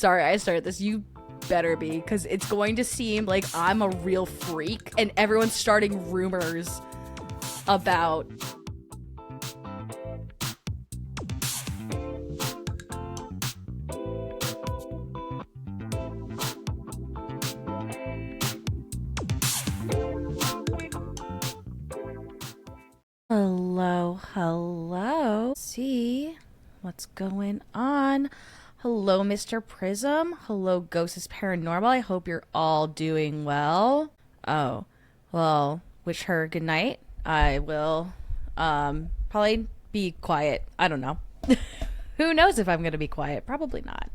sorry I started this. You better be, because it's going to seem like I'm a real freak and everyone's starting rumors about... Hello. Let's see what's going on. Hello, Mr. Prism. Hello, Ghosts Paranormal. I hope you're all doing well. Oh, well, wish her good night. I will probably be quiet. I don't know. Who knows if I'm going to be quiet? Probably not.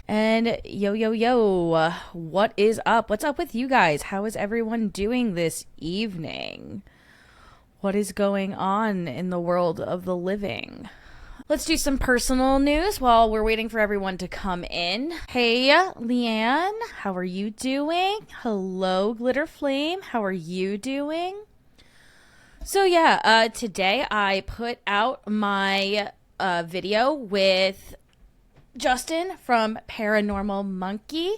And yo, what is up? What's up with you guys? How is everyone doing this evening? What is going on in the world of the living? Let's do some personal news while we're waiting for everyone to come in. Hey, Leanne, how are you doing? Hello, Glitter Flame, how are you doing? So yeah, today I put out my video with Justin from Paranormal Monkey.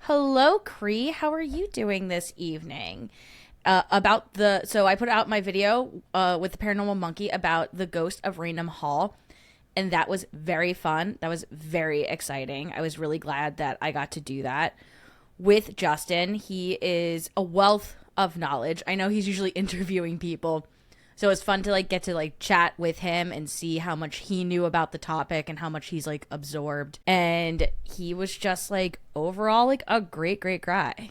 Hello, Cree, how are you doing this evening? So I put out my video with the Paranormal Monkey about the ghost of Raynham Hall, and that was very fun. That was very exciting. I was really glad that I got to do that with Justin. He is a wealth of knowledge. I know he's usually interviewing people, so it's fun to like get to like chat with him and see how much he knew about the topic and how much he's like absorbed. And he was just like overall like a great guy.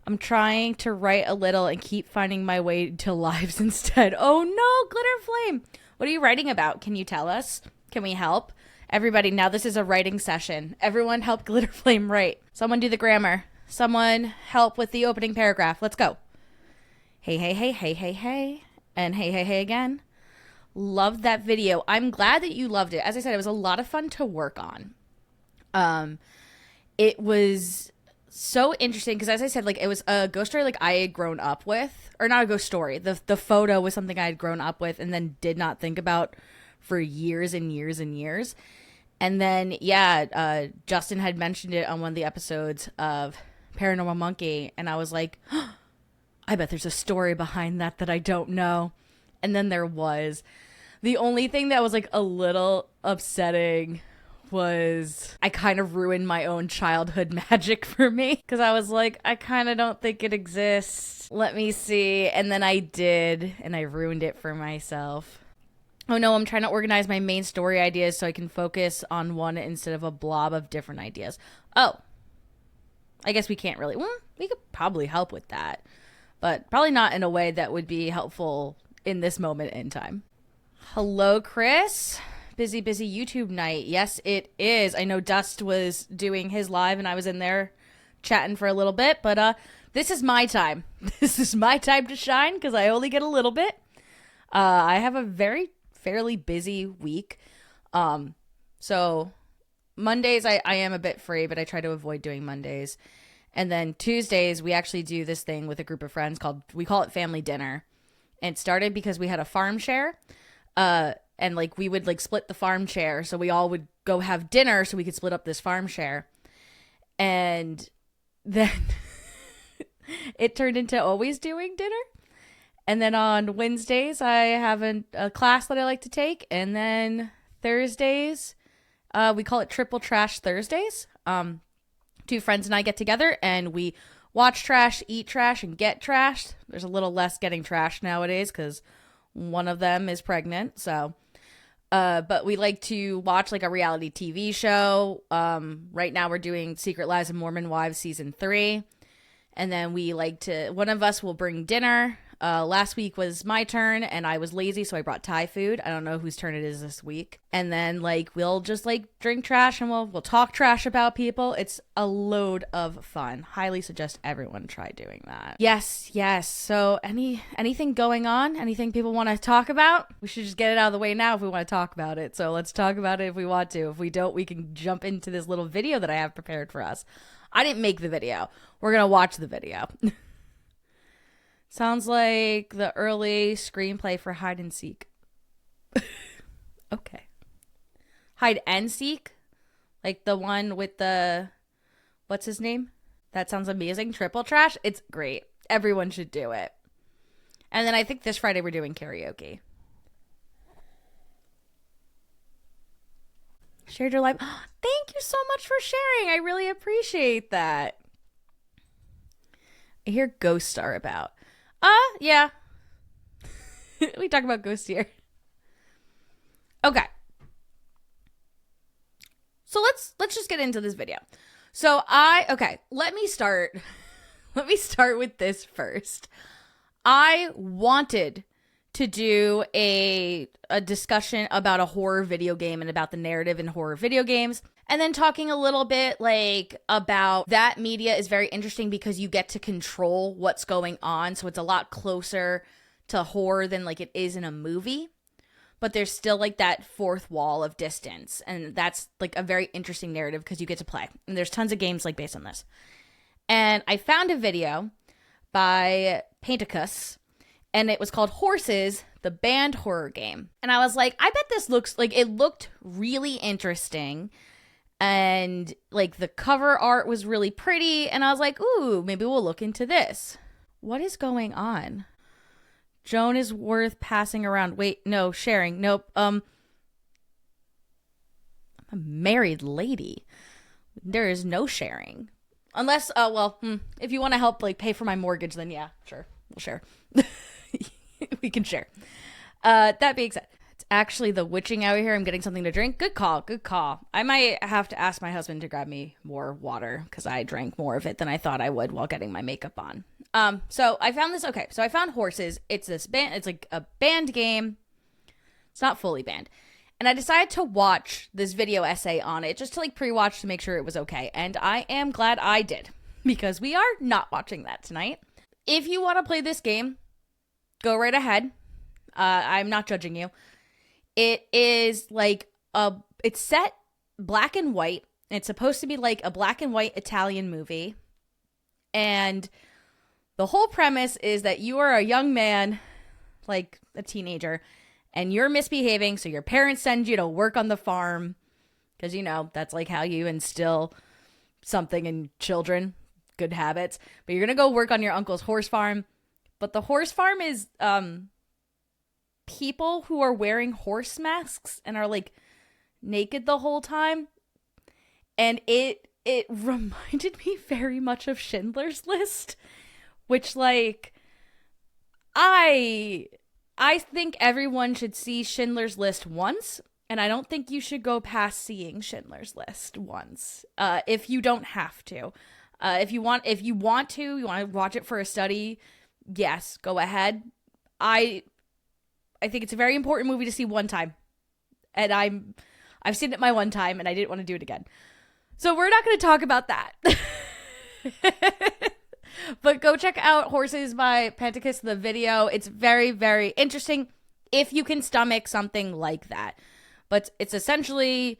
I'm trying to write a little and keep finding my way to lives instead. Oh no, Glitter Flame. What are you writing about? Can you tell us? Can we help? Everybody, now this is a writing session. Everyone help Glitter Flame write. Someone do the grammar. Someone help with the opening paragraph. Let's go. Hey. And hey again. Loved that video. I'm glad that you loved it. As I said, it was a lot of fun to work on. It was... so interesting because, as I said, like it was a ghost story like I had grown up with, or not a ghost story. The photo was something I had grown up with and then did not think about for years and years and years. And then Justin had mentioned it on one of the episodes of Paranormal Monkey, and I was like, oh, I bet there's a story behind that I don't know. And then there was. The only thing that was like a little upsetting was I kind of ruined my own childhood magic for me because I was like, I kind of don't think it exists. Let me see. And then I did, and I ruined it for myself. Oh no, I'm trying to organize my main story ideas so I can focus on one instead of a blob of different ideas. Oh, I guess we can't really, we could probably help with that, but probably not in a way that would be helpful in this moment in time. Hello, Chris. Busy YouTube night. Yes, it is. I know Dust was doing his live and I was in there chatting for a little bit, but this is my time. This is my time to shine because I only get a little bit. I have a fairly busy week. So Mondays I am a bit free, but I try to avoid doing Mondays. And then Tuesdays we actually do this thing with a group of friends we call it family dinner. And it started because we had a farm share. And like we would like split the farm share, so we all would go have dinner so we could split up this farm share. And then it turned into always doing dinner. And then on Wednesdays I have a class that I like to take, and then Thursdays we call it Triple Trash Thursdays. Two friends and I get together and we watch trash, eat trash, and get trashed. There's a little less getting trashed nowadays because one of them is pregnant, so but we like to watch like a reality TV show. Right now we're doing Secret Lives of Mormon Wives season 3. And then one of us will bring dinner. Last week was my turn and I was lazy, so I brought Thai food. I don't know whose turn it is this week. And then like we'll just like drink trash and we'll talk trash about people. It's a load of fun. Highly suggest everyone try doing that. Yes. So anything going on? Anything people want to talk about? We should just get it out of the way now if we want to talk about it. So let's talk about it if we want to. If we don't, we can jump into this little video that I have prepared for us. I didn't make the video. We're going to watch the video. Sounds like the early screenplay for hide and seek. Okay. Hide and seek? Like the one with the, what's his name? That sounds amazing. Triple Trash. It's great. Everyone should do it. And then I think this Friday we're doing karaoke. Shared your life. Thank you so much for sharing. I really appreciate that. I hear ghosts are about. Yeah. We talk about ghosts here. Okay. So let's just get into this video. So let me start with this first. I wanted to do a discussion about a horror video game and about the narrative in horror video games. And then talking a little bit like about that media is very interesting because you get to control what's going on. So it's a lot closer to horror than like it is in a movie. But there's still like that fourth wall of distance. And that's like a very interesting narrative because you get to play. And there's tons of games like based on this. And I found a video by Pentacus, and it was called Horses, the banned horror game. And I was like, I bet this looks like, it looked really interesting. And like the cover art was really pretty. And I was like, ooh, maybe we'll look into this. What is going on? Joan is worth passing around. Wait, no, sharing. Nope. I'm a married lady. There is no sharing. Unless, if you want to help like pay for my mortgage, then yeah, sure, we'll share. We can share. That being said, it's actually the witching out here. I'm getting something to drink. Good call. I might have to ask my husband to grab me more water because I drank more of it than I thought I would while getting my makeup on. So I found this. Okay, so I found Horses. It's this band. It's like a banned game. It's not fully banned. And I decided to watch this video essay on it just to like pre-watch to make sure it was okay. And I am glad I did because we are not watching that tonight. If you want to play this game, go right ahead. I'm not judging you. It is like it's set black and white. It's supposed to be like a black and white Italian movie. And the whole premise is that you are a young man, like a teenager, and you're misbehaving, so your parents send you to work on the farm because, you know, that's like how you instill something in children, good habits. But you're going to go work on your uncle's horse farm. But the horse farm is people who are wearing horse masks and are like naked the whole time. And it reminded me very much of Schindler's List, which like I think everyone should see Schindler's List once, and I don't think you should go past seeing Schindler's List once. If you don't have to. If you want to watch it for a study, yes, go ahead. I think it's a very important movie to see one time. And I've seen it my one time and I didn't want to do it again. So we're not going to talk about that. But go check out Horses by Pentacus, the video. It's very, very interesting if you can stomach something like that. But it's essentially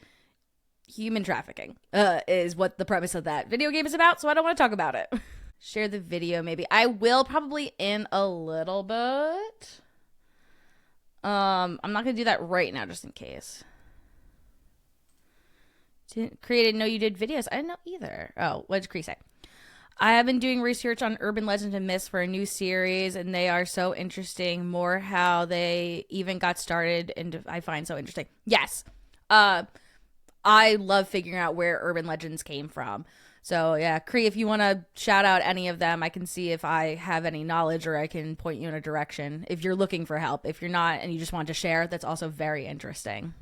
human trafficking is what the premise of that video game is about. So I don't want to talk about it. Share the video maybe. I will probably in a little bit. I'm not going to do that right now just in case. Didn't know you did videos. I didn't know either. Oh, what did Cree say? I have been doing research on urban legends and myths for a new series, and they are so interesting. More how they even got started, and I find so interesting. Yes. I love figuring out where urban legends came from. So, yeah, Cree, if you want to shout out any of them, I can see if I have any knowledge or I can point you in a direction if you're looking for help. If you're not and you just want to share, that's also very interesting.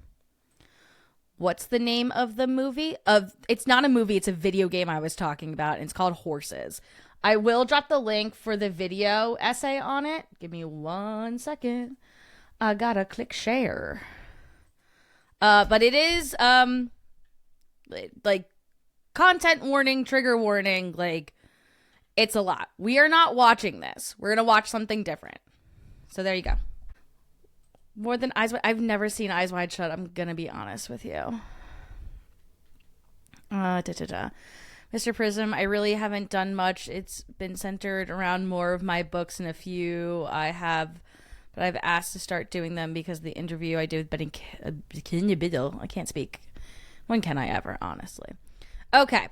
What's the name of the movie? It's not a movie, it's a video game I was talking about, and it's called Horses. I will drop the link for the video essay on it. Give me 1 second. I gotta click share. But it is, like, content warning, trigger warning, like, it's a lot. We are not watching this. We're gonna watch something different. So there you go. More than Eyes Wide. I've never seen Eyes Wide Shut. I'm going to be honest with you. Mr. Prism, I really haven't done much. It's been centered around more of my books and a few I have, but I've asked to start doing them because the interview I did with Benny, I can't speak. When can I ever, honestly? Okay.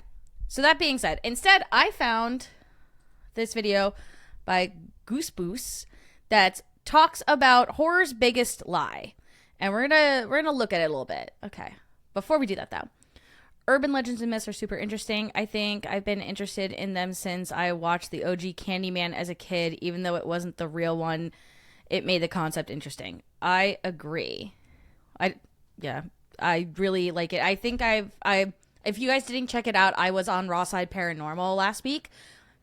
So that being said, instead I found this video by Goose Boose that talks about horror's biggest lie. And we're gonna look at it a little bit. Okay. Before we do that though. Urban legends and myths are super interesting. I think I've been interested in them since I watched the OG Candyman as a kid, even though it wasn't the real one. It made the concept interesting. I agree. I really like it. I think if you guys didn't check it out, I was on Raw Side Paranormal last week.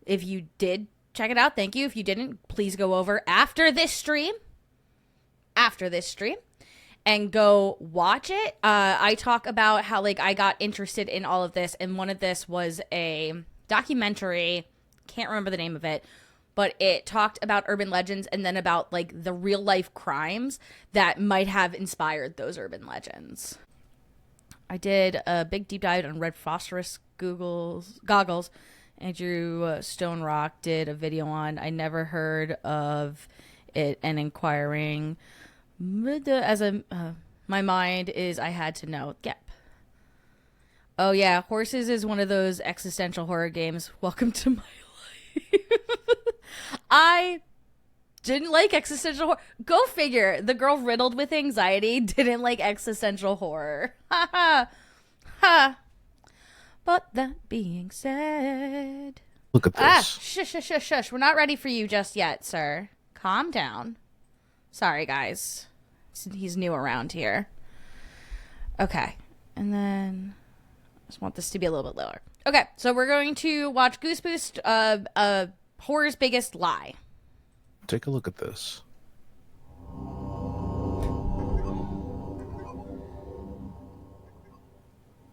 If you did check it out, thank you. If you didn't, please go over after this stream and go watch it. I talk about how like I got interested in all of this, and one of this was a documentary, can't remember the name of it, but it talked about urban legends and then about like the real life crimes that might have inspired those urban legends. I did a big deep dive on red phosphorus goggles. Andrew Stone Rock did a video on. I never heard of it and inquiring. My mind is I had to know. Yep. Oh yeah, Horses is one of those existential horror games. Welcome to my life. I didn't like existential horror. Go figure. The girl riddled with anxiety didn't like existential horror. Ha ha. Ha. But that being said... Look at this. Shush. We're not ready for you just yet, sir. Calm down. Sorry, guys. He's new around here. Okay. And then... I just want this to be a little bit lower. Okay, so we're going to watch Goose Boose, Horror's Biggest Lie. Take a look at this.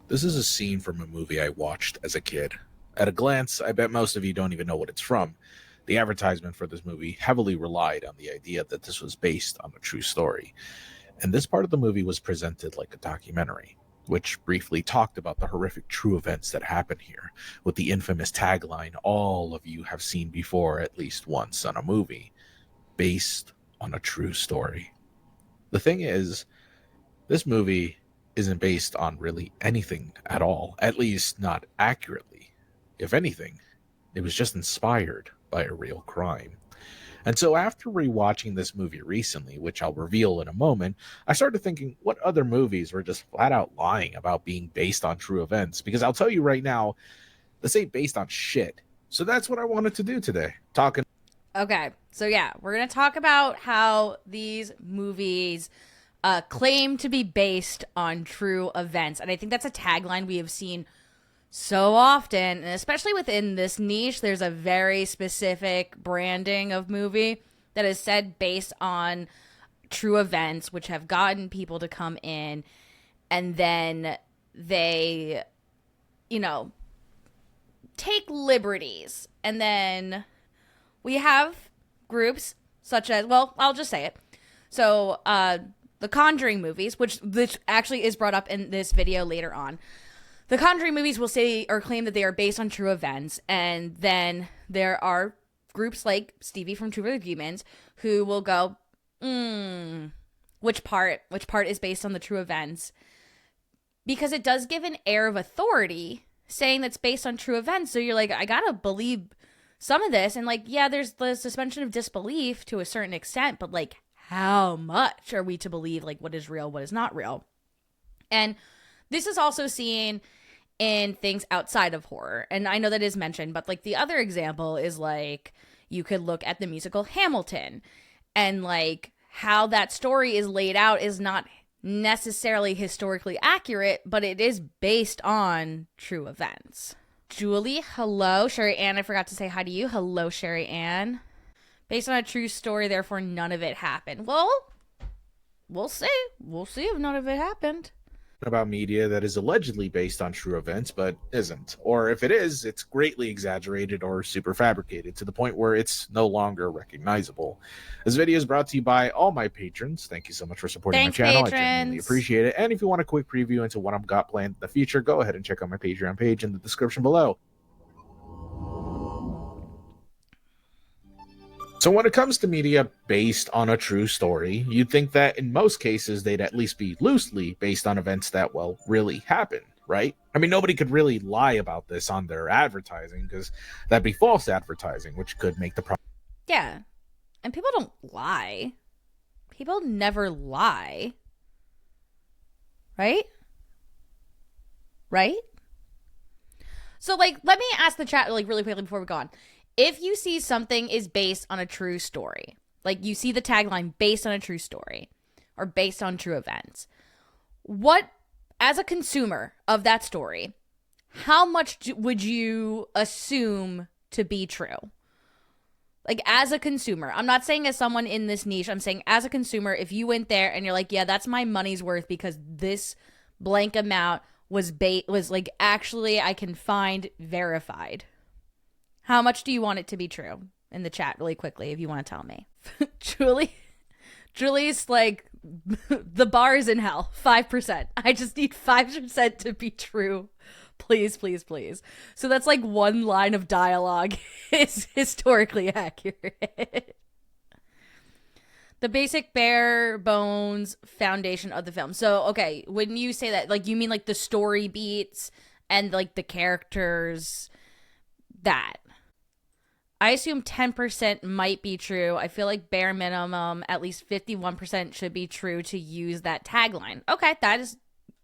This is a scene from a movie I watched as a kid. At a glance, I bet most of you don't even know what it's from. The advertisement for this movie heavily relied on the idea that this was based on a true story. And this part of the movie was presented like a documentary, which briefly talked about the horrific true events that happened here, with the infamous tagline all of you have seen before at least once on a movie, based on a true story. The thing is, this movie isn't based on really anything at all, at least not accurately. If anything, it was just inspired by a real crime. And so after rewatching this movie recently, which I'll reveal in a moment, I started thinking what other movies were just flat out lying about being based on true events. Because I'll tell you right now, this ain't based on shit. So that's what I wanted to do today. Okay, so yeah, we're going to talk about how these movies claim to be based on true events. And I think that's a tagline we have seen so often, and especially within this niche, there's a very specific branding of movie that is said based on true events, which have gotten people to come in, and then they, take liberties. And then we have groups such as, well, I'll just say it. So, the Conjuring movies, which actually is brought up in this video later on. The Conjuring movies will say or claim that they are based on true events, and then there are groups like Stevie from True for the Demons who will go, which part is based on the true events? Because it does give an air of authority saying that's based on true events. So you're like, I gotta believe some of this, and like, yeah, there's the suspension of disbelief to a certain extent, but like, how much are we to believe like what is real, what is not real? And this is also seen in things outside of horror. And I know that is mentioned, but like the other example is like you could look at the musical Hamilton, and like how that story is laid out is not necessarily historically accurate, but it is based on true events. Julie, hello. Sherry Ann, I forgot to say hi to you. Hello, Sherry Ann. Based on a true story, therefore none of it happened. Well, we'll see. We'll see if none of it happened. About media that is allegedly based on true events but isn't, or if it is, it's greatly exaggerated or super fabricated to the point where it's no longer recognizable. This video is brought to you by all my patrons. Thank you so much for supporting my channel. Patrons. I genuinely appreciate it. And if you want a quick preview into what I've got planned in the future, go ahead and check out my Patreon page in the description below. So when it comes to media based on a true story, you'd think that in most cases they'd at least be loosely based on events that, well, really happened. right? I mean, nobody could really lie about this on their advertising because that'd be false advertising, which could make the product. Yeah. And people don't lie. People never lie. Right? Right? So, like, let me ask the chat, like, really quickly before we go on. If you see something is based on a true story, like you see the tagline based on a true story or based on true events, what, as a consumer of that story, how much would you assume to be true? Like, as a consumer, I'm not saying as someone in this niche, I'm saying as a consumer, if you went there and you're like, yeah, that's my money's worth because this blank amount was like, actually, I can find verified. How much do you want it to be true? In the chat really quickly, if you want to tell me. Julie's like, the bar is in hell, 5%. I just need 5% to be true. Please, please, please. So that's like one line of dialogue is historically accurate. The basic bare bones foundation of the film. So, okay, when you say that, like, you mean like the story beats and like the characters, that. I assume 10% might be true. I feel like bare minimum, at least 51% should be true to use that tagline. Okay, that is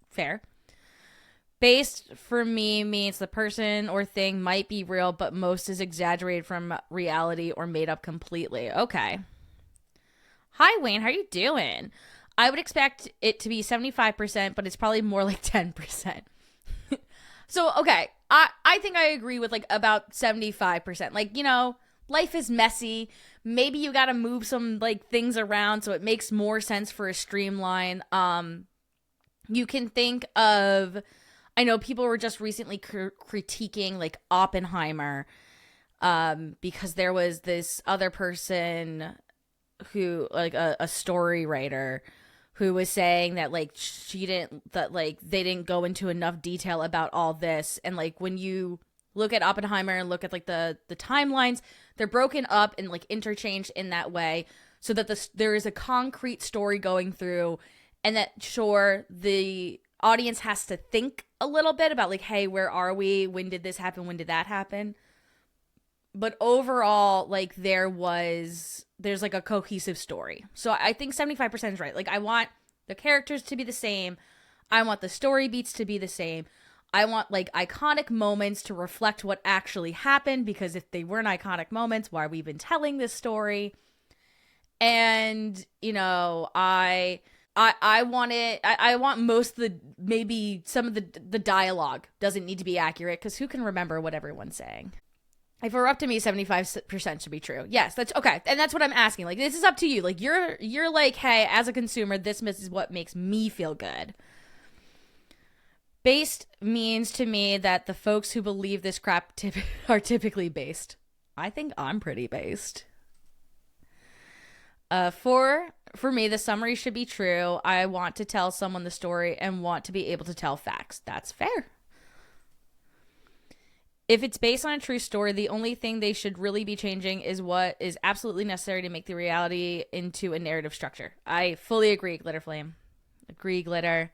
fair. Based for me means the person or thing might be real, but most is exaggerated from reality or made up completely. Okay. Hi, Wayne. How are you doing? I would expect it to be 75%, but it's probably more like 10%. So, okay. I think I agree with like about 75%. Like, you know, life is messy. Maybe you got to move some like things around so it makes more sense for a streamline. You can think of, I know people were just recently critiquing like Oppenheimer because there was this other person who, like a story writer, who was saying that like they didn't go into enough detail about all this. And like when you look at Oppenheimer and look at like the timelines, they're broken up and like interchanged in that way so that there is a concrete story going through, and that sure, the audience has to think a little bit about like, hey, where are we? When did this happen? When did that happen? But overall, like there's like a cohesive story. So I think 75% is right. Like, I want the characters to be the same. I want the story beats to be the same. I want like iconic moments to reflect what actually happened, because if they weren't iconic moments, why are we even telling this story? And, you know, I want it. I want most of the, maybe some of the dialogue doesn't need to be accurate, because who can remember what everyone's saying? If it were up to me, 75% should be true. Yes, that's okay. And that's what I'm asking. Like, this is up to you. Like, you're like, hey, as a consumer, this is what makes me feel good. Based means to me that the folks who believe this crap are typically based. I think I'm pretty based. For me, the summary should be true. I want to tell someone the story and want to be able to tell facts. That's fair. If it's based on a true story, the only thing they should really be changing is what is absolutely necessary to make the reality into a narrative structure. I fully agree, Glitterflame. Agree, Glitter.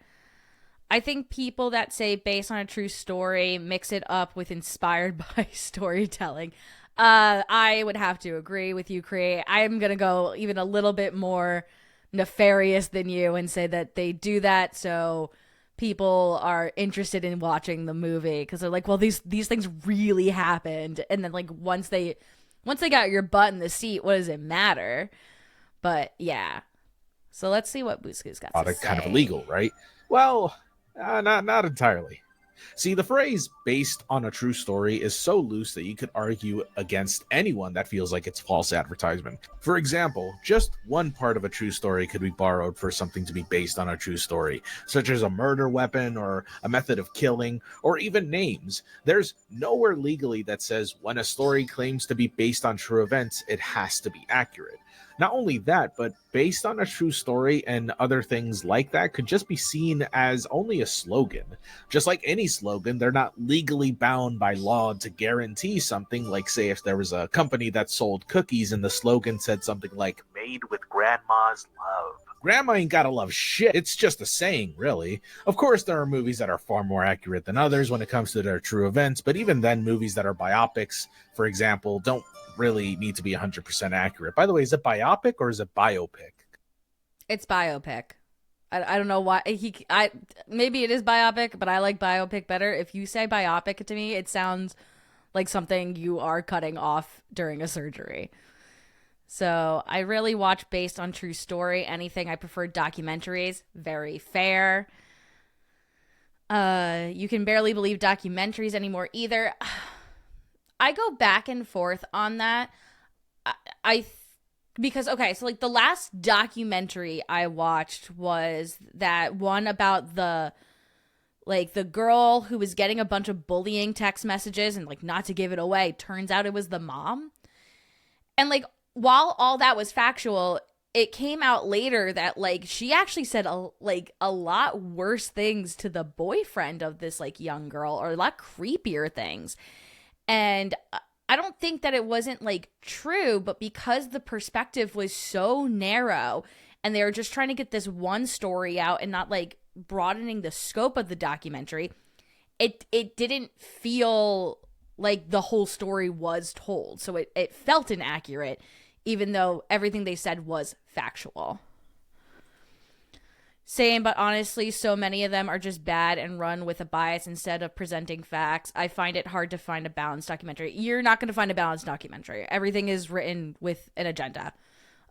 I think people that say based on a true story mix it up with inspired by storytelling. I would have to agree with you, Cree. I'm going to go even a little bit more nefarious than you and say that they do that so people are interested in watching the movie, because they're like, well, these things really happened, and then like once they got your butt in the seat, what does it matter? But yeah, so let's see what Goose Boose got to say. Kind of illegal, right? Well, not entirely. See, the phrase based on a true story is so loose that you could argue against anyone that feels like it's false advertisement. For example, just one part of a true story could be borrowed for something to be based on a true story, such as a murder weapon or a method of killing, or even names. There's nowhere legally that says when a story claims to be based on true events, it has to be accurate. Not only that, but based on a true story and other things like that could just be seen as only a slogan. Just like any slogan, they're not legally bound by law to guarantee something. Like, say, if there was a company that sold cookies and the slogan said something like, made with grandma's love. Grandma ain't gotta love shit. It's just a saying, really. Of course, there are movies that are far more accurate than others when it comes to their true events, but even then, movies that are biopics, for example, don't really need to be 100% accurate. By the way, is it biopic or is it biopic? It's biopic. I don't know why maybe it is biopic, but I like biopic better. If you say biopic to me, it sounds like something you are cutting off during a surgery. So I really watch based on true story. Anything. I prefer documentaries. Very fair. You can barely believe documentaries anymore either. I go back and forth on that. Because okay, so like the last documentary I watched was that one about the girl who was getting a bunch of bullying text messages, and like, not to give it away, turns out it was the mom. And like, while all that was factual, it came out later that like she actually said a lot worse things to the boyfriend of this like young girl, or a lot creepier things. And I don't think that it wasn't like true, but because the perspective was so narrow and they were just trying to get this one story out and not like broadening the scope of the documentary, it didn't feel like the whole story was told. So it felt inaccurate, even though everything they said was factual. Same, but honestly, so many of them are just bad and run with a bias instead of presenting facts. I find it hard to find a balanced documentary. You're not going to find a balanced documentary. Everything is written with an agenda.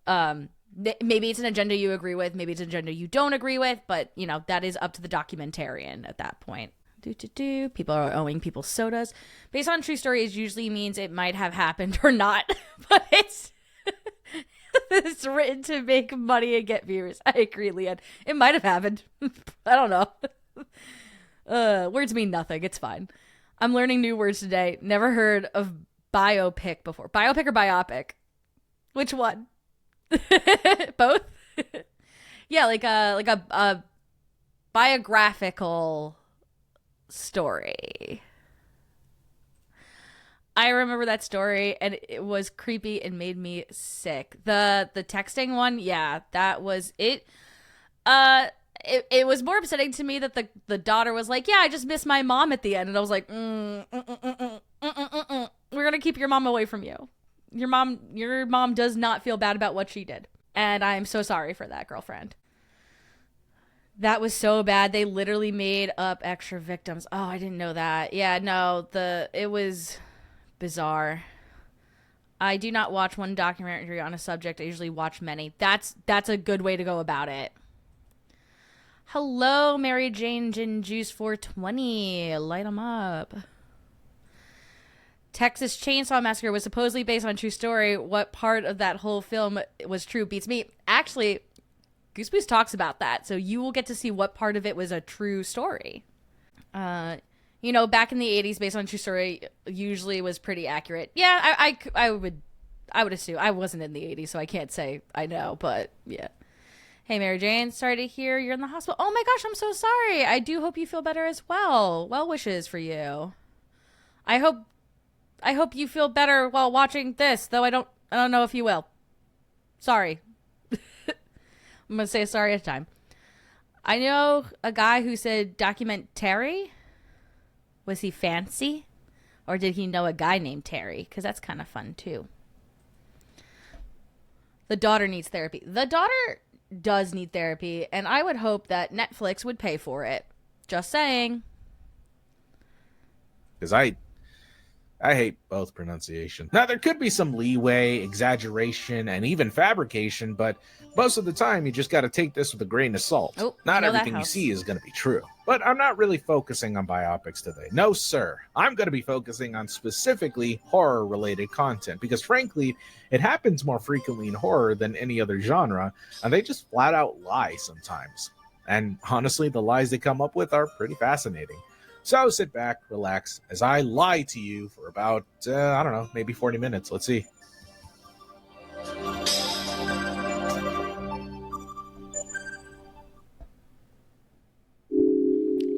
Maybe it's an agenda you agree with. Maybe it's an agenda you don't agree with. But, you know, that is up to the documentarian at that point. People are owing people sodas. Based on true stories usually means it might have happened or not. But it's it's written to make money and get viewers. I agree, Leanne. It might have happened. I don't know. Words mean nothing. It's fine. I'm learning new words today. Never heard of biopic before. Biopic or biopic? Which one? Both? Yeah, like a biographical story. I remember that story, and it was creepy and made me sick. The texting one, yeah, that was it. It was more upsetting to me that the daughter was like, "Yeah, I just missed my mom at the end," and I was like, "We're gonna keep your mom away from you. Your mom does not feel bad about what she did, and I'm so sorry for that, girlfriend." That was so bad. They literally made up extra victims. Oh, I didn't know that. Yeah, no, it was bizarre. I do not watch one documentary on a subject. I usually watch many. That's a good way to go about it. Hello, Mary Jane Gin Juice 420. Light them up. Texas Chainsaw Massacre was supposedly based on true story. What part of that whole film was true beats me. Actually, Goose Boose talks about that, so you will get to see what part of it was a true story. You know, back in the 80s, based on true story, usually was pretty accurate. Yeah, I would assume. I wasn't in the 80s, so I can't say I know, but yeah. Hey, Mary Jane, sorry to hear you're in the hospital. Oh my gosh, I'm so sorry. I do hope you feel better as well. Well wishes for you. I hope you feel better while watching this, though I don't know if you will. Sorry. I'm going to say sorry at a time. I know a guy who said documentary. Was he fancy? Or did he know a guy named Terry? Because that's kind of fun, too. The daughter needs therapy. The daughter does need therapy, and I would hope that Netflix would pay for it. Just saying. Because I hate both pronunciation. Now, there could be some leeway, exaggeration, and even fabrication, but most of the time, you just got to take this with a grain of salt. Oh, not everything you see is going to be true. But I'm not really focusing on biopics today. No, sir. I'm going to be focusing on specifically horror-related content, because frankly, it happens more frequently in horror than any other genre, and they just flat out lie sometimes. And honestly, the lies they come up with are pretty fascinating. So sit back, relax, as I lie to you for about, I don't know, maybe 40 minutes. Let's see.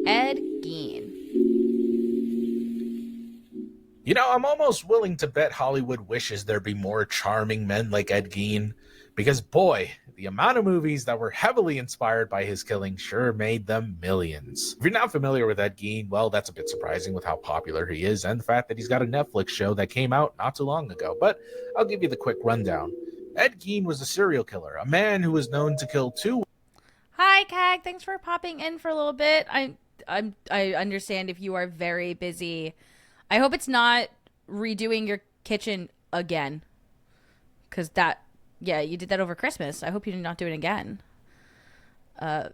Ed Gein. You know, I'm almost willing to bet Hollywood wishes there be more charming men like Ed Gein, because boy, The amount of movies that were heavily inspired by his killing sure made them millions. If you're not familiar with Ed Gein, well, that's a bit surprising with how popular he is and the fact that he's got a Netflix show that came out not too long ago, but I'll give you the quick rundown. Ed Gein was a serial killer, a man who was known to kill two. Hi, Kag. Thanks for popping in for a little bit. I understand if you are very busy. I hope it's not redoing your kitchen again. Because you did that over Christmas. I hope you did not do it again.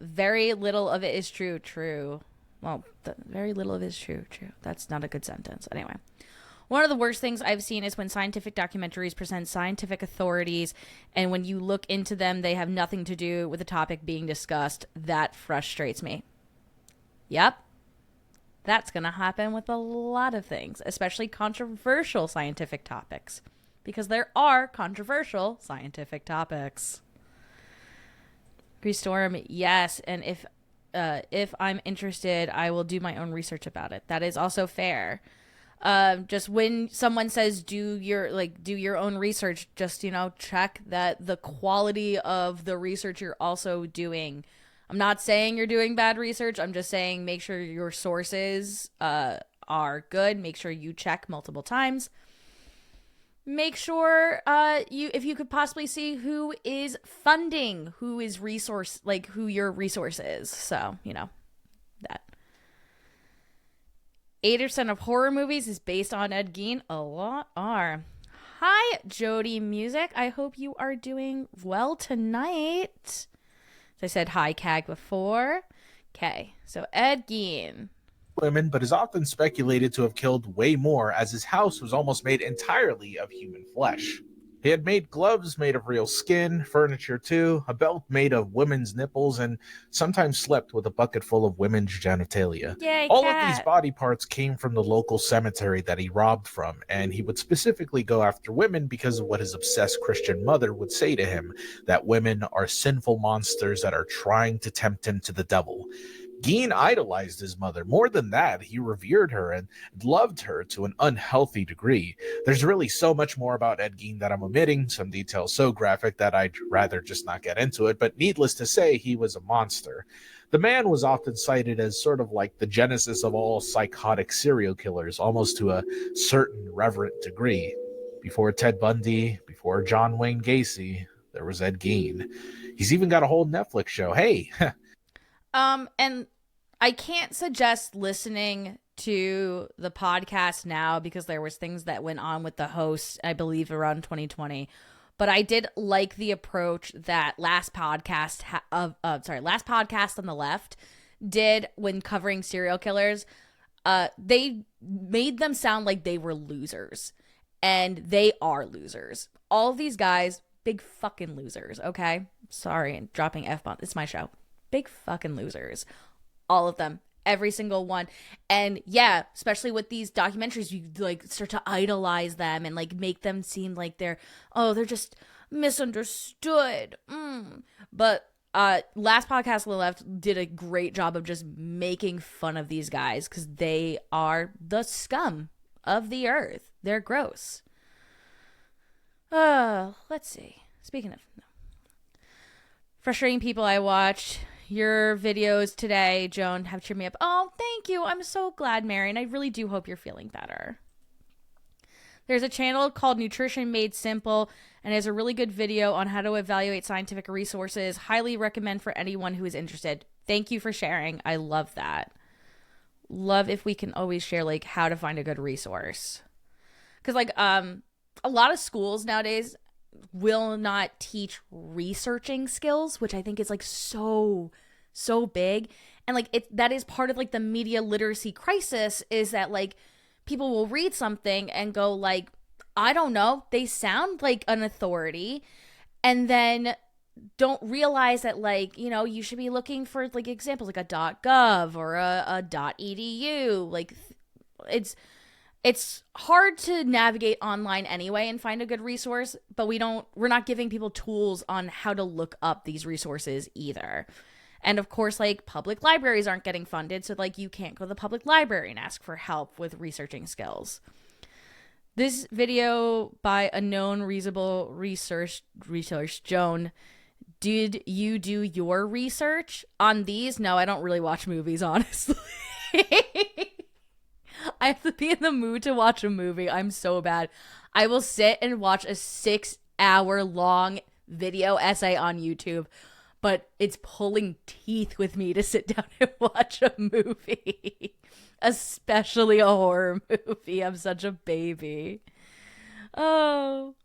Very little of it is true. True. Well, very little of it is true. True. That's not a good sentence. Anyway. One of the worst things I've seen is when scientific documentaries present scientific authorities, and when you look into them, they have nothing to do with the topic being discussed. That frustrates me. Yep. That's going to happen with a lot of things, especially controversial scientific topics, because there are controversial scientific topics. Storm, yes, and if I'm interested, I will do my own research about it. That is also fair. Just when someone says do your own research, just check that the quality of the research you're also doing. I'm not saying you're doing bad research. I'm just saying make sure your sources are good. Make sure you check multiple times. Make sure if you could possibly see who is funding, who is who your resource is. So that. 80% of horror movies is based on Ed Gein. A lot are. Hi, Jody Music. I hope you are doing well tonight. As I said hi, Kag, before. Okay, so Ed Gein. Women, but is often speculated to have killed way more, as his house was almost made entirely of human flesh. He had made gloves made of real skin, furniture too, a belt made of women's nipples, and sometimes slept with a bucket full of women's genitalia. Yay, All cat. of these body parts came from the local cemetery that he robbed from, and he would specifically go after women because of what his obsessed Christian mother would say to him, that women are sinful monsters that are trying to tempt him to the devil. Gein idolized his mother. More than that, he revered her and loved her to an unhealthy degree. There's really so much more about Ed Gein that I'm omitting, some details so graphic that I'd rather just not get into it, but needless to say, he was a monster. The man was often cited as sort of like the genesis of all psychotic serial killers, almost to a certain reverent degree. Before Ted Bundy, before John Wayne Gacy, there was Ed Gein. He's even got a whole Netflix show. Hey! And I can't suggest listening to the podcast now because there was things that went on with the host, I believe, around 2020. But I did like the approach that last podcast on the left did when covering serial killers. They made them sound like they were losers, and they are losers. All of these guys, big fucking losers. Okay, sorry, dropping F-bomb. It's my show. Big fucking losers. All of them. Every single one. And yeah, especially with these documentaries, you start to idolize them and make them seem like they're just misunderstood. But last podcast on the left did a great job of just making fun of these guys because they are the scum of the earth. They're gross. Let's see. Speaking of frustrating people I watched, your videos today, Joan, have cheered me up. Oh, thank you. I'm so glad, Mary, and I really do hope you're feeling better. There's a channel called Nutrition Made Simple, and has a really good video on how to evaluate scientific resources. Highly recommend for anyone who is interested. Thank you for sharing. I love that. Love if we can always share how to find a good resource. Because a lot of schools nowadays will not teach researching skills, which I think is so big. And that is part of the media literacy crisis, is that people will read something and go I don't know, they sound like an authority, and then don't realize that you should be looking for examples like a .gov or a .edu. It's hard to navigate online anyway and find a good resource, but we're not giving people tools on how to look up these resources either. And of course, public libraries aren't getting funded, so you can't go to the public library and ask for help with researching skills. This video by a known reasonable research Joan Did you do your research on these? No, I don't really watch movies, honestly. I have to be in the mood to watch a movie. I'm so bad. I will sit and watch a 6-hour long video essay on YouTube, but it's pulling teeth with me to sit down and watch a movie, especially a horror movie. I'm such a baby. Oh.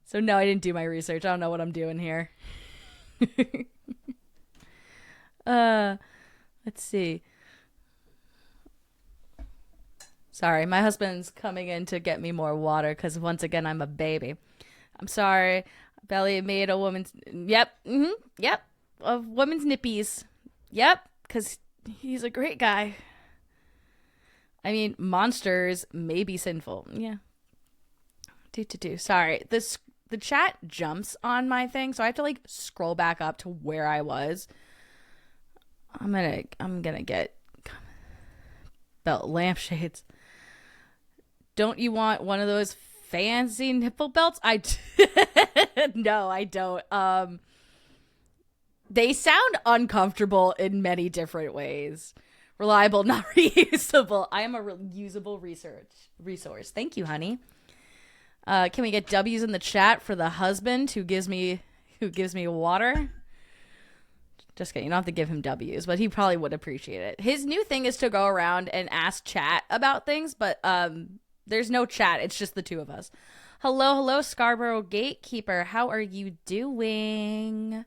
So no, I didn't do my research. I don't know what I'm doing here. Let's see. Sorry, my husband's coming in to get me more water because once again I'm a baby. I'm sorry. Belly made a woman's. Yep. Yep. A woman's nippies. Yep. Because he's a great guy. I mean, monsters may be sinful. Yeah. Sorry. The chat jumps on my thing, so I have to like scroll back up to where I was. I'm gonna get belt lampshades. Don't you want one of those fancy nipple belts? No, I don't. They sound uncomfortable in many different ways. Reliable, not reusable. I am a reusable resource. Thank you, honey. Can we get W's in the chat for the husband who gives me water? Just kidding. You don't have to give him W's, but he probably would appreciate it. His new thing is to go around and ask chat about things, but there's no chat. It's just the two of us. Hello, Scarborough Gatekeeper. How are you doing?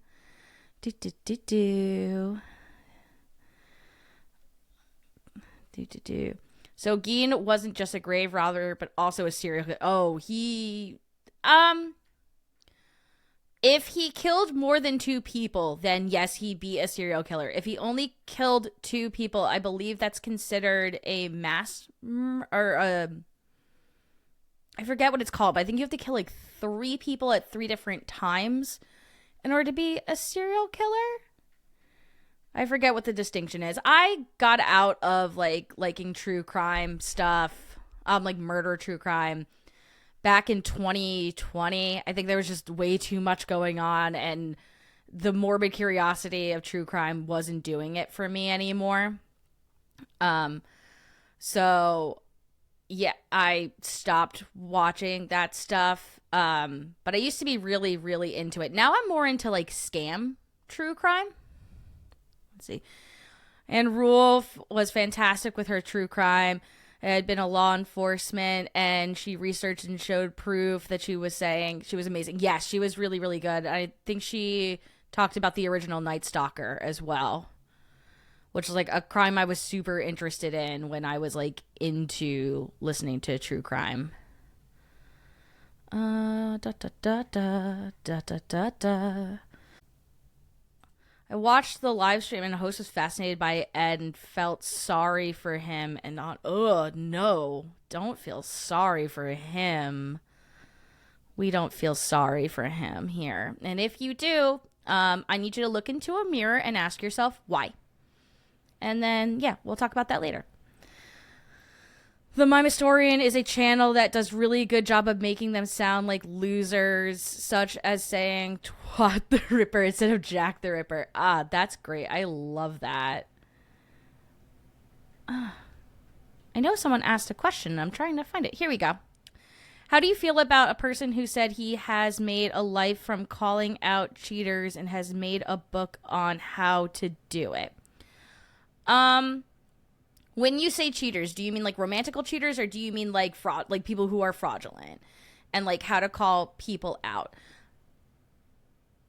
So Geen wasn't just a grave robber, but also a serial killer. Oh, if he killed more than 2 people, then yes, he'd be a serial killer. If he only killed 2 people, I believe that's considered a mass I forget what it's called, but I think you have to kill like 3 people at 3 different times in order to be a serial killer. I forget what the distinction is. I got out of like liking true crime stuff, like murder true crime back in 2020. I think there was just way too much going on and the morbid curiosity of true crime wasn't doing it for me anymore. So yeah, I stopped watching that stuff. But I used to be really, really into it. Now I'm more into like scam true crime. Let's see. And Rule was fantastic with her true crime. It had been a law enforcement, and she researched and showed proof that she was saying she was amazing. Yes, she was really, really good. I think she talked about the original Night Stalker as well, which is like a crime I was super interested in when I was like into listening to true crime. I watched the live stream and the host was fascinated by Ed and felt sorry for him and not, no, don't feel sorry for him. We don't feel sorry for him here. And if you do, I need you to look into a mirror and ask yourself why. And then, yeah, we'll talk about that later. The Mime Historian is a channel that does really good job of making them sound like losers, such as saying Twat the Ripper instead of Jack the Ripper. Ah, that's great. I love that. I know someone asked a question. I'm trying to find it. Here we go. How do you feel about a person who said he has made a life from calling out cheaters and has made a book on how to do it? When you say cheaters, do you mean like romantical cheaters or do you mean like fraud, like people who are fraudulent and like how to call people out?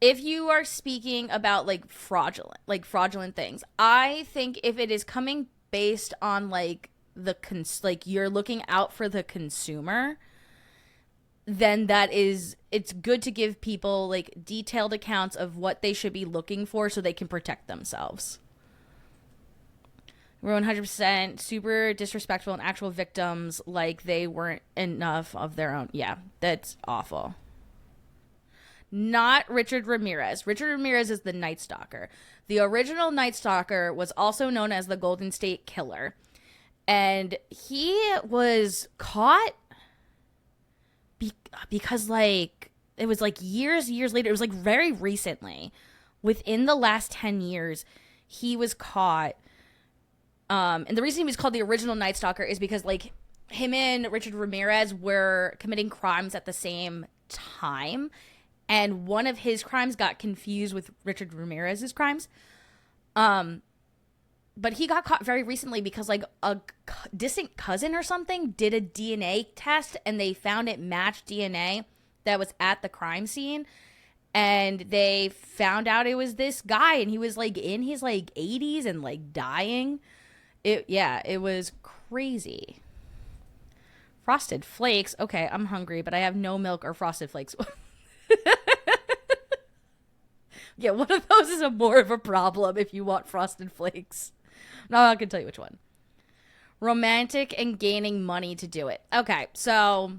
If you are speaking about like fraudulent things, I think if it is coming based on like like you're looking out for the consumer, then it's good to give people like detailed accounts of what they should be looking for so they can protect themselves. We're 100% super disrespectful and actual victims like they weren't enough of their own. Yeah, that's awful. Not Richard Ramirez. Richard Ramirez is the Night Stalker. The original Night Stalker was also known as the Golden State Killer. And he was caught because like it was like years later. It was like very recently, within the last 10 years, he was caught. And the reason he was called the original Night Stalker is because like him and Richard Ramirez were committing crimes at the same time. And one of his crimes got confused with Richard Ramirez's crimes. But he got caught very recently because like a distant cousin or something did a DNA test and they found it matched DNA that was at the crime scene. And they found out it was this guy and he was like in his like 80s and like dying. It was crazy. Frosted Flakes. Okay, I'm hungry, but I have no milk or Frosted Flakes. Yeah, one of those is more of a problem if you want Frosted Flakes. No, I can tell you which one. Romantic and gaining money to do it. Okay, so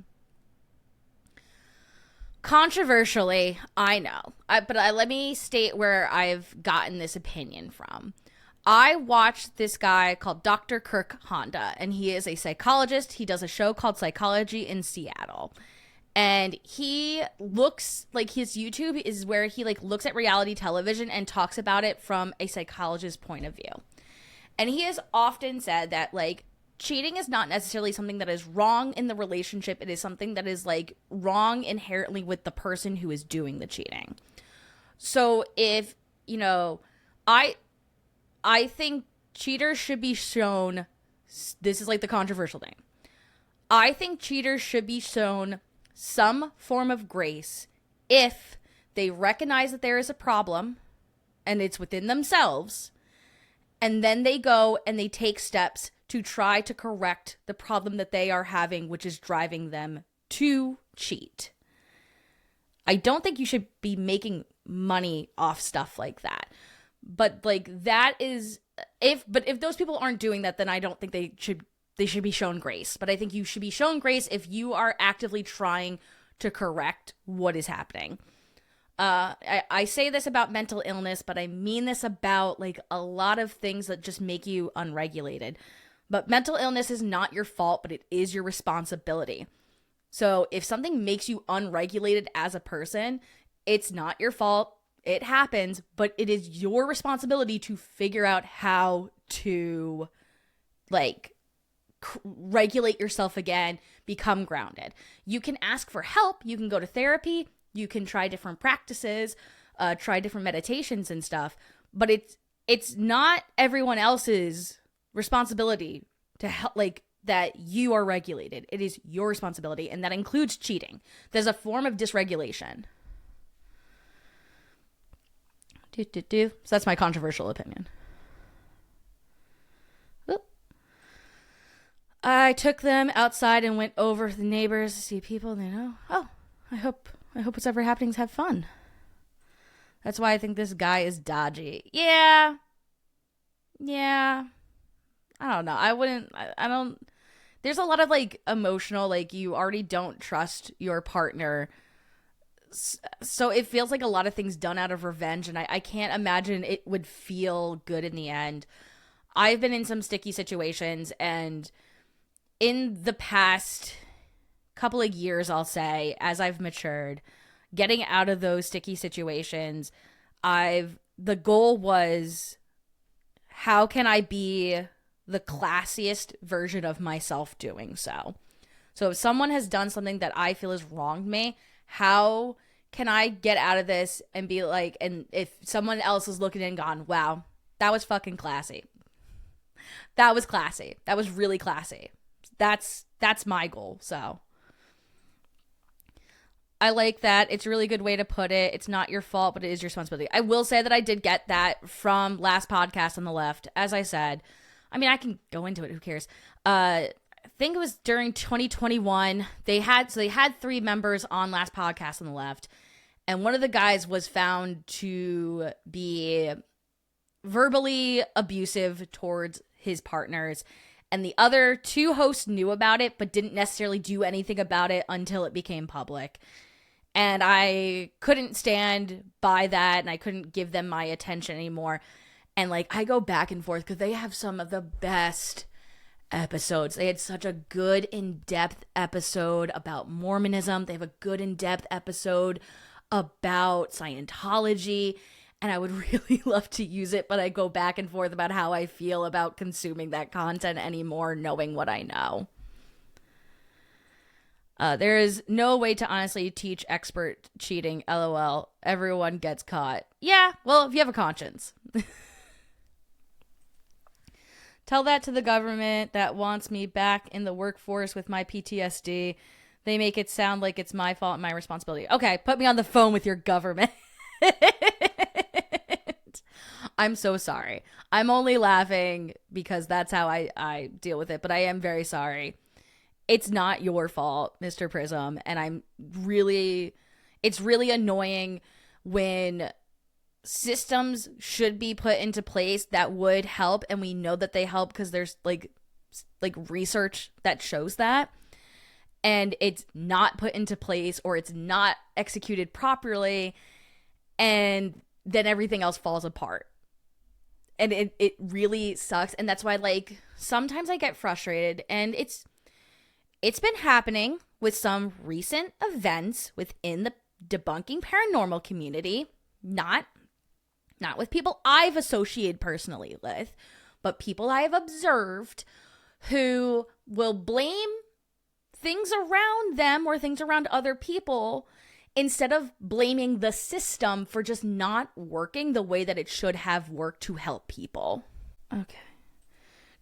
controversially, I know. But let me state where I've gotten this opinion from. I watched this guy called Dr. Kirk Honda, and he is a psychologist. He does a show called Psychology in Seattle. And he looks like his YouTube is where he like looks at reality television and talks about it from a psychologist's point of view. And he has often said that, like, cheating is not necessarily something that is wrong in the relationship. It is something that is, like, wrong inherently with the person who is doing the cheating. So if, you know, I think cheaters should be shown, this is, like, the controversial thing. I think cheaters should be shown some form of grace if they recognize that there is a problem and it's within themselves. And then they go and they take steps to try to correct the problem that they are having, which is driving them to cheat. I don't think you should be making money off stuff like that. But like that is if those people aren't doing that, then I don't think they should be shown grace. But I think you should be shown grace if you are actively trying to correct what is happening. I say this about mental illness, but I mean this about like a lot of things that just make you unregulated. But mental illness is not your fault, but it is your responsibility. So if something makes you unregulated as a person, it's not your fault. It happens, but it is your responsibility to figure out how to like regulate yourself again, become grounded. You can ask for help. You can go to therapy. You can try different practices, try different meditations and stuff, but it's not everyone else's responsibility to help, like, that you are regulated. It is your responsibility, and that includes cheating. There's a form of dysregulation. So that's my controversial opinion. Oop. I took them outside and went over to the neighbors to see people they know. Oh, I hope what's ever happening is have fun. That's why I think this guy is dodgy. Yeah. I don't know. I don't. There's a lot of like emotional, like you already don't trust your partner. So it feels like a lot of things done out of revenge. And I can't imagine it would feel good in the end. I've been in some sticky situations, and in the past couple of years, I'll say, as I've matured, getting out of those sticky situations, the goal was, how can I be the classiest version of myself doing so? So if someone has done something that I feel has wronged me, how can I get out of this and be like, and if someone else is looking and gone, wow, that was fucking classy. That was classy. That was really classy. That's my goal. So I like that. It's a really good way to put it. It's not your fault, but it is your responsibility. I will say that I did get that from last podcast on the left. As I said, I mean, I can go into it. Who cares? I think it was during 2021. They had 3 members on last podcast on the left. And one of the guys was found to be verbally abusive towards his partners. And the other 2 hosts knew about it, but didn't necessarily do anything about it until it became public. And I couldn't stand by that, and I couldn't give them my attention anymore. And, like, I go back and forth because they have some of the best episodes. They had such a good in-depth episode about Mormonism. They have a good in-depth episode about Scientology, and I would really love to use it, but I go back and forth about how I feel about consuming that content anymore, knowing what I know. There is no way to honestly teach expert cheating, LOL. Everyone gets caught. Yeah, well, if you have a conscience. Tell that to the government that wants me back in the workforce with my PTSD. They make it sound like it's my fault and my responsibility. Okay, put me on the phone with your government. I'm so sorry. I'm only laughing because that's how I deal with it, but I am very sorry. It's not your fault, Mr. Prism, and it's really annoying when systems should be put into place that would help, and we know that they help because there's like research that shows that, and it's not put into place or it's not executed properly, and then everything else falls apart. And it really sucks, and that's why like sometimes I get frustrated, and it's been happening with some recent events within the debunking paranormal community, not with people I've associated personally with, but people I have observed who will blame things around them or things around other people instead of blaming the system for just not working the way that it should have worked to help people. Okay.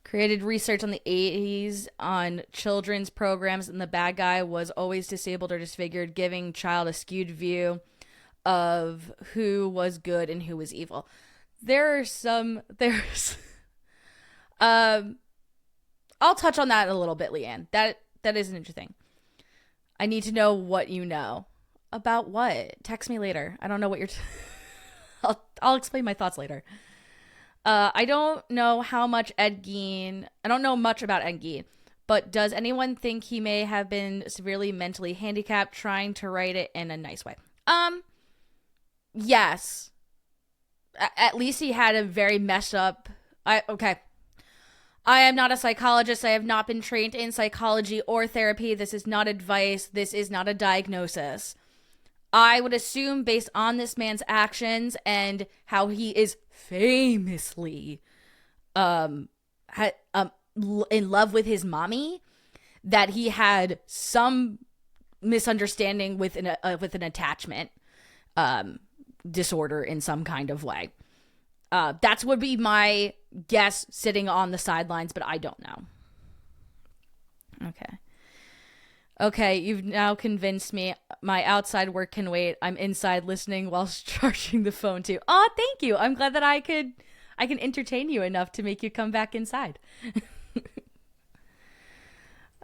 Created research on the 80s on children's programs, and the bad guy was always disabled or disfigured, giving child a skewed view of who was good and who was evil. I'll touch on that a little bit, Leanne. That is interesting. I need to know what you know. About what? Text me later. I don't know what you're I'll explain my thoughts later. I don't know much about Ed Gein, but does anyone think he may have been severely mentally handicapped, trying to write it in a nice way? Yes. At least he had a very messed up... Okay. I am not a psychologist. I have not been trained in psychology or therapy. This is not advice. This is not a diagnosis. I would assume, based on this man's actions and how he is famously in love with his mommy, that he had some misunderstanding with an attachment disorder in some kind of way. That would be my guess sitting on the sidelines, but I don't know. Okay, you've now convinced me. My outside work can wait. I'm inside listening while charging the phone too. Oh, thank you. I'm glad that I can entertain you enough to make you come back inside.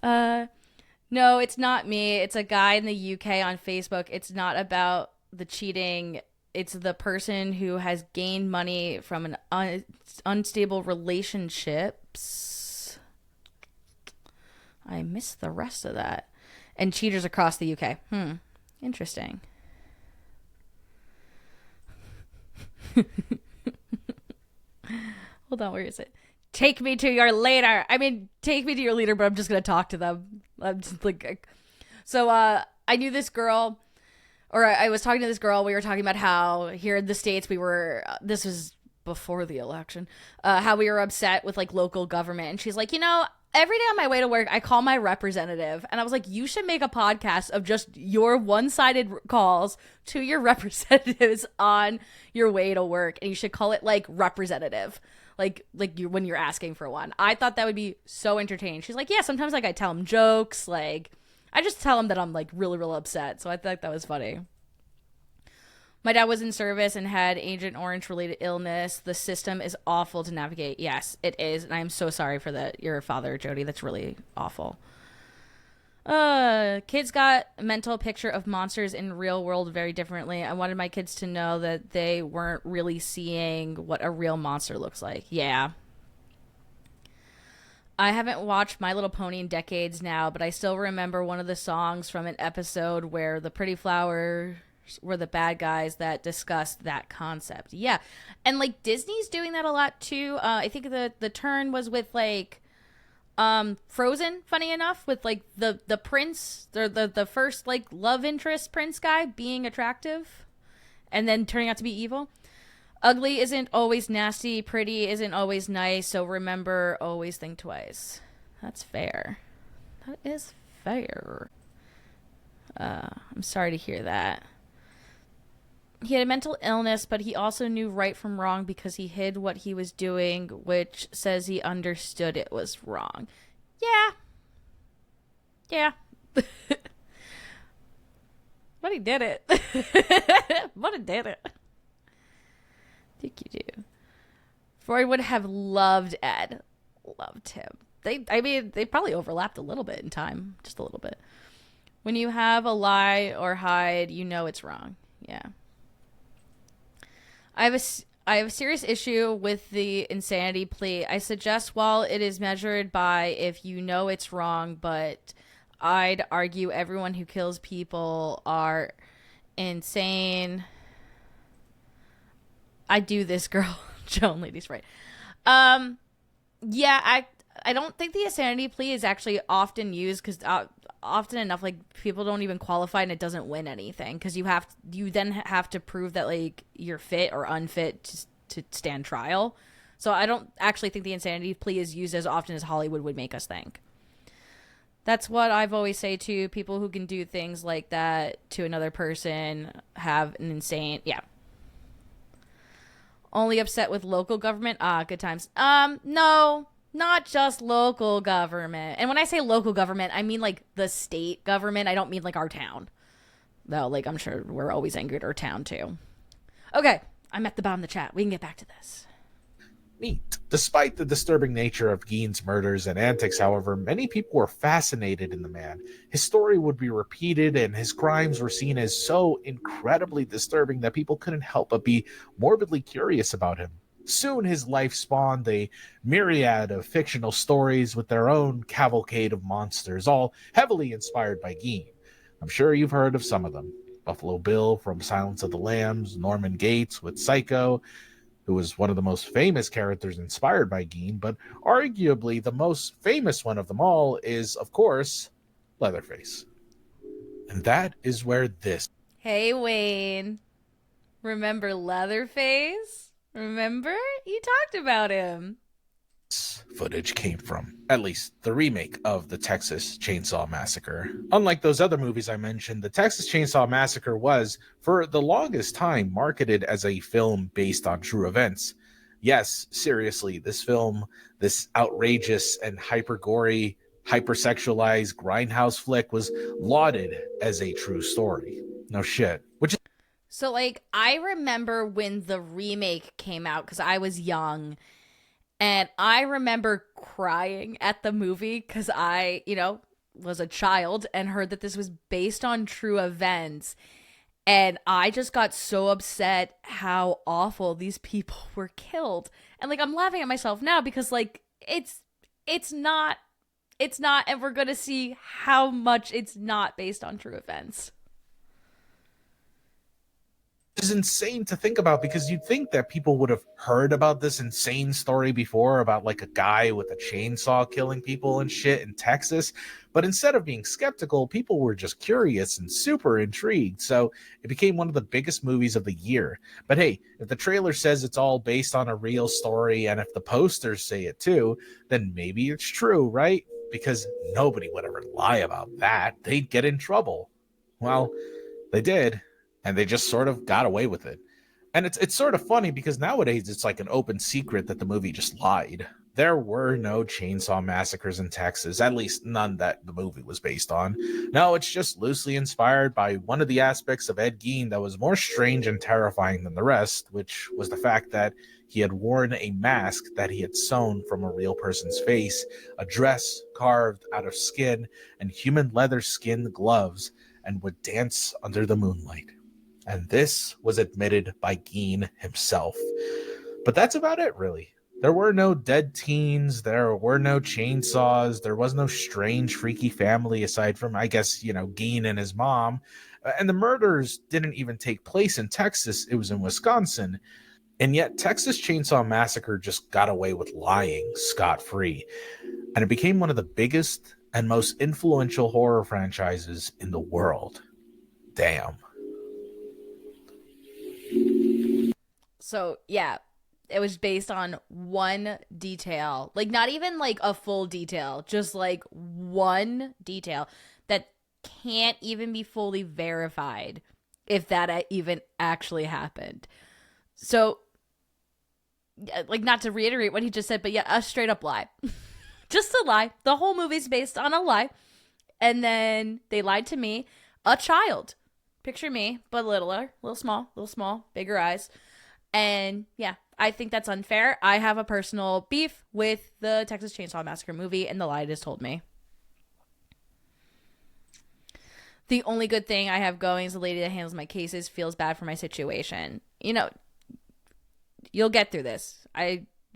No, it's not me. It's a guy in the UK on Facebook. It's not about the cheating. It's the person who has gained money from an unstable relationships. I missed the rest of that. And cheaters across the UK. Interesting. Hold on, where is it? Take me to your leader. Take me to your leader, but I'm just going to talk to them. I'm just like... So, I knew this girl, or I was talking to this girl. We were talking about how here in the States this was before the election, how we were upset with like local government. And she's like, every day on my way to work, I call my representative. And I was like, you should make a podcast of just your one-sided calls to your representatives on your way to work. And you should call it like representative, like when you're asking for one. I thought that would be so entertaining. She's like, yeah, sometimes like I tell them jokes. Like I just tell them that I'm like really, really upset. So I thought that was funny. My dad was in service and had Agent Orange related illness. The system is awful to navigate. Yes, it is. And I am so sorry for your father, Jody. That's really awful. Kids got a mental picture of monsters in real world very differently. I wanted my kids to know that they weren't really seeing what a real monster looks like. Yeah. I haven't watched My Little Pony in decades now, but I still remember one of the songs from an episode where the pretty flowers were the bad guys that discussed that concept. Yeah. And like Disney's doing that a lot too. I think the turn was with like Frozen, funny enough, with like the prince, the first like love interest prince guy being attractive and then turning out to be evil. Ugly isn't always nasty, pretty isn't always nice, so remember, always think twice. That's fair. That is fair. I'm sorry to hear that. He had a mental illness, but he also knew right from wrong because he hid what he was doing, which says he understood it was wrong. Yeah. Yeah. But he did it. But he did it. I think you do. Freud would have loved Ed. Loved him. They probably overlapped a little bit in time. Just a little bit. When you have a lie or hide, you know it's wrong. Yeah. I have a serious issue with the insanity plea. I suggest while it is measured by if you know it's wrong, but I'd argue everyone who kills people are insane. I do this, girl. Joan, ladies, right. Yeah, I don't think the insanity plea is actually often used because often enough, like people don't even qualify and it doesn't win anything because you then have to prove that like you're fit or unfit to stand trial. So I don't actually think the insanity plea is used as often as Hollywood would make us think. That's what I've always say to people who can do things like that to another person, have an insane, yeah. Only upset with local government? Good times. No, not just local government. And when I say local government, I mean like the state government. I don't mean like our town. Though, like, I'm sure we're always angry at our town too. Okay, I'm at the bottom of the chat. We can get back to this. Neat. Despite the disturbing nature of Gein's murders and antics, however, many people were fascinated in the man. His story would be repeated, and his crimes were seen as so incredibly disturbing that people couldn't help but be morbidly curious about him. Soon his life spawned a myriad of fictional stories with their own cavalcade of monsters, all heavily inspired by Gein. I'm sure you've heard of some of them. Buffalo Bill from Silence of the Lambs, Norman Gates with Psycho, who was one of the most famous characters inspired by Gein, but arguably the most famous one of them all is, of course, Leatherface. And that is where this... Hey, Wayne. Remember Leatherface? Remember? You talked about him. Footage came from, at least the remake of the Texas Chainsaw Massacre. Unlike those other movies I mentioned, the Texas Chainsaw Massacre was, for the longest time, marketed as a film based on true events. Yes, seriously, this film, this outrageous and hyper-gory, hyper-sexualized grindhouse flick was lauded as a true story. No shit. Which is... So, like, I remember when the remake came out because I was young. And I remember crying at the movie because I, was a child and heard that this was based on true events. And I just got so upset how awful these people were killed. And like, I'm laughing at myself now because like, it's not, and we're going to see how much it's not based on true events. Is insane to think about because you'd think that people would have heard about this insane story before about like a guy with a chainsaw killing people and shit in Texas. But instead of being skeptical, people were just curious and super intrigued. So it became one of the biggest movies of the year. But hey, if the trailer says it's all based on a real story and if the posters say it too, then maybe it's true, right? Because nobody would ever lie about that. They'd get in trouble. Well, they did. And they just sort of got away with it. And it's sort of funny because nowadays it's like an open secret that the movie just lied. There were no chainsaw massacres in Texas, at least none that the movie was based on. No, it's just loosely inspired by one of the aspects of Ed Gein that was more strange and terrifying than the rest, which was the fact that he had worn a mask that he had sewn from a real person's face, a dress carved out of skin, and human leather skin gloves, and would dance under the moonlight. And this was admitted by Gein himself. But that's about it, really. There were no dead teens. There were no chainsaws. There was no strange, freaky family aside from, I guess, Gein and his mom. And the murders didn't even take place in Texas. It was in Wisconsin. And yet Texas Chainsaw Massacre just got away with lying scot-free. and it became one of the biggest and most influential horror franchises in the world. Damn. So, yeah, it was based on one detail. Like, not even like a full detail, just like one detail that can't even be fully verified if that even actually happened. So, like, not to reiterate what he just said, but yeah, a straight up lie. Just a lie. The whole movie's based on a lie. And then they lied to me, a child. Picture me, but littler, little small, bigger eyes. And yeah, I think that's unfair. I have a personal beef with the Texas Chainsaw Massacre movie and the lie it has told me. The only good thing I have going is the lady that handles my cases feels bad for my situation. You know, you'll get through this.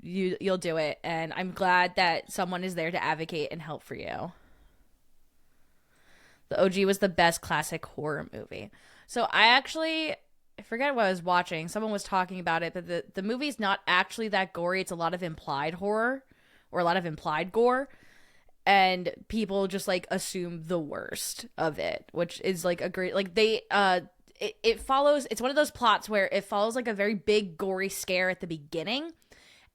You'll do it, and I'm glad that someone is there to advocate and help for you. The OG was the best classic horror movie. So I forget what I was watching. Someone was talking about it, but the movie's not actually that gory. It's a lot of implied horror or a lot of implied gore. And people just like assume the worst of it, which is like a great, like it follows, it's one of those plots where it follows like a very big gory scare at the beginning.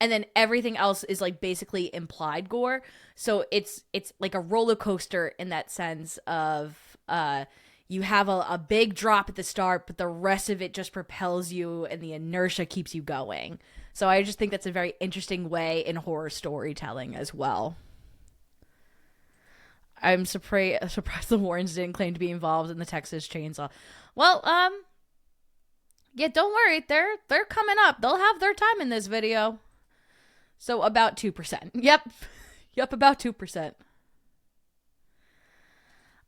And then everything else is like basically implied gore. So it's like a roller coaster in that sense of you have a big drop at the start, but the rest of it just propels you and the inertia keeps you going. So I just think that's a very interesting way in horror storytelling as well. I'm surprised the Warrens didn't claim to be involved in the Texas Chainsaw. Well, yeah, don't worry. They're coming up. They'll have their time in this video. So about 2%. Yep, about 2%.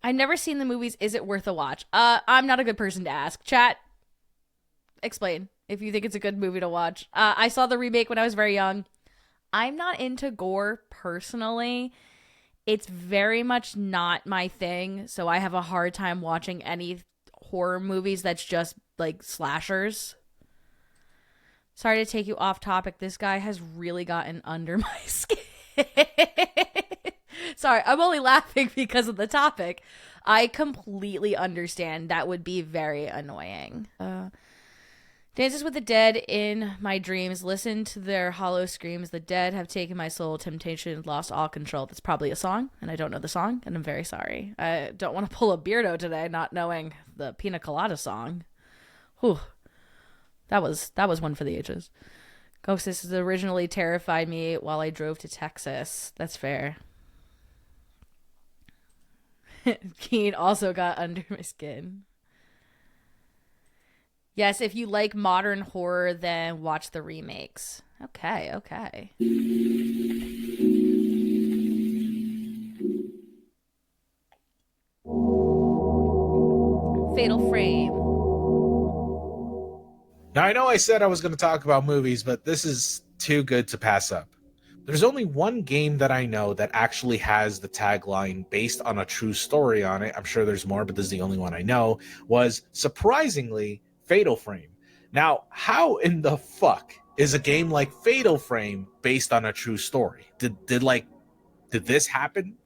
I never seen the movies. Is it worth a watch? I'm not a good person to ask. Chat, explain if you think it's a good movie to watch. I saw the remake when I was very young. I'm not into gore personally. It's very much not my thing, so I have a hard time watching any horror movies that's just like slashers. Sorry to take you off topic. This guy has really gotten under my skin. Sorry, I'm only laughing because of the topic. I completely understand. That would be very annoying. Dances with the dead in my dreams. Listen to their hollow screams. The dead have taken my soul. Temptation lost all control. That's probably a song, and I don't know the song, and I'm very sorry. I don't want to pull a Beardo today, not knowing the Pina Colada song. Whew. That was one for the ages. Ghost, this has originally terrified me while I drove to Texas. That's fair. Keen also got under my skin. Yes, if you like modern horror, then watch the remakes. Okay. Fatal Frame. Now, I know I said I was going to talk about movies, but this is too good to pass up. There's only one game that I know that actually has the tagline based on a true story on it. I'm sure there's more, but this is the only one I know, was surprisingly Fatal Frame. Now, how in the fuck is a game like Fatal Frame based on a true story? Did this happen?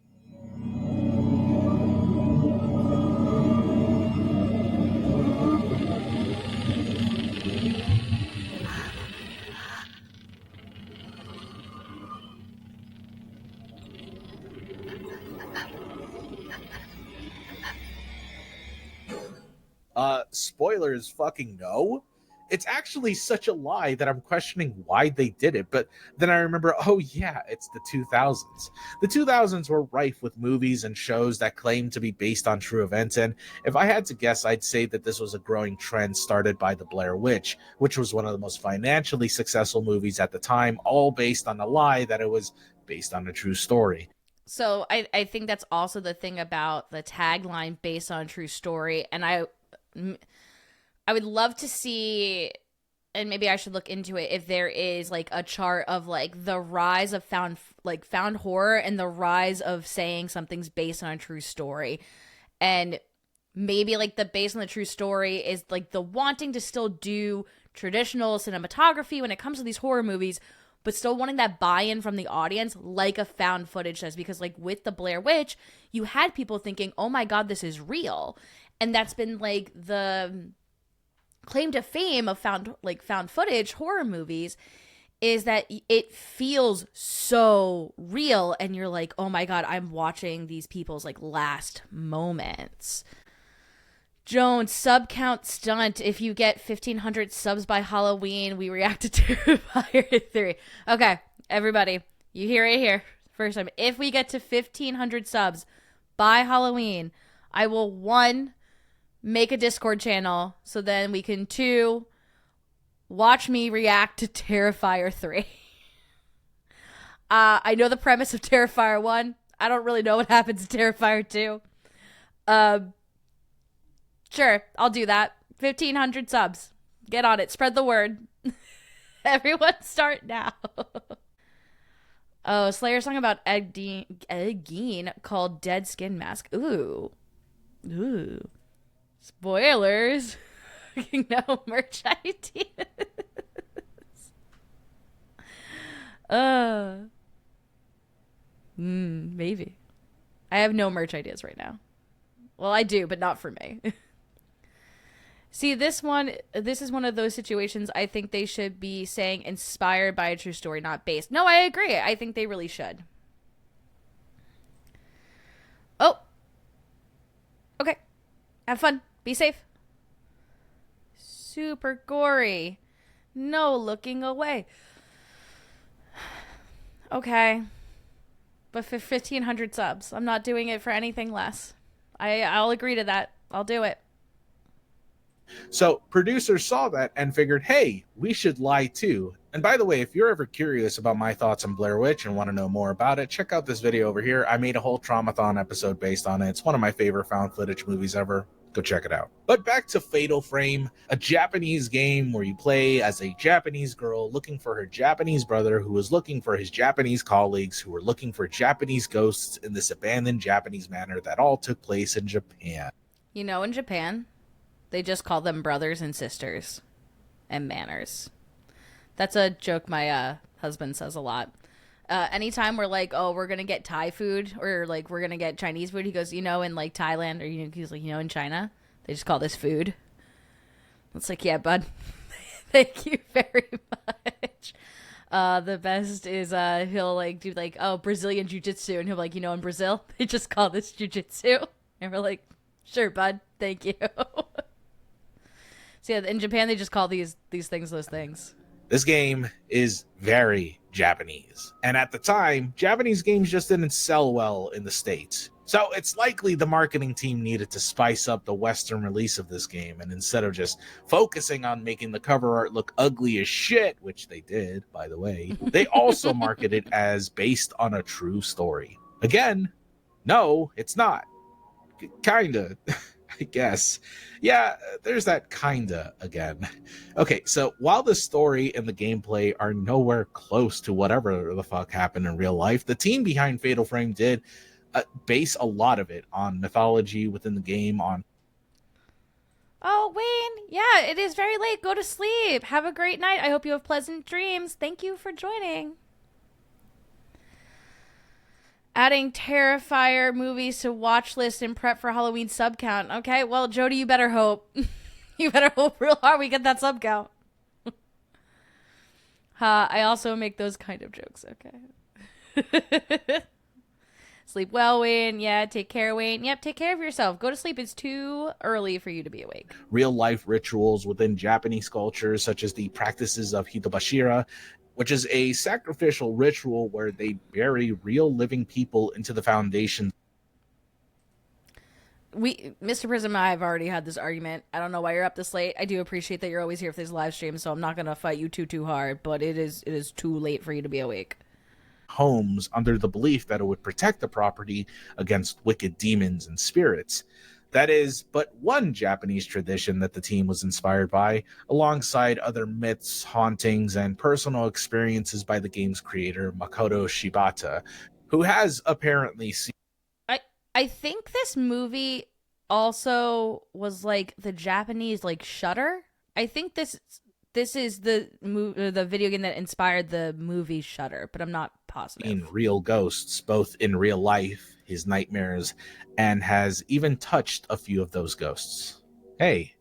Spoilers, fucking no. It's actually such a lie that I'm questioning why they did it. But then I remember, oh yeah, it's the 2000s. The 2000s were rife with movies and shows that claimed to be based on true events. And if I had to guess, I'd say that this was a growing trend started by The Blair Witch, which was one of the most financially successful movies at the time, all based on the lie that it was based on a true story. So I think that's also the thing about the tagline based on a true story. And I would love to see, and maybe I should look into it, if there is like a chart of like the rise of found horror and the rise of saying something's based on a true story. And maybe like the based on the true story is like the wanting to still do traditional cinematography when it comes to these horror movies, but still wanting that buy-in from the audience like a found footage does. Because like with the Blair Witch, you had people thinking, oh my God, this is real. And that's been like the claim to fame of found footage horror movies, is that it feels so real, and you're like, oh my God, I'm watching these people's like last moments. Joan, sub count stunt. If you get 1,500 subs by Halloween, we react to Terrifier 3. Okay, everybody, you hear it here. First time. If we get to 1,500 subs by Halloween, I will, 1, make a Discord channel so then we can, 2, watch me react to Terrifier 3. I know the premise of Terrifier 1. I don't really know what happens in Terrifier 2. Sure, I'll do that. 1,500 subs. Get on it. Spread the word. Everyone start now. Oh, Slayer's song about Ed Gein called Dead Skin Mask. Ooh. Spoilers. No merch ideas. Maybe. I have no merch ideas right now. Well, I do, but not for me. See, this is one of those situations I think they should be saying inspired by a true story, not based. No, I agree. I think they really should. Oh. Okay. Have fun. Be safe. Super gory. No looking away. Okay. But for 1,500 subs, I'm not doing it for anything less. I'll agree to that. I'll do it. So producers saw that and figured, hey, we should lie too. And by the way, if you're ever curious about my thoughts on Blair Witch and want to know more about it, check out this video over here. I made a whole Traumathon episode based on it. It's one of my favorite found footage movies ever. Go check it out. But back to Fatal Frame, a Japanese game where you play as a Japanese girl looking for her Japanese brother who was looking for his Japanese colleagues who were looking for Japanese ghosts in this abandoned Japanese manor that all took place in Japan. You know, in Japan, they just call them brothers and sisters and manors. That's a joke my husband says a lot. Anytime we're like, oh, we're going to get Thai food or like we're going to get Chinese food, he goes, you know, in like Thailand, or he's like, you know, in China, they just call this food. It's like, yeah, bud. Thank you very much. The best is he'll like do like, oh, Brazilian jiu-jitsu, and he'll be like, you know, in Brazil, they just call this jiu-jitsu. And we're like, sure, bud. Thank you. So yeah, in Japan, they just call these things those things. This game is very Japanese. And at the time, Japanese games just didn't sell well in the States. So it's likely the marketing team needed to spice up the Western release of this game. And instead of just focusing on making the cover art look ugly as shit, which they did, by the way, they also marketed it as based on a true story. Again, no, it's not. Kinda. I guess. Yeah, there's that kinda again. Okay, so while the story and the gameplay are nowhere close to whatever the fuck happened in real life, the team behind Fatal Frame did base a lot of it on mythology within the game. Oh, Wayne, yeah, it is very late. Go to sleep. Have a great night. I hope you have pleasant dreams. Thank you for joining. Adding Terrifier movies to watch list and prep for Halloween sub count. Okay, well, Jody, you better hope. You better hope real hard we get that sub count. I also make those kind of jokes, okay? Sleep well, Wayne. Yeah, take care, Wayne. Yep, take care of yourself. Go to sleep. It's too early for you to be awake. Real life rituals within Japanese cultures, such as the practices of Hitobashira, which is a sacrificial ritual where they bury real living people into the foundation. Mr. Prism and I have already had this argument. I don't know why you're up this late. I do appreciate that you're always here for these live streams, so I'm not going to fight you too hard, but it is too late for you to be awake. Homes under the belief that it would protect the property against wicked demons and spirits. That is but one Japanese tradition that the team was inspired by, alongside other myths, hauntings, and personal experiences by the game's creator, Makoto Shibata, who has apparently seen... I think this movie also was like the Japanese like Shudder. I think this this is the video game that inspired the movie Shudder, but I'm not positive. In real ghosts, both in real life, his nightmares, and has even touched a few of those ghosts. Hey,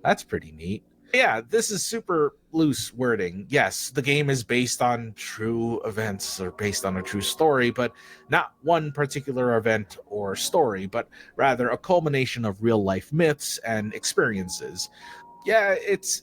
that's pretty neat. Yeah, this is super loose wording. Yes, the game is based on true events or based on a true story, but not one particular event or story, but rather a culmination of real life myths and experiences. Yeah, it's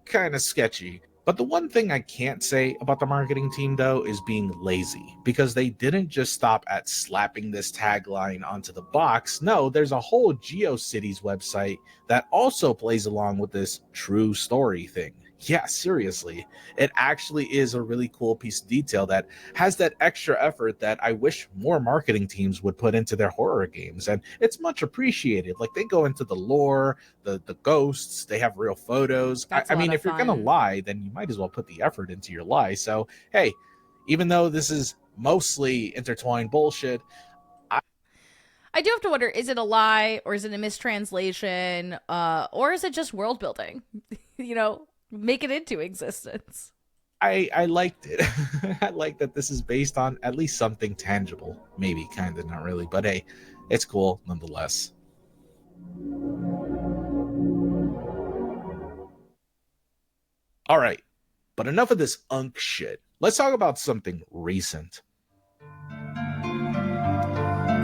kind of sketchy. But the one thing I can't say about the marketing team, though, is being lazy, because they didn't just stop at slapping this tagline onto the box. No, there's a whole GeoCities website that also plays along with this true story thing. Yeah, seriously. It actually is a really cool piece of detail that has that extra effort that I wish more marketing teams would put into their horror games. And it's much appreciated. Like, they go into the lore, the ghosts, they have real photos. I mean, if you're going to lie, then you might as well put the effort into your lie. So, hey, even though this is mostly intertwined bullshit, I do have to wonder, is it a lie or is it a mistranslation or is it just world building? Make it into existence. I liked it. I like that this is based on at least something tangible. Maybe, kind of, not really. But hey, it's cool nonetheless. All right, but enough of this unk shit. Let's talk about something recent.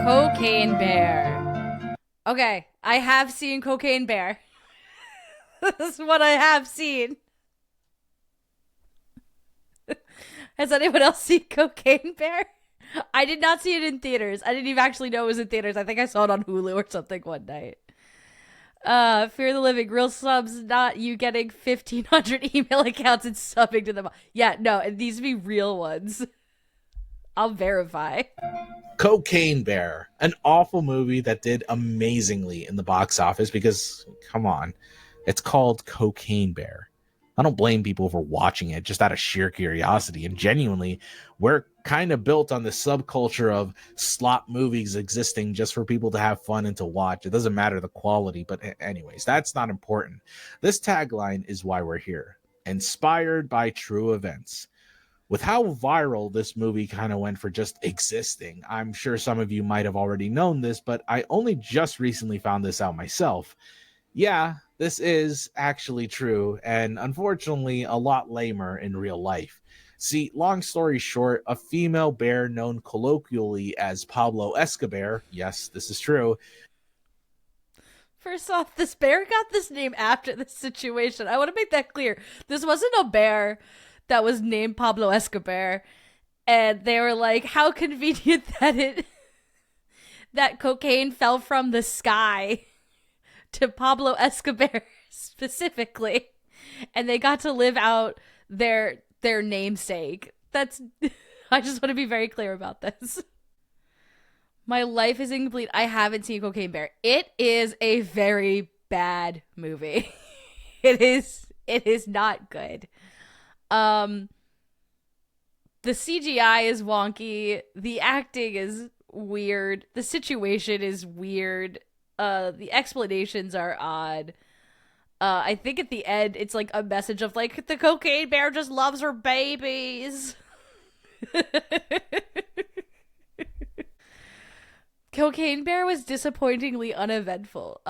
Cocaine Bear. Okay, I have seen Cocaine Bear. This is what I have seen. Has anyone else seen Cocaine Bear? I did not see it in theaters. I didn't even actually know it was in theaters. I think I saw it on Hulu or something one night. Fear the Living, real subs, not you getting 1,500 email accounts and subbing to them. Yeah, no, these would be real ones. I'll verify. Cocaine Bear, an awful movie that did amazingly in the box office because, come on, it's called Cocaine Bear. I don't blame people for watching it just out of sheer curiosity. And genuinely, we're kind of built on the subculture of slop movies existing just for people to have fun and to watch. It doesn't matter the quality, but anyways, that's not important. This tagline is why we're here. Inspired by true events. With how viral this movie kind of went for just existing, I'm sure some of you might have already known this, but I only just recently found this out myself. Yeah, this is actually true, and unfortunately a lot lamer in real life. See, long story short, a female bear known colloquially as Pablo Escobar, yes, this is true. First off, this bear got this name after this situation. I want to make that clear. This wasn't a bear that was named Pablo Escobar, and they were like, how convenient that cocaine fell from the sky to Pablo Escobar specifically, and they got to live out their namesake. That's I just want to be very clear about this. My life is incomplete. I haven't seen Cocaine Bear. It is a very bad movie. It is not good. The CGI is wonky. The acting is weird. The situation is weird. The explanations are odd. I think at the end it's like a message of like the cocaine bear just loves her babies. Cocaine Bear was disappointingly uneventful.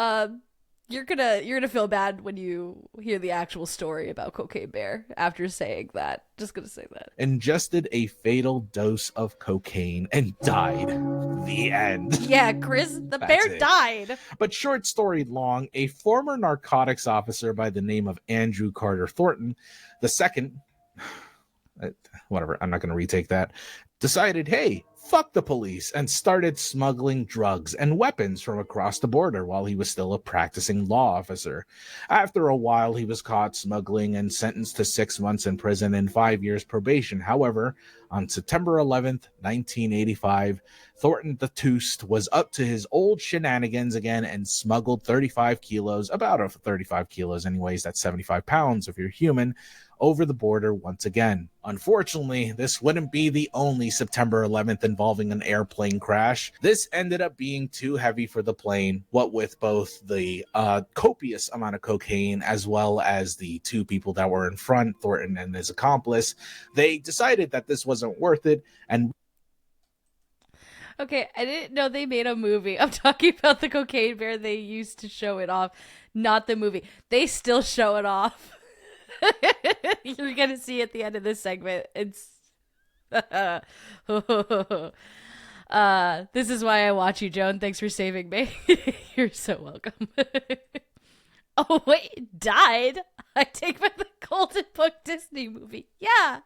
You're gonna feel bad when you hear the actual story about Cocaine Bear after saying that. Just gonna say that. Ingested a fatal dose of cocaine and died. The end. Yeah, Chris, the bear died. But short story long, a former narcotics officer by the name of Andrew Carter Thornton, the second, whatever, I'm not going to retake that, decided, hey, fuck the police, and started smuggling drugs and weapons from across the border while he was still a practicing law officer. After a while, he was caught smuggling and sentenced to 6 months in prison and 5 years probation. However, on September 11th, 1985, Thornton the Toast was up to his old shenanigans again and smuggled 35 kilos, about 35 kilos anyways, that's 75 pounds if you're human, over the border once again. Unfortunately, this wouldn't be the only September 11th involving an airplane crash. This ended up being too heavy for the plane, what with both the copious amount of cocaine as well as the two people that were in front, Thornton and his accomplice. They decided that this wasn't worth it and Okay, I didn't know they made a movie. I'm talking about the cocaine bear. They used to show it off, not the movie. They still show it off. You're going to see at the end of this segment. It's this is why I watch you, Joan. Thanks for saving me. You're so welcome. Oh, wait, died? I take back the Golden Book Disney movie. Yeah.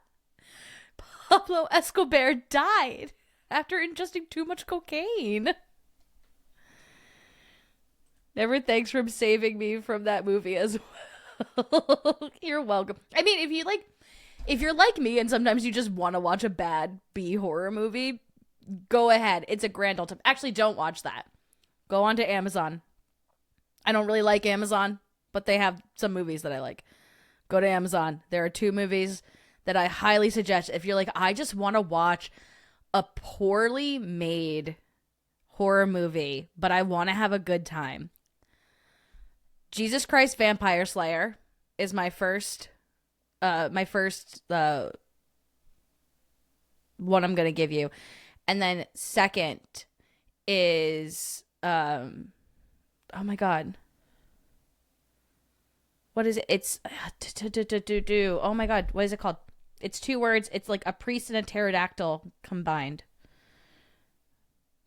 Pablo Escobar died after ingesting too much cocaine. Never thanks for saving me from that movie as well. You're welcome. I mean, if you're like me and sometimes you just want to watch a bad B horror movie, go ahead. It's a grand old time. Actually, don't watch that. Go on to Amazon. I don't really like Amazon, but they have some movies that I like. Go to Amazon. There are 2 movies that I highly suggest. If you're like, I just want to watch a poorly made horror movie, but I want to have a good time. Jesus Christ Vampire Slayer is my first one I'm going to give you. And then second is oh my god. What is it? It's oh my god, what is it called? It's 2 words. It's like a priest and a pterodactyl combined.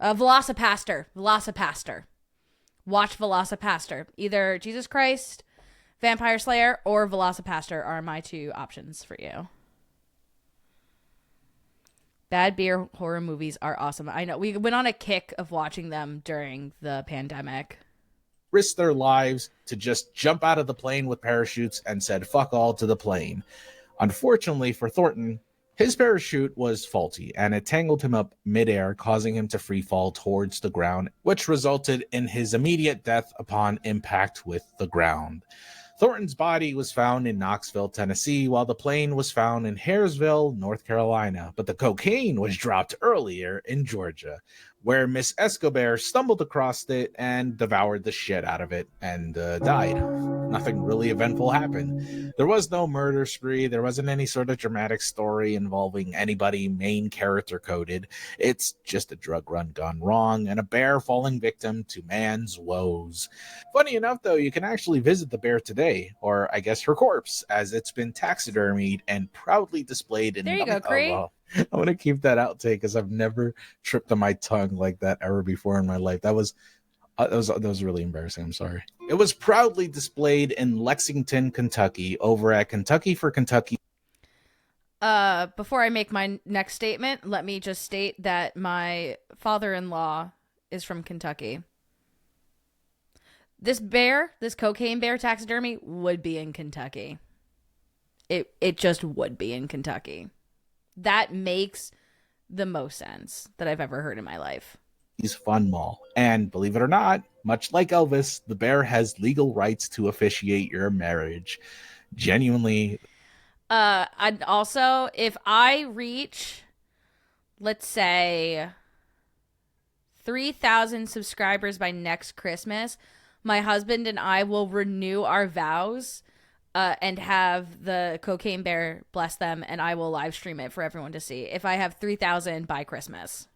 Velocipaster. Watch Velocipaster. Either Jesus Christ, Vampire Slayer, or Velocipaster are my 2 options for you. Bad beer horror movies are awesome. I know. We went on a kick of watching them during the pandemic. risked their lives to just jump out of the plane with parachutes and said fuck all to the plane. Unfortunately for Thornton, his parachute was faulty and it tangled him up midair, causing him to free fall towards the ground, which resulted in his immediate death upon impact with the ground. Thornton's body was found in Knoxville, Tennessee, while the plane was found in Harrisville, North Carolina, but the cocaine was dropped earlier in Georgia, where Miss Escobar stumbled across it and devoured the shit out of it and died. Nothing really eventful happened. There was no murder spree. There wasn't any sort of dramatic story involving anybody main character coded. It's just a drug run gone wrong and a bear falling victim to man's woes. Funny enough, though, you can actually visit the bear today, or I guess her corpse, as it's been taxidermied and proudly displayed in. There you go, Cree. I'm going to keep that outtake because I've never tripped on my tongue like that ever before in my life. That was really embarrassing. I'm sorry. It was proudly displayed in Lexington, Kentucky, over at Kentucky for Kentucky. Before I make my next statement, let me just state that my father-in-law is from Kentucky. This bear, this cocaine bear taxidermy would be in Kentucky. It just would be in Kentucky. That makes the most sense that I've ever heard in my life. Fun Mall. And believe it or not, much like Elvis, the bear has legal rights to officiate your marriage. Genuinely. And also, if I reach, let's say, 3,000 subscribers by next Christmas, my husband and I will renew our vows and have the cocaine bear bless them, and I will live stream it for everyone to see. If I have 3,000 by Christmas,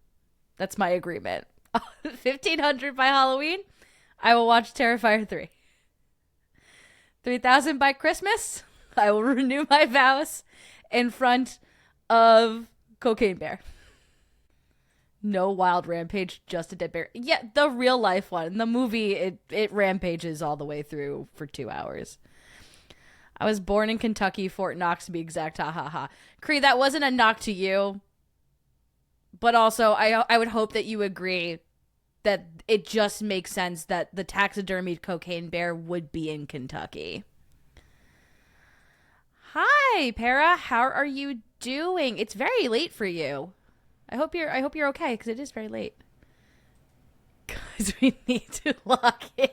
that's my agreement. 1,500 by Halloween, I will watch Terrifier 3. 3,000 by Christmas, I will renew my vows in front of Cocaine Bear. No wild rampage, just a dead bear. Yeah, the real life one. The movie, it rampages all the way through for 2 hours. I was born in Kentucky, Fort Knox to be exact. Ha ha ha. Cree, that wasn't a knock to you. But also, I would hope that you agree that it just makes sense that the taxidermied cocaine bear would be in Kentucky. Hi, Para. How are you doing? It's very late for you. I hope you're okay, because it is very late. Guys, we need to lock in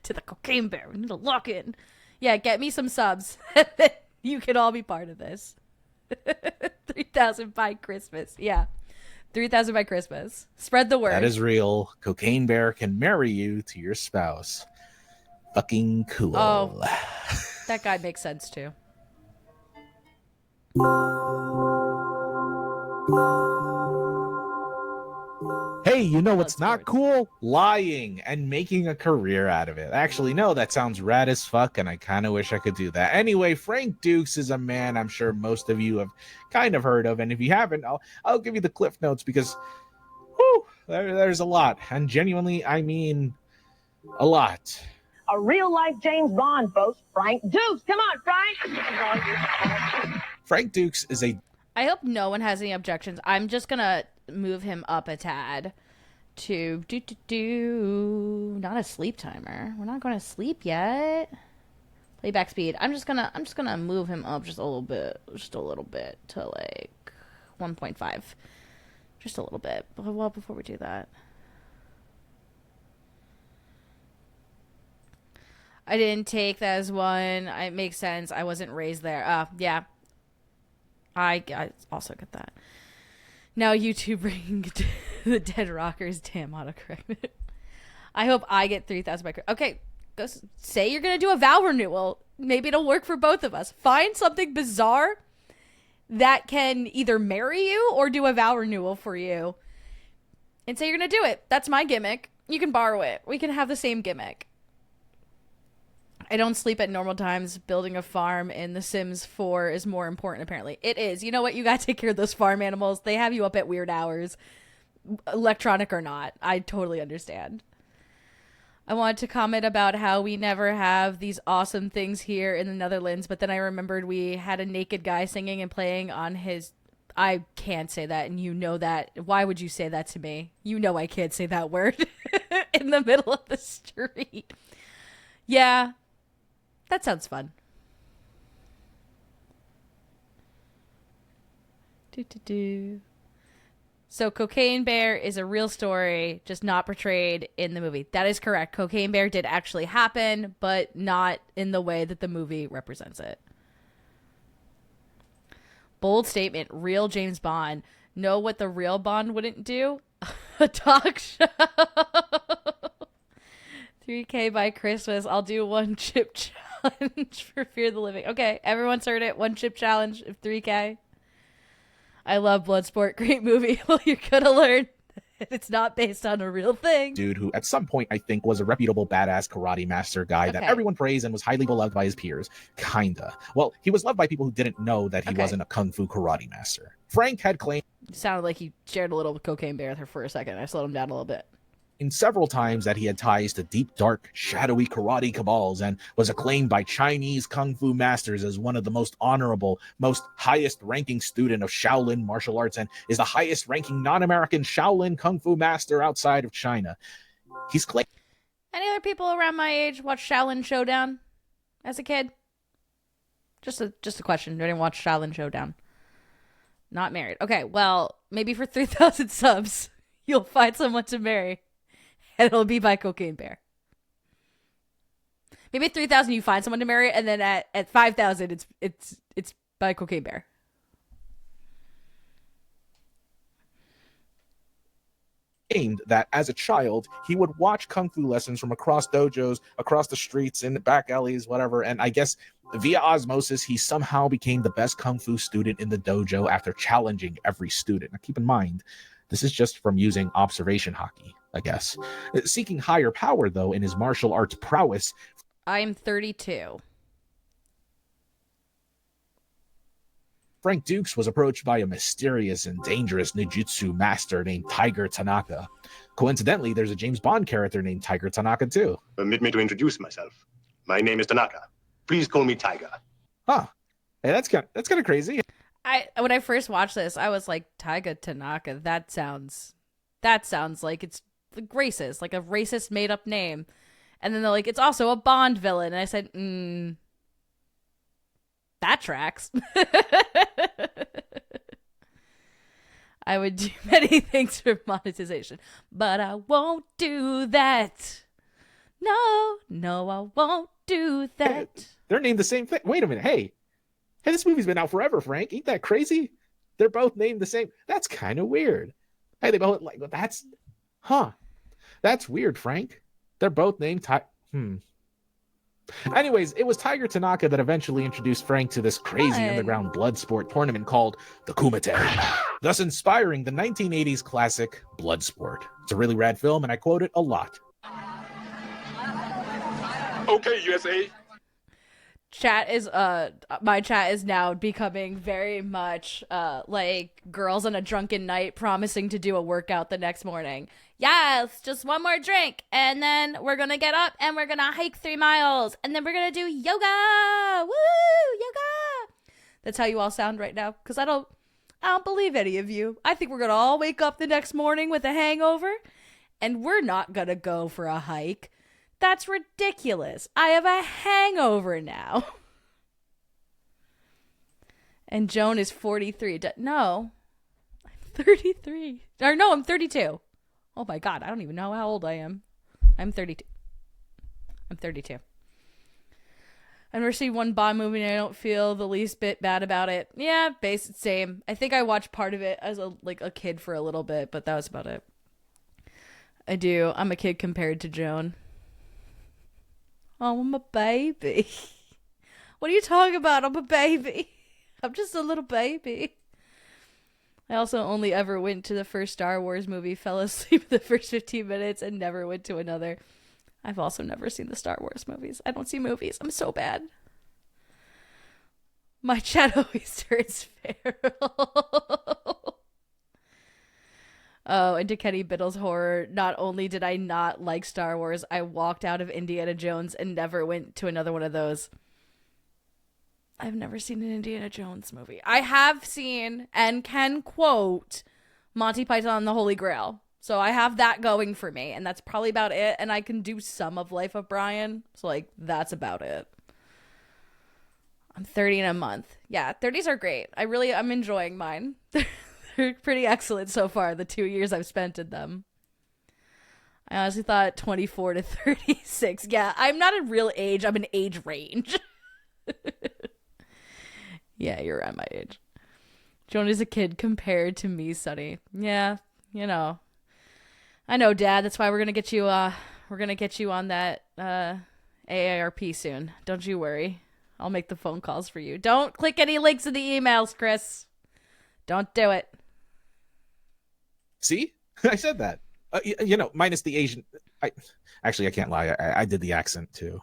to the cocaine bear. We need to lock in. Yeah, get me some subs. You can all be part of this. 3,000 by Christmas. Yeah. 3,000 by Christmas. Spread the word. That is real. Cocaine Bear can marry you to your spouse. Fucking cool. Oh, that guy makes sense too. Hey, you know what's not cool? Lying and making a career out of it. Actually, no, that sounds rad as fuck, and I kind of wish I could do that. Anyway, Frank Dukes is a man I'm sure most of you have kind of heard of, and if you haven't, I'll give you the cliff notes because, whew, there's a lot, and genuinely, I mean, a lot. A real-life James Bond, folks. Frank Dukes. Come on, Frank. Frank Dukes is a... I hope no one has any objections. I'm just going to move him up a tad to not a sleep timer. We're not going to sleep yet. Playback speed. I'm just gonna move him up just a little bit to like 1.5. Just a little bit. Well, before we do that, I didn't take that as one. It makes sense. I wasn't raised there. Yeah. I also get that. Now YouTube bring the Dead Rockers. Damn, autocorrect. I hope I get 3,000 by... Okay, go say you're going to do a vow renewal. Maybe it'll work for both of us. Find something bizarre that can either marry you or do a vow renewal for you. And say you're going to do it. That's my gimmick. You can borrow it. We can have the same gimmick. I don't sleep at normal times. Building a farm in The Sims 4 is more important, apparently. It is. You know what? You got to take care of those farm animals. They have you up at weird hours, electronic or not. I totally understand. I wanted to comment about how we never have these awesome things here in the Netherlands, but then I remembered we had a naked guy singing and playing on his... I can't say that, and you know that. Why would you say that to me? You know I can't say that word in the middle of the street. Yeah. That sounds fun. So Cocaine Bear is a real story, just not portrayed in the movie. That is correct. Cocaine Bear did actually happen, but not in the way that the movie represents it. Bold statement. Real James Bond. Know what the real Bond wouldn't do? A talk show. 3K by Christmas. I'll do one chip challenge for Fear the Living. Okay, everyone's heard it. One chip challenge of 3K. I love Bloodsport. Great movie. Well, you're gonna learn it's not based on a real thing. Dude who at some point I think was a reputable badass karate master guy that everyone praised and was highly beloved by his peers. Kinda. Well, he was loved by people who didn't know that he wasn't a kung fu karate master. Frank had claimed... It sounded like he shared a little Cocaine Bear with her for a second. I slowed him down a little bit. In several times that he had ties to deep, dark, shadowy karate cabals and was acclaimed by Chinese kung fu masters as one of the most honorable, most highest-ranking student of Shaolin martial arts and is the highest-ranking non-American Shaolin kung fu master outside of China. He's claimed... Any other people around my age watch Shaolin Showdown as a kid? Just a question. I didn't watch Shaolin Showdown. Not married. Okay, well, maybe for 3,000 subs, you'll find someone to marry. And it'll be by Cocaine Bear. Maybe at 3,000 you find someone to marry, and then at 5,000 it's by Cocaine Bear. Aimed that as a child he would watch kung fu lessons from across dojos, across the streets, in the back alleys, whatever, and I guess via osmosis he somehow became the best kung fu student in the dojo after challenging every student. Now keep in mind, this is just from using observation hockey, I guess. Seeking higher power, though, in his martial arts prowess. I'm 32. Frank Dukes was approached by a mysterious and dangerous ninjutsu master named Tiger Tanaka. Coincidentally, there's a James Bond character named Tiger Tanaka, too. Permit me to introduce myself. My name is Tanaka. Please call me Tiger. Huh. Hey, that's kind of crazy. When I first watched this, I was like, Tiger Tanaka, that sounds like it's racist, like a racist made up name. And then they're like, it's also a Bond villain. And I said, that tracks. I would do many things for monetization, but I won't do that. No, I won't do that. They're named the same thing. Wait a minute. Hey, this movie's been out forever, Frank. Ain't that crazy? They're both named the same. That's kind of weird. Hey, they both like that's, that's weird, Frank. They're both named Anyways, it was Tiger Tanaka that eventually introduced Frank to this crazy underground blood sport tournament called the Kumite, thus inspiring the 1980s classic Bloodsport. It's a really rad film, and I quote it a lot. Okay, USA. My chat is now becoming very much like girls on a drunken night promising to do a workout the next morning. Yes, just one more drink, and then we're gonna get up and we're gonna hike 3 miles, and then we're gonna do yoga. Woo, yoga. That's how you all sound right now, because I don't believe any of you. I think we're gonna all wake up the next morning with a hangover, and we're not gonna go for a hike. That's ridiculous. I have a hangover now. And Joan is 43. No, I'm 33. Or no, I'm 32. Oh my God, I don't even know how old I am. I'm 32. I'm 32. I've never seen one Bond movie and I don't feel the least bit bad about it. Yeah, same. I think I watched part of it as a kid for a little bit, but that was about it. I do. I'm a kid compared to Joan. Oh, I'm a baby. What are you talking about? I'm a baby. I'm just a little baby. I also only ever went to the first Star Wars movie, fell asleep in the first 15 minutes, and never went to another. I've also never seen the Star Wars movies. I don't see movies. I'm so bad. My chat always turns feral. Oh, and to Kenny Biddle's horror, not only did I not like Star Wars, I walked out of Indiana Jones and never went to another one of those. I've never seen an Indiana Jones movie. I have seen and can quote Monty Python and the Holy Grail. So I have that going for me, and that's probably about it. And I can do some of Life of Brian. So, that's about it. I'm 30 in a month. Yeah, 30s are great. I'm enjoying mine. They're pretty excellent so far, the 2 years I've spent in them. I honestly thought 24 to 36. Yeah, I'm not a real age. I'm an age range. Yeah, you're around my age. Joan is a kid compared to me, Sonny. Yeah, I know, Dad. That's why we're gonna get you on that AARP soon. Don't you worry. I'll make the phone calls for you. Don't click any links in the emails, Chris. Don't do it. See? I said that. Minus the Asian. I can't lie. I did the accent too.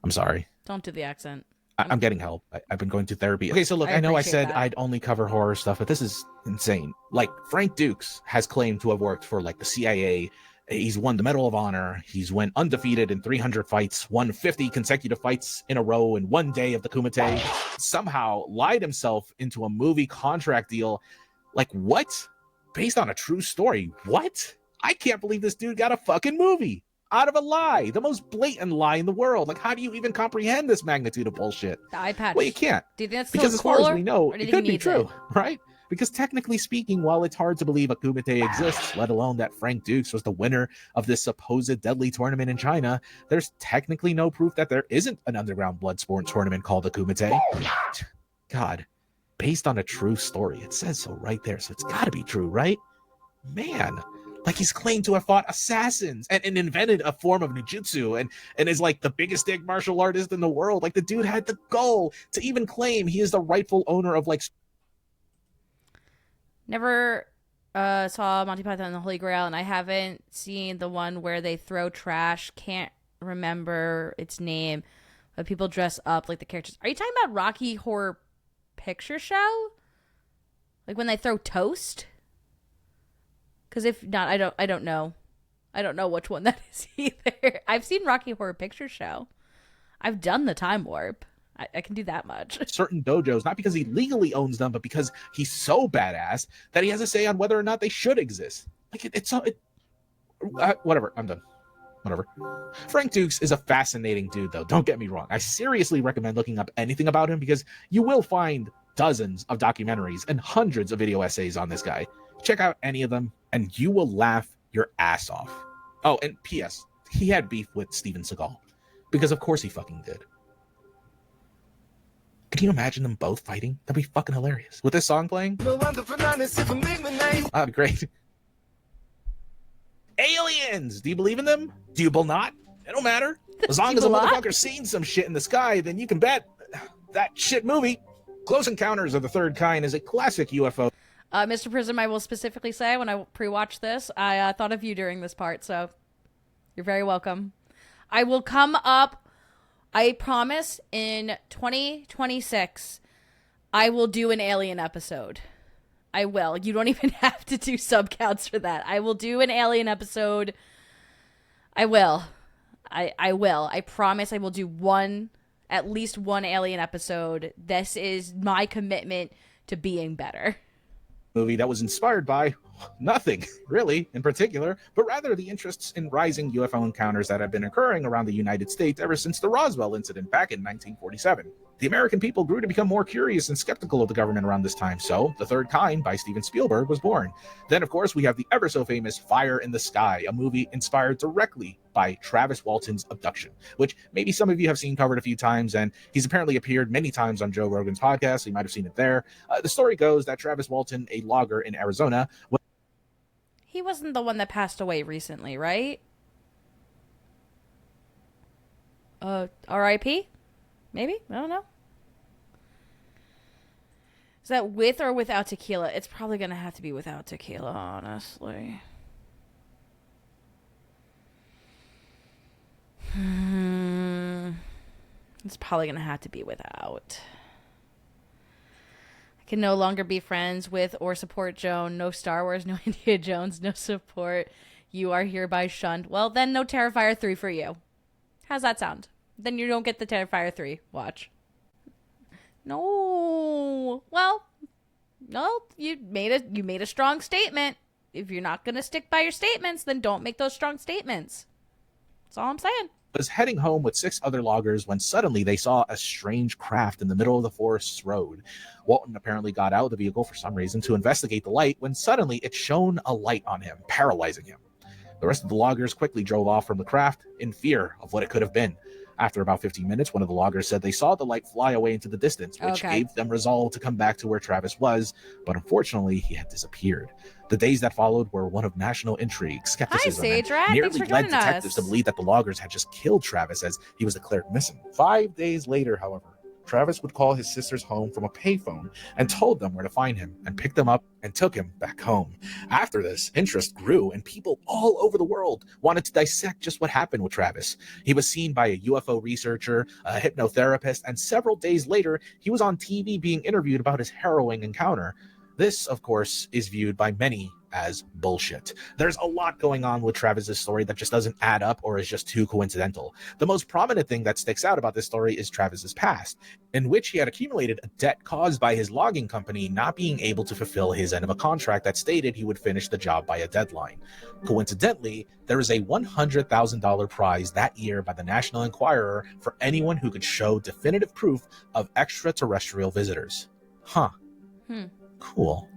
I'm sorry. Don't do the accent. I'm getting help. I've been going to therapy. Okay, so look, I know I said that I'd only cover horror stuff, but this is insane. Frank Dukes has claimed to have worked for the CIA. He's won the Medal of Honor. He's went undefeated in 300 fights, won 50 consecutive fights in a row in one day of the Kumite. Somehow lied himself into a movie contract deal. What? Based on a true story. What? I can't believe this dude got a fucking movie out of a lie. The most blatant lie in the world. How do you even comprehend this magnitude of bullshit? The eye patch. Well, you can't. Do you think that's because as far as we know, it could be true, right? Because technically speaking, while it's hard to believe a Kumite exists, let alone that Frank Dukes was the winner of this supposed deadly tournament in China, there's technically no proof that there isn't an underground blood sport tournament called the Kumite. God, based on a true story. It says so right there, so it's got to be true, right? Man, he's claimed to have fought assassins and invented a form of ninjutsu and is the biggest dick martial artist in the world. The dude had the goal to even claim he is the rightful owner of Never saw Monty Python and the Holy Grail, and I haven't seen the one where they throw trash. Can't remember its name, but people dress up like the characters. Are you talking about Rocky Horror Picture Show? When they throw toast? Because if not, I don't know. I don't know which one that is either. I've seen Rocky Horror Picture Show. I've done the Time Warp. I can do that much. Certain dojos, not because he legally owns them, but because he's so badass that he has a say on whether or not they should exist. Whatever. I'm done. Whatever. Frank Dukes is a fascinating dude, though. Don't get me wrong. I seriously recommend looking up anything about him because you will find dozens of documentaries and hundreds of video essays on this guy. Check out any of them, and you will laugh your ass off. Oh, and P.S. He had beef with Steven Seagal. Because of course he fucking did. Can you imagine them both fighting? That'd be fucking hilarious. With this song playing? That'd be great. Aliens! Do you believe in them? Do you not? It don't matter. As long as a motherfucker's seen some shit in the sky, then you can bet that shit movie, Close Encounters of the Third Kind, is a classic UFO. Mr. Prism, I will specifically say, when I pre-watched this, I thought of you during this part, so you're very welcome. I will come up, I promise, in 2026, I will do an alien episode. I will. You don't even have to do subcounts for that. I will do an alien episode. I will. I will. I promise I will do at least one alien episode. This is my commitment to being better. Movie that was inspired by nothing, really, in particular, but rather the interests in rising UFO encounters that have been occurring around the United States ever since the Roswell incident back in 1947. The American people grew to become more curious and skeptical of the government around this time, so The Third Kind by Steven Spielberg was born. Then, of course, we have the ever-so-famous Fire in the Sky, a movie inspired directly by Travis Walton's abduction, which maybe some of you have seen covered a few times, and he's apparently appeared many times on Joe Rogan's podcast, so you might have seen it there. The story goes that Travis Walton, a logger in Arizona... He wasn't the one that passed away recently, right? R.I.P.? Maybe? I don't know. Is that with or without tequila? It's probably going to have to be without tequila, honestly. It's probably going to have to be without. I can no longer be friends with or support Joan. No Star Wars, no Indiana Jones, no support. You are hereby shunned. Well, then no Terrifier 3 for you. How's that sound? Then you don't get the Terrifier 3 watch. No. Well, no, you made a strong statement. If you're not going to stick by your statements, then don't make those strong statements. That's all I'm saying. Was heading home with 6 other loggers when suddenly they saw a strange craft in the middle of the forest's road. Walton apparently got out of the vehicle for some reason to investigate the light when suddenly it shone a light on him, paralyzing him. The rest of the loggers quickly drove off from the craft in fear of what it could have been. After about 15 minutes, one of the loggers said they saw the light fly away into the distance, which gave them resolve to come back to where Travis was, but unfortunately, he had disappeared. The days that followed were one of national intrigue, skepticism, and nearly led detectives to believe that the loggers had just killed Travis as he was declared missing. 5 days later, however, Travis would call his sisters home from a payphone and told them where to find him and picked them up and took him back home. After this, interest grew and people all over the world wanted to dissect just what happened with Travis. He was seen by a UFO researcher, a hypnotherapist, and several days later, he was on TV being interviewed about his harrowing encounter. This, of course, is viewed by many as bullshit. There's a lot going on with Travis's story that just doesn't add up or is just too coincidental. The most prominent thing that sticks out about this story is Travis's past, in which he had accumulated a debt caused by his logging company not being able to fulfill his end of a contract that stated he would finish the job by a deadline. Coincidentally, there is a $100,000 prize that year by the National Enquirer for anyone who could show definitive proof of extraterrestrial visitors. Cool.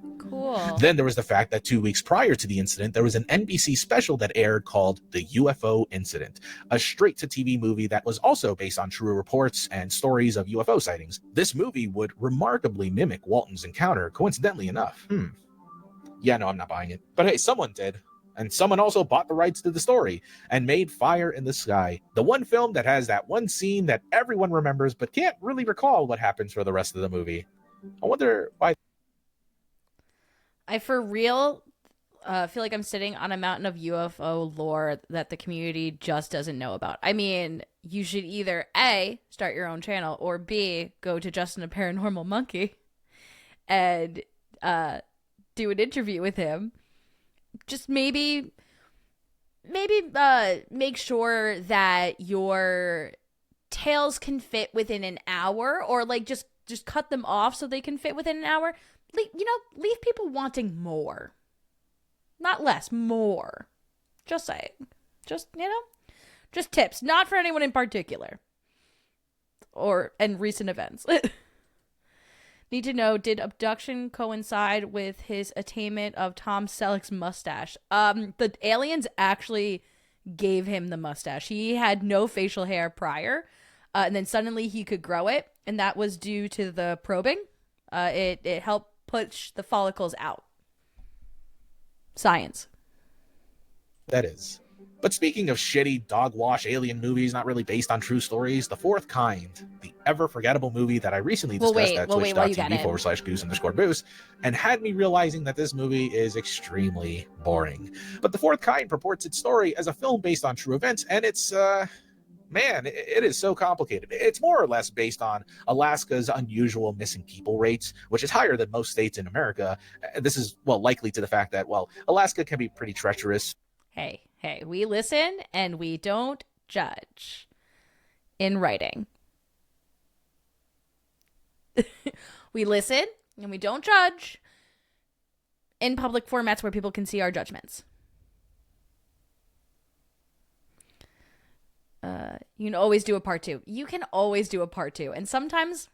Then there was the fact that 2 weeks prior to the incident, there was an NBC special that aired called The UFO Incident, a straight-to-TV movie that was also based on true reports and stories of UFO sightings. This movie would remarkably mimic Walton's encounter, coincidentally enough. Yeah, no, I'm not buying it. But hey, someone did. And someone also bought the rights to the story and made Fire in the Sky, the one film that has that one scene that everyone remembers but can't really recall what happens for the rest of the movie. I wonder why. I for real feel like I'm sitting on a mountain of UFO lore that the community just doesn't know about. I mean, you should either A, start your own channel, or B, go to Justin a Paranormal Monkey and do an interview with him. Just maybe make sure that your tales can fit within an hour, or like just cut them off so they can fit within an hour. Leave people wanting more. Not less, more. Just saying. Just tips. Not for anyone in particular. And recent events. Need to know, did abduction coincide with his attainment of Tom Selleck's mustache? The aliens actually gave him the mustache. He had no facial hair prior. and then suddenly he could grow it, and that was due to the probing. It helped push the follicles out. Science. That is. But speaking of shitty dog wash alien movies not really based on true stories, The Fourth Kind, the ever forgettable movie that I recently discussed at twitch.tv/Goose_Boose, and had me realizing that this movie is extremely boring. But The Fourth Kind purports its story as a film based on true events, and it's, man, it is so complicated. It's more or less based on Alaska's unusual missing people rates, which is higher than most states in America. This is, well, likely to the fact that, well, Alaska can be pretty treacherous. Hey, we listen and we don't judge in writing. We listen and we don't judge in public formats where people can see our judgments. You can always do a part 2. You can always do a part 2. And sometimes,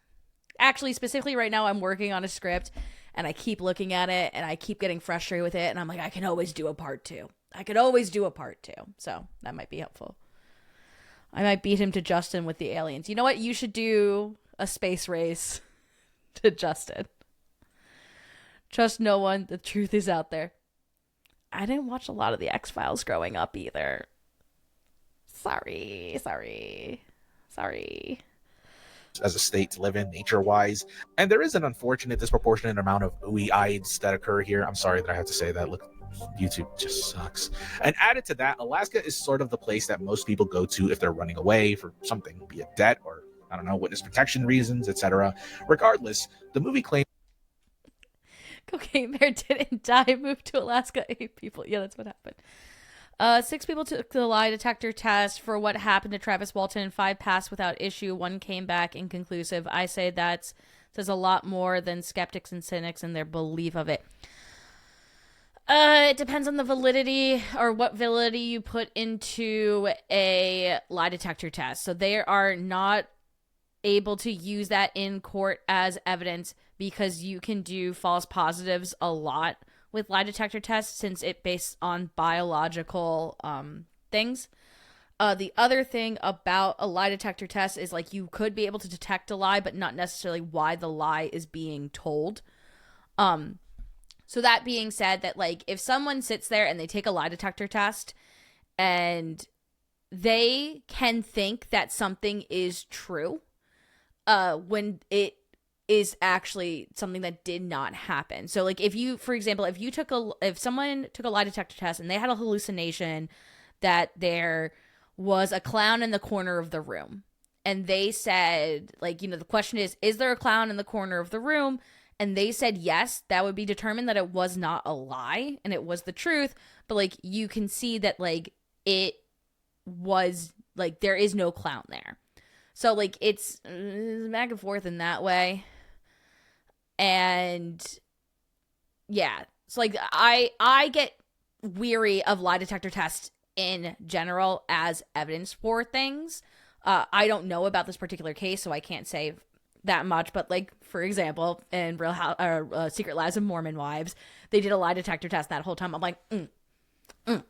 actually, specifically right now, I'm working on a script and I keep looking at it and I keep getting frustrated with it. And I'm like, I can always do a part 2. I could always do a part 2. So that might be helpful. I might beat him to Justin with the aliens. You know what? You should do a space race to Justin. Trust no one. The truth is out there. I didn't watch a lot of the X-Files growing up either. Sorry. As a state to live in nature-wise, and there is an unfortunate disproportionate amount of ooey-eyes that occur here. I'm sorry that I have to say that. Look, YouTube just sucks. And added to that, Alaska is sort of the place that most people go to if they're running away for something, be it debt or, I don't know, witness protection reasons, etc. Regardless, the movie claims Cocaine Bear didn't die, moved to Alaska, 8 people. Yeah, that's what happened. 6 people took the lie detector test for what happened to Travis Walton, and 5 passed without issue. 1 came back inconclusive. I say that says a lot more than skeptics and cynics and their belief of it. It depends on the validity or what validity you put into a lie detector test. So they are not able to use that in court as evidence because you can do false positives a lot with lie detector tests since it's based on biological things. The other thing about a lie detector test is like you could be able to detect a lie, but not necessarily why the lie is being told. So that being said, that like if someone sits there and they take a lie detector test and they can think that something is true when it is actually something that did not happen. So like if you, for example, if someone took a lie detector test and they had a hallucination that there was a clown in the corner of the room and they said like, you know, the question is there a clown in the corner of the room? And they said yes, that would be determined that it was not a lie and it was the truth. But like you can see that like it was like there is no clown there. So like it's back and forth in that way. And yeah, it's like I get weary of lie detector tests in general as evidence for things. I don't know about this particular case, so I can't say that much, but like for example in Secret Lives of Mormon Wives, they did a lie detector test that whole time. I'm like can't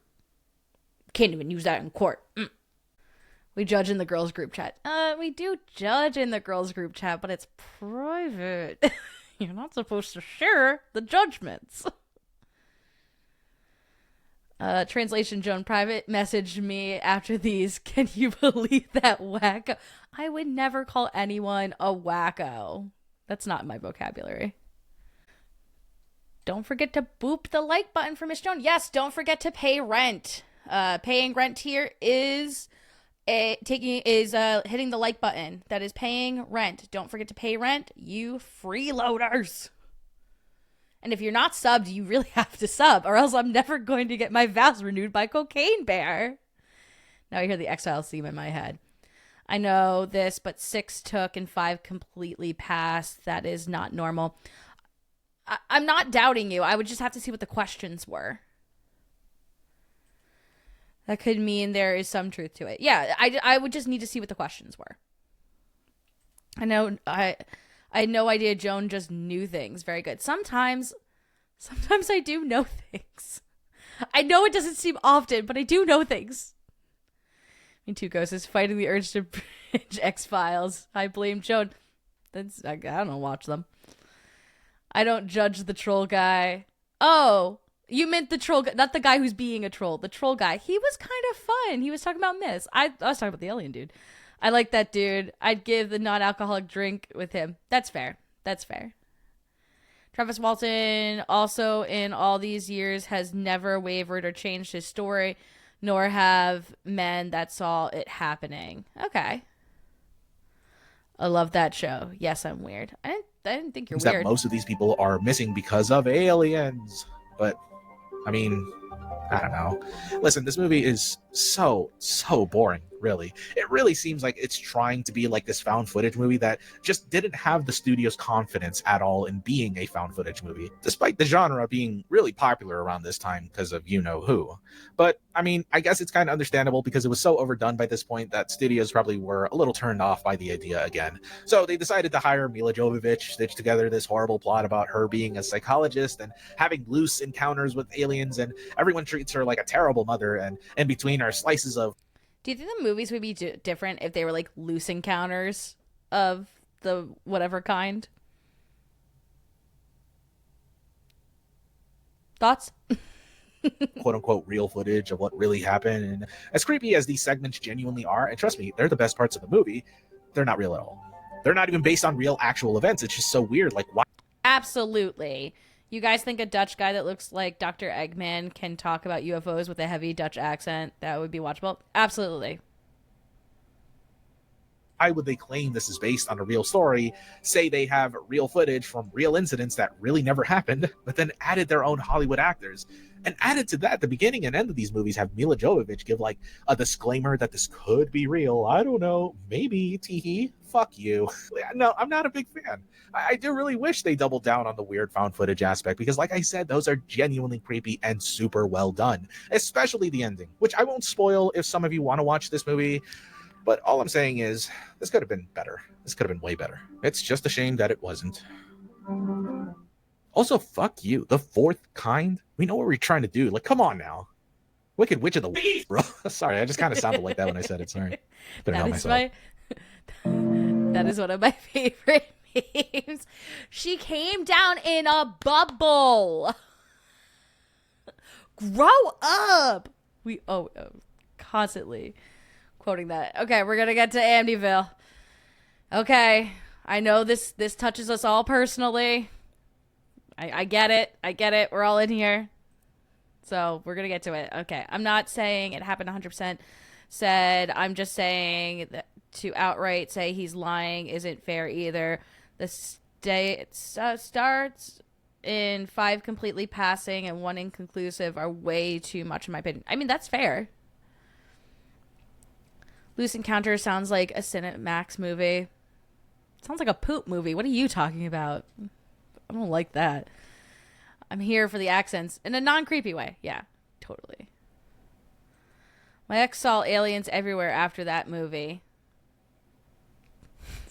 even use that in court. We judge in the girls group chat. We do judge in the girls group chat, but it's private. You're not supposed to share the judgments. Translation, Joan Private messaged me after these. Can you believe that wacko? I would never call anyone a wacko. That's not my vocabulary. Don't forget to boop the like button for Miss Joan. Yes, don't forget to pay rent. Paying rent here is hitting the like button. That is paying rent. Don't forget to pay rent, you freeloaders. And if you're not subbed, you really have to sub, or else I'm never going to get my vows renewed by Cocaine Bear. Now I hear the X-Files theme in my head. I know this, but 6 took and 5 completely passed. That is not normal. I'm not doubting you. I would just have to see what the questions were. That could mean there is some truth to it. Yeah, I would just need to see what the questions were. I know I had no idea Joan just knew things. Very good. Sometimes I do know things. I know it doesn't seem often, but I do know things. Me too, Ghost is fighting the urge to binge X-Files. I blame Joan. I don't watch them. I don't judge the troll guy. Oh, you meant the troll guy, not the guy who's being a troll. The troll guy. He was kind of fun. He was talking about myths. I was talking about the alien dude. I like that dude. I'd give the non-alcoholic drink with him. That's fair. That's fair. Travis Walton also in all these years has never wavered or changed his story, nor have men that saw it happening. Okay. I love that show. Yes, I'm weird. I didn't think you're weird. That most of these people are missing because of aliens. But, I mean, I don't know. Listen, this movie is so boring, really. It really seems like it's trying to be like this found footage movie that just didn't have the studio's confidence at all in being a found footage movie, despite the genre being really popular around this time because of you-know-who. But, I mean, I guess it's kind of understandable because it was so overdone by this point that studios probably were a little turned off by the idea again. So they decided to hire Mila Jovovich, stitch together this horrible plot about her being a psychologist and having loose encounters with aliens, and everyone treats her like a terrible mother, and in between are slices of... Do you think the movies would be different if they were like loose encounters of the whatever kind? Thoughts? quote unquote real footage of what really happened. And as creepy as these segments genuinely are, and trust me, they're the best parts of the movie, they're not real at all. They're not even based on real actual events. It's just so weird. Like, why? Absolutely. You guys think a Dutch guy that looks like Dr. Eggman can talk about UFOs with a heavy Dutch accent? That would be watchable? Absolutely. Why would they claim this is based on a real story, say they have real footage from real incidents that really never happened, but then added their own Hollywood actors? And added to that, the beginning and end of these movies have Mila Jovovich give like a disclaimer that this could be real. I don't know, maybe, teehee, fuck you. No, I'm not a big fan. I do really wish they doubled down on the weird found footage aspect, because like I said, those are genuinely creepy and super well done, especially the ending, which I won't spoil if some of you want to watch this movie. But all I'm saying is, this could have been better. This could have been way better. It's just a shame that it wasn't. Also, fuck you. The fourth kind? We know what we're trying to do. Like, come on now. Wicked Witch of the West, bro. Sorry, I just kind of sounded like that when I said it. Sorry. That is one of my favorite memes. She came down in a bubble. Grow up. We constantly quoting that. Okay, we're gonna get to Amityville. Okay, I know this touches us all personally. I get it. We're all in here, so we're gonna get to it. Okay, I'm not saying it happened 100% said. I'm just saying that to outright say he's lying isn't fair either. The starts in 5 completely passing and 1 inconclusive are way too much in my opinion. I mean, that's fair. Loose Encounter sounds like a Cinemax movie. Sounds like a poop movie. What are you talking about? I don't like that. I'm here for the accents in a non-creepy way. Yeah, totally. My ex saw aliens everywhere after that movie.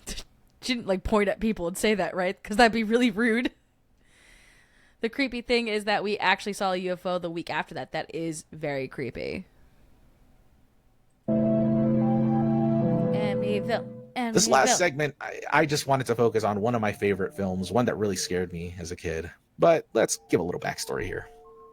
She didn't like point at people and say that, right? Because that'd be really rude. The creepy thing is that we actually saw a UFO the week after that. That is very creepy. Amityville. This last segment, I just wanted to focus on one of my favorite films, one that really scared me as a kid. But let's give a little backstory here.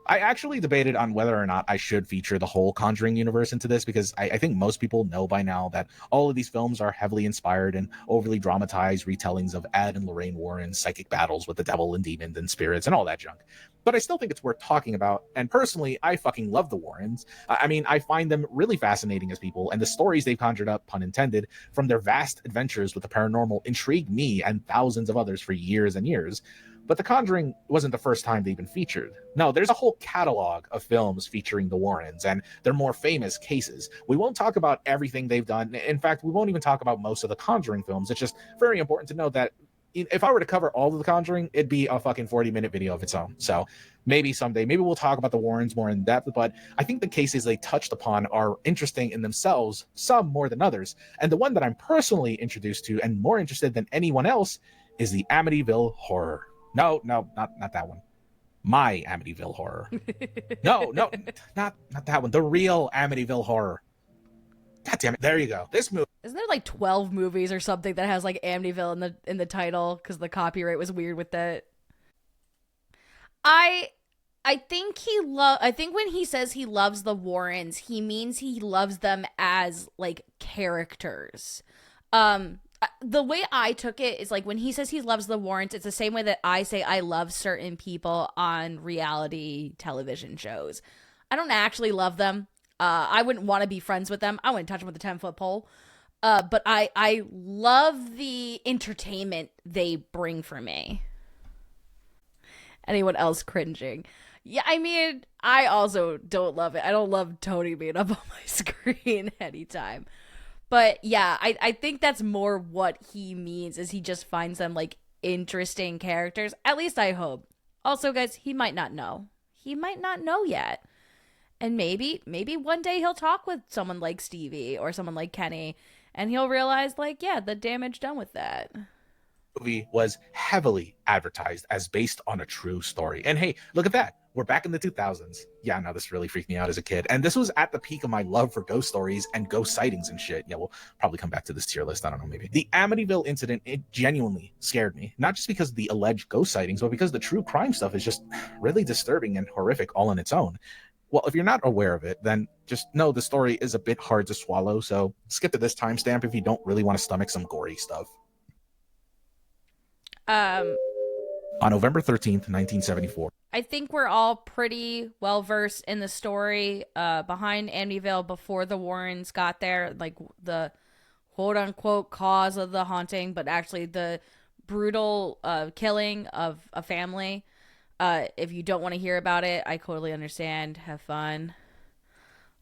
I actually debated on whether or not I should feature the whole Conjuring universe into this, because I think most people know by now that all of these films are heavily inspired and overly dramatized retellings of Ed and Lorraine Warren's psychic battles with the devil and demons and spirits and all that junk. But I still think it's worth talking about, and personally, I fucking love the Warrens. I mean, I find them really fascinating as people, and the stories they've conjured up, pun intended, from their vast adventures with the paranormal intrigued me and thousands of others for years and years. But The Conjuring wasn't the first time they've been featured. No, there's a whole catalog of films featuring the Warrens and their more famous cases. We won't talk about everything they've done. In fact, we won't even talk about most of the Conjuring films. It's just very important to note that if I were to cover all of The Conjuring, it'd be a fucking 40-minute video of its own. So maybe someday, maybe we'll talk about the Warrens more in depth, but I think the cases they touched upon are interesting in themselves, some more than others. And the one that I'm personally introduced to and more interested than anyone else is the Amityville Horror. No, not that one. My Amityville Horror. No, not that one. The real Amityville Horror. God damn it. There you go. This movie. Isn't there like 12 movies or something that has like Amityville in the title because the copyright was weird with that? I think I think when he says he loves the Warrens, he means he loves them as like characters. The way I took it is like when he says he loves the Warrens, it's the same way that I say I love certain people on reality television shows. I don't actually love them. I wouldn't want to be friends with them. I wouldn't touch them with a 10-foot pole. But I love the entertainment they bring for me. Anyone else cringing? Yeah, I mean, I also don't love it. I don't love Tony being up on my screen anytime. But yeah, I think that's more what he means is he just finds them like interesting characters. At least I hope. Also, guys, he might not know. He might not know yet. And maybe one day he'll talk with someone like Stevie or someone like Kenny and he'll realize like, yeah, the damage done with that. Movie was heavily advertised as based on a true story. And hey, look at that. We're back in the 2000s. Yeah, no, this really freaked me out as a kid. And this was at the peak of my love for ghost stories and ghost sightings and shit. Yeah, we'll probably come back to this tier list. I don't know, maybe. The Amityville incident, it genuinely scared me. Not just because of the alleged ghost sightings, but because the true crime stuff is just really disturbing and horrific all on its own. Well, if you're not aware of it, then just know the story is a bit hard to swallow. So skip to this timestamp if you don't really want to stomach some gory stuff. On November 13th, 1974. I think we're all pretty well versed in the story behind Amityville before the Warrens got there, like the quote unquote cause of the haunting, but actually the brutal killing of a family. If you don't want to hear about it, I totally understand. Have fun.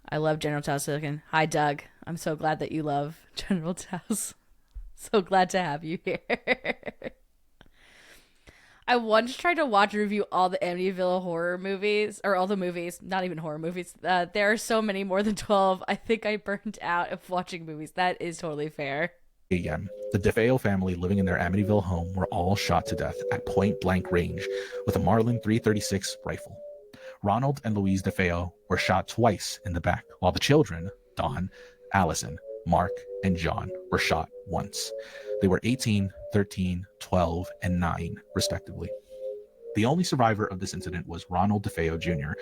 I love General Tao Silicon. Hi, Doug. I'm so glad that you love General Tao's. So glad to have you here. I once tried to watch and review all the Amityville horror movies, or all the movies, not even horror movies. There are so many, more than 12. I think I burned out of watching movies. That is totally fair. A.M. The DeFeo family living in their Amityville home were all shot to death at point-blank range with a Marlin 336 rifle. Ronald and Louise DeFeo were shot twice in the back, while the children, Dawn, Allison, Mark, and John, were shot once. They were 18, 13, 12, and 9, respectively. The only survivor of this incident was Ronald DeFeo Jr.,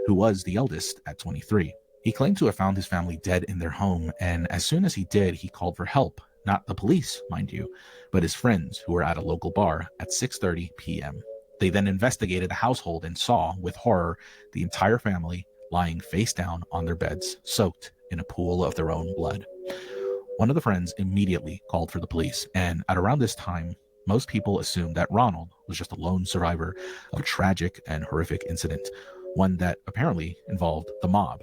who was the eldest at 23. He claimed to have found his family dead in their home, and as soon as he did, he called for help. Not the police, mind you, but his friends who were at a local bar at 6:30 p.m. They then investigated the household and saw, with horror, the entire family lying face down on their beds, soaked in a pool of their own blood. One of the friends immediately called for the police, and at around this time, most people assumed that Ronald was just a lone survivor of a tragic and horrific incident, one that apparently involved the mob.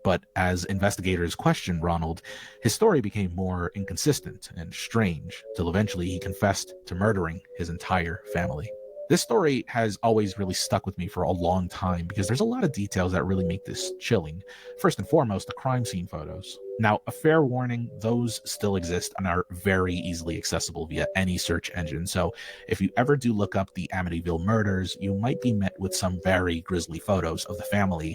But as investigators questioned Ronald, his story became more inconsistent and strange, till eventually he confessed to murdering his entire family. This story has always really stuck with me for a long time because there's a lot of details that really make this chilling. First and foremost, the crime scene photos. Now, a fair warning, those still exist and are very easily accessible via any search engine. So if you ever do look up the Amityville murders, you might be met with some very grisly photos of the family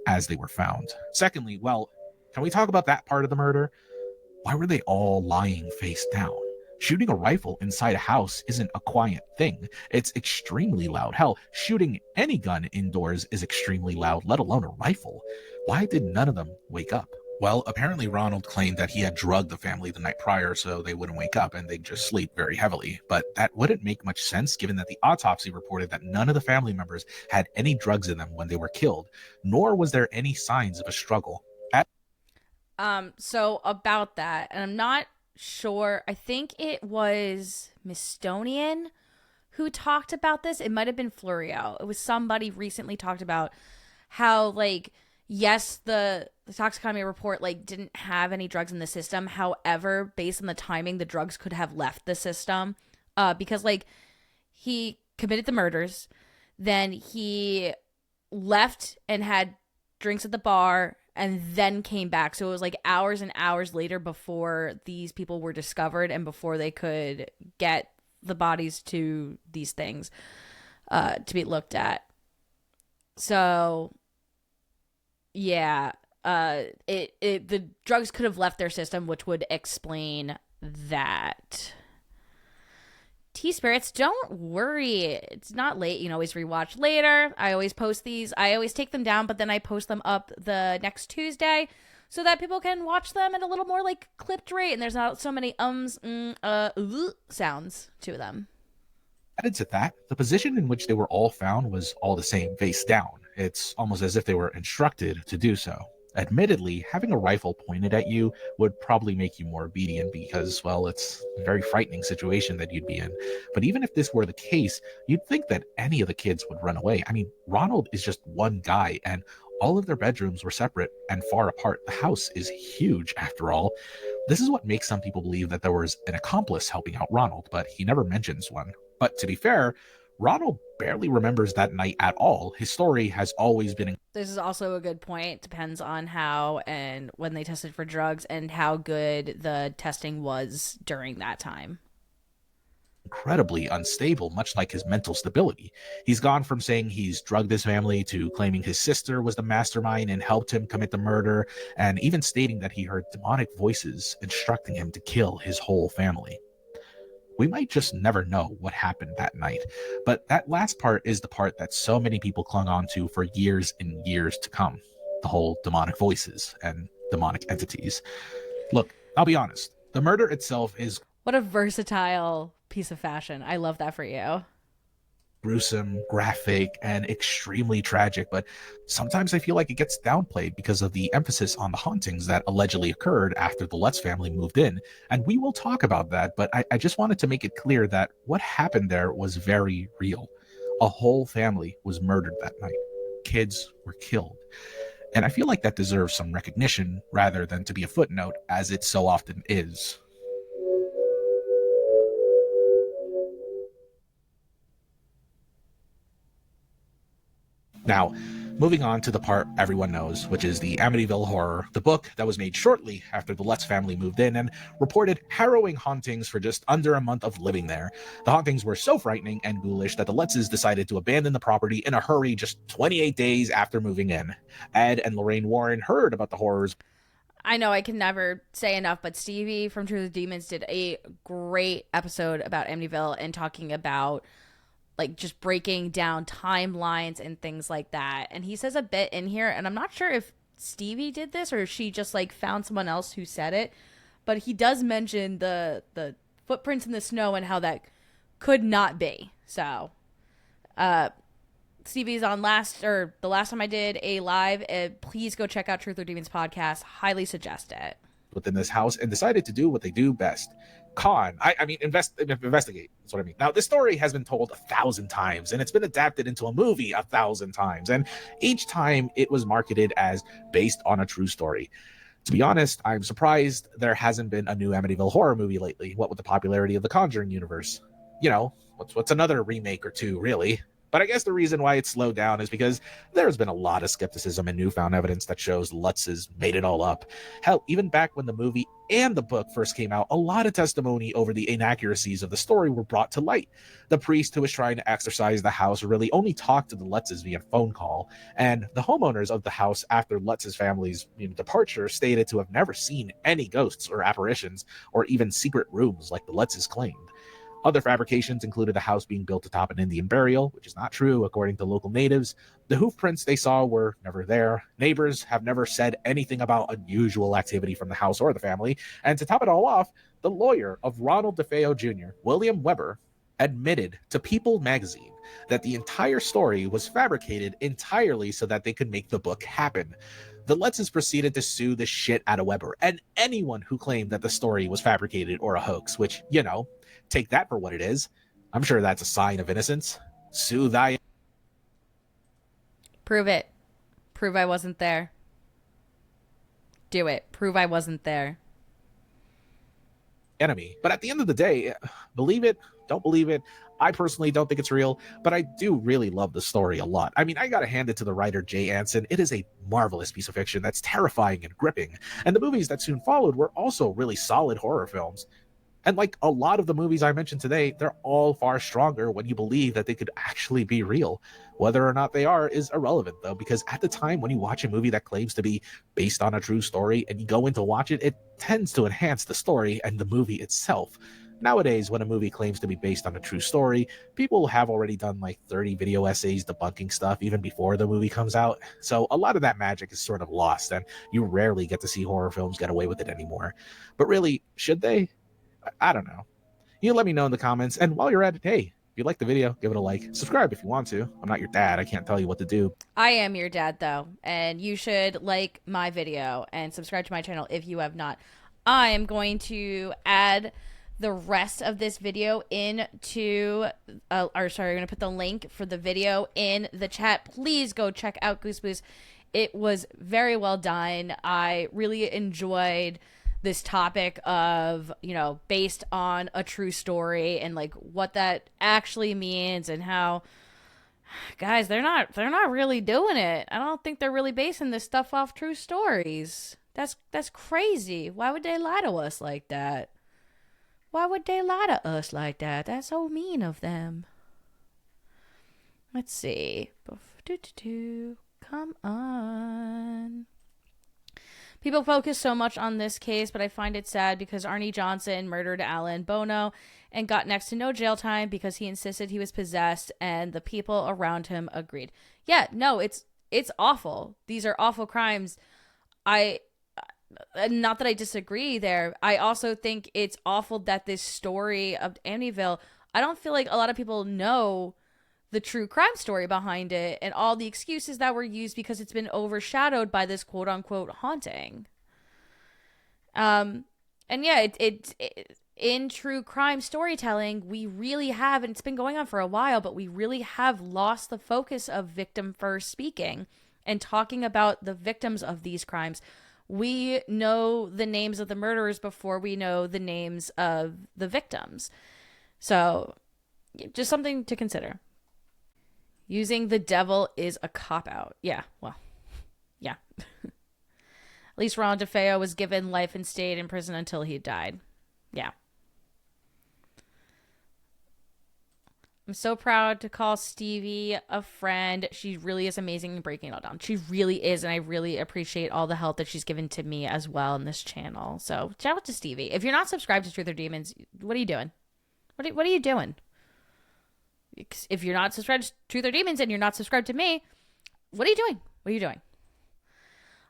as they were found. Secondly, well, can we talk about that part of the murder? Why were they all lying face down? Shooting a rifle inside a house isn't a quiet thing. It's extremely loud. Hell, shooting any gun indoors is extremely loud, let alone a rifle. Why did none of them wake up? Well, apparently Ronald claimed that he had drugged the family the night prior so they wouldn't wake up and they'd just sleep very heavily. But that wouldn't make much sense given that the autopsy reported that none of the family members had any drugs in them when they were killed, nor was there any signs of a struggle. So about that, and I'm not sure, I think it was Mistonian who talked about this. It might have been Florio. It was somebody recently talked about how, like, yes, the toxicology report, like, didn't have any drugs in the system. However, based on the timing, the drugs could have left the system because, like, he committed the murders, then he left and had drinks at the bar, and then came back. So it was like hours and hours later before these people were discovered and before they could get the bodies to these things to be looked at. So, yeah. the drugs could have left their system, which would explain that. T-Spirits, don't worry. It's not late. You can always rewatch later. I always post these. I always take them down, but then I post them up the next Tuesday so that people can watch them at a little more like clipped rate, and there's not so many sounds to them. Added to that, the position in which they were all found was all the same, face down. It's almost as if they were instructed to do so. Admittedly, having a rifle pointed at you would probably make you more obedient because, well, it's a very frightening situation that you'd be in. But even if this were the case, you'd think that any of the kids would run away. I mean, Ronald is just one guy, and all of their bedrooms were separate and far apart. The house is huge, after all. This is what makes some people believe that there was an accomplice helping out Ronald, but he never mentions one. But to be fair, Ronald barely remembers that night at all. His story has always been... This is also a good point. Depends on how and when they tested for drugs and how good the testing was during that time. Incredibly unstable, much like his mental stability. He's gone from saying he's drugged his family to claiming his sister was the mastermind and helped him commit the murder, and even stating that he heard demonic voices instructing him to kill his whole family. We might just never know what happened that night, but that last part is the part that so many people clung on to for years and years to come. The whole demonic voices and demonic entities. Look, I'll be honest. The murder itself is... What a versatile piece of fashion. I love that for you. Gruesome, graphic, and extremely tragic, but sometimes I feel like it gets downplayed because of the emphasis on the hauntings that allegedly occurred after the Lutz family moved in, and we will talk about that, but I just wanted to make it clear that what happened there was very real. A whole family was murdered that night. Kids were killed. And I feel like that deserves some recognition rather than to be a footnote, as it so often is. Now, moving on to the part everyone knows, which is the Amityville Horror, the book that was made shortly after the Lutz family moved in and reported harrowing hauntings for just under a month of living there. The hauntings were so frightening and ghoulish that the Lutzes decided to abandon the property in a hurry just 28 days after moving in. Ed and Lorraine Warren heard about the horrors. I know I can never say enough, but Stevie from Truth of Demons did a great episode about Amityville and talking about like just breaking down timelines and things like that. And he says a bit in here, and I'm not sure if Stevie did this or she just like found someone else who said it, but he does mention the footprints in the snow and how that could not be. So, Stevie's on the last time I did a live. Please go check out Truth or Demons podcast. Highly suggest it. Within this house and decided to do what they do best. Investigate. That's what I mean. Now, this story has been told 1,000 times, and it's been adapted into a movie 1,000 times, and each time it was marketed as based on a true story. To be honest, I'm surprised there hasn't been a new Amityville horror movie lately, what with the popularity of the Conjuring universe. You know, what's another remake or two, really? But I guess the reason why it's slowed down is because there's been a lot of skepticism and newfound evidence that shows Lutzes made it all up. Hell, even back when the movie and the book first came out, a lot of testimony over the inaccuracies of the story were brought to light. The priest who was trying to exorcise the house really only talked to the Lutzes via phone call, and the homeowners of the house after Lutz's family's departure stated to have never seen any ghosts or apparitions or even secret rooms like the Lutzes claimed. Other fabrications included the house being built atop an Indian burial, which is not true according to local natives. The hoof prints they saw were never there. Neighbors have never said anything about unusual activity from the house or the family. And to top it all off, the lawyer of Ronald DeFeo Jr., William Weber, admitted to People magazine that the entire story was fabricated entirely so that they could make the book happen. The Lutzes proceeded to sue the shit out of Weber and anyone who claimed that the story was fabricated or a hoax, which, take that for what it is. I'm sure that's a sign of innocence. Sue thy... Prove it. Prove I wasn't there. Do it. Prove I wasn't there. Enemy. But at the end of the day, believe it, don't believe it. I personally don't think it's real, but I do really love the story a lot. I mean, I gotta hand it to the writer Jay Anson. It is a marvelous piece of fiction that's terrifying and gripping. And the movies that soon followed were also really solid horror films. And like a lot of the movies I mentioned today, they're all far stronger when you believe that they could actually be real. Whether or not they are is irrelevant, though, because at the time when you watch a movie that claims to be based on a true story and you go in to watch it, it tends to enhance the story and the movie itself. Nowadays, when a movie claims to be based on a true story, people have already done like 30 video essays debunking stuff even before the movie comes out. So a lot of that magic is sort of lost, and you rarely get to see horror films get away with it anymore. But really, should they? I don't know. You let me know in the comments, and while you're at it, hey, if you like the video, give it a like. Subscribe if you want to. I'm not your dad. I can't tell you what to do. I am your dad, though, and you should like my video and subscribe to my channel if you have not. I am going to add the rest of this video into, I'm going to put the link for the video in the chat. Please go check out Goose Boose. It was very well done. I really enjoyed this topic of, you know, based on a true story and like what that actually means and how, guys, they're not really doing it. I don't think they're really basing this stuff off true stories. That's crazy. Why would they lie to us like that? Why would they lie to us like that? That's so mean of them. Let's see. Come on. People focus so much on this case, but I find it sad because Arnie Johnson murdered Alan Bono and got next to no jail time because he insisted he was possessed and the people around him agreed. Yeah, no, it's awful. These are awful crimes. Not that I disagree there. I also think it's awful that this story of Amityville, I don't feel like a lot of people know the true crime story behind it and all the excuses that were used because it's been overshadowed by this quote unquote haunting. And yeah, in true crime storytelling, we really have, and it's been going on for a while, but we really have lost the focus of victim first speaking and talking about the victims of these crimes. We know the names of the murderers before we know the names of the victims. So just something to consider. Using the devil is a cop-out. Yeah, well, yeah. At least Ron DeFeo was given life and stayed in prison until he died. Yeah. I'm so proud to call Stevie a friend. She really is amazing in breaking it all down. She really is, and I really appreciate all the help that she's given to me as well in this channel. So shout out to Stevie. If you're not subscribed to Truth or Demons, what are you doing? What are you doing? If you're not subscribed to Truth or Demons and you're not subscribed to me, what are you doing? What are you doing?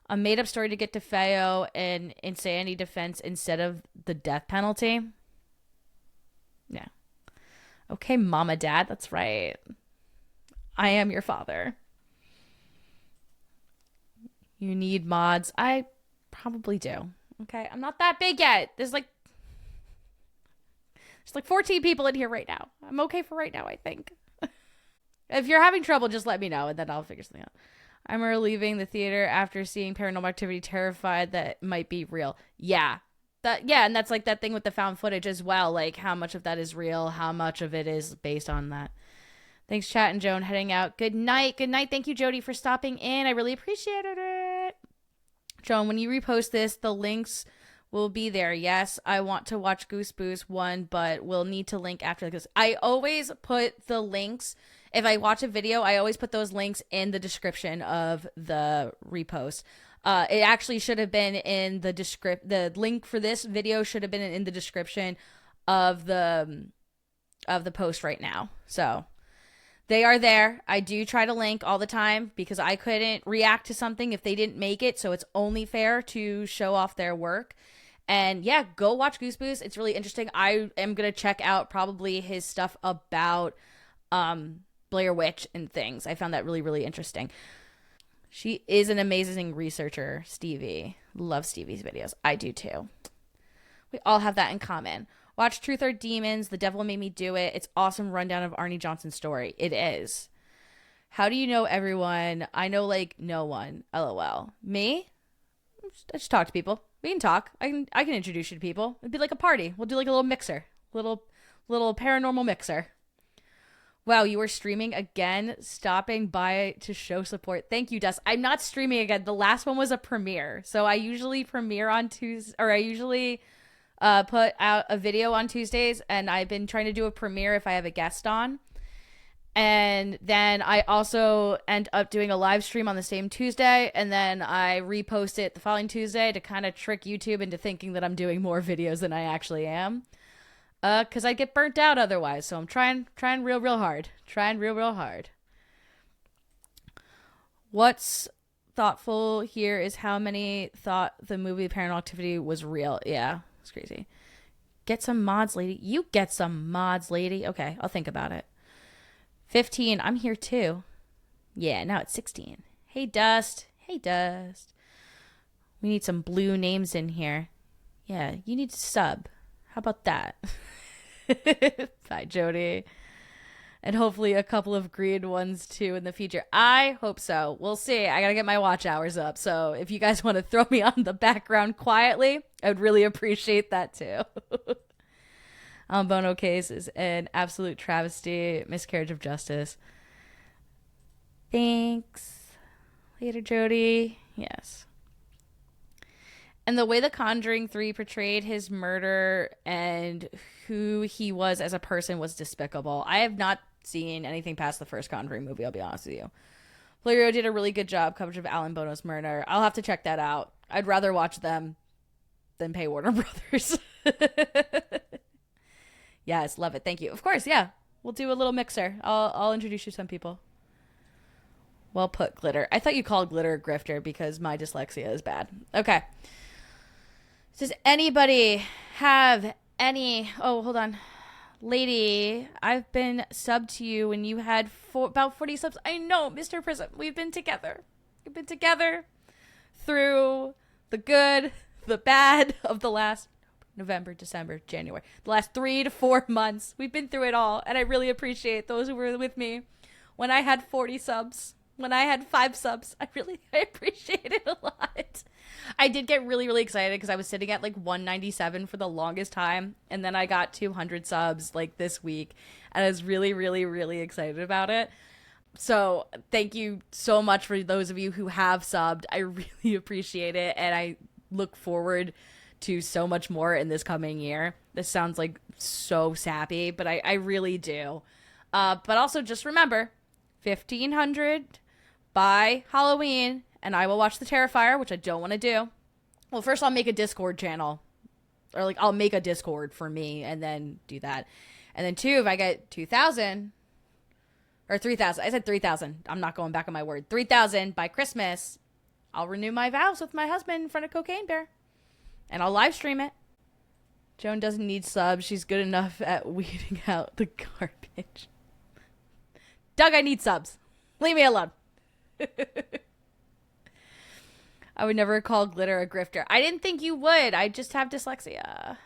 A made-up story to get DeFeo and insanity defense instead of the death penalty? Yeah. Okay, mama, dad, that's right. I am your father. You need mods. I probably do. Okay, I'm not that big yet. There's like 14 people in here right now. I'm okay for right now, I think. If you're having trouble, just let me know, and then I'll figure something out. I'm leaving the theater after seeing Paranormal Activity, terrified that it might be real. Yeah. And that's like that thing with the found footage as well. Like, how much of that is real? How much of it is based on that? Thanks, Chat and Joan. Heading out. Good night. Good night. Thank you, Jody, for stopping in. I really appreciated it. Joan, when you repost this, the links will be there. Yes, I want to watch Goose Boose 1, but we'll need to link after this. I always put the links. If I watch a video, I always put those links in the description of the repost. It actually should have been in the the link for this video should have been in the description of the post right now. So they are there. I do try to link all the time because I couldn't react to something if they didn't make it. So it's only fair to show off their work. And yeah, go watch Goose Boose. It's really interesting. I am going to check out probably his stuff about Blair Witch and things. I found that really, really interesting. She is an amazing researcher, Stevie. Love Stevie's videos. I do too. We all have that in common. Watch Truth or Demons. The Devil Made Me Do It. It's awesome rundown of Arnie Johnson's story. It is. How do you know everyone? I know like no one. LOL. Me? I just talk to people. We can talk. I can introduce you to people. It'd be like a party. We'll do like a little mixer. Little paranormal mixer. Wow, you were streaming again, stopping by to show support. Thank you, Dust. I'm not streaming again. The last one was a premiere. So I usually premiere on Tuesday, or I usually put out a video on Tuesdays, and I've been trying to do a premiere if I have a guest on. And then I also end up doing a live stream on the same Tuesday, and then I repost it the following Tuesday to kind of trick YouTube into thinking that I'm doing more videos than I actually am. Because I get burnt out otherwise, so I'm trying real hard. Trying real hard. What's thoughtful here is how many thought the movie Paranormal Activity was real. Yeah, it's crazy. Get some mods, lady. You get some mods, lady. Okay, I'll think about it. 15, I'm here too. Yeah, now it's 16. Hey, Dust. Hey, Dust. We need some blue names in here. Yeah, you need to sub. How about that? Bye, Jody. And hopefully a couple of green ones too in the future. I hope so. We'll see. I gotta get my watch hours up. So if you guys want to throw me on the background quietly, I would really appreciate that too. Bono case is an absolute travesty, miscarriage of justice. Thanks. Later, Jody. Yes. And the way The Conjuring 3 portrayed his murder and who he was as a person was despicable. I have not seen anything past the first Conjuring movie, I'll be honest with you. Flario did a really good job coverage of Alan Bono's murder. I'll have to check that out. I'd rather watch them than pay Warner Brothers. Yes, love it. Thank you. Of course, yeah. We'll do a little mixer. I'll introduce you to some people. Well put, Glitter. I thought you called Glitter a grifter because my dyslexia is bad. Okay. Does anybody have any... Oh, hold on. Lady, I've been subbed to you when you had about 40 subs. I know, Mr. Prism. We've been together. We've been together through the good, the bad of the last... November, December, January. The last 3 to 4 months. We've been through it all. And I really appreciate those who were with me when I had 40 subs. When I had 5 subs. I appreciate it a lot. I did get really excited because I was sitting at like 197 for the longest time. And then I got 200 subs like this week. And I was really excited about it. So thank you so much for those of you who have subbed. I really appreciate it. And I look forward to so much more in this coming year. This sounds like so sappy, but I really do. But also just remember, 1,500 by Halloween, and I will watch the Terrifier, which I don't want to do. Well, first I'll make a Discord channel. Or like I'll make a Discord for me and then do that. And then 2, if I get 2,000 or 3,000. I said 3,000. I'm not going back on my word. 3,000 by Christmas, I'll renew my vows with my husband in front of Cocaine Bear. And I'll live stream it. Joan doesn't need subs. She's good enough at weeding out the garbage. Doug, I need subs. Leave me alone. I would never call Glitter a grifter. I didn't think you would. I just have dyslexia.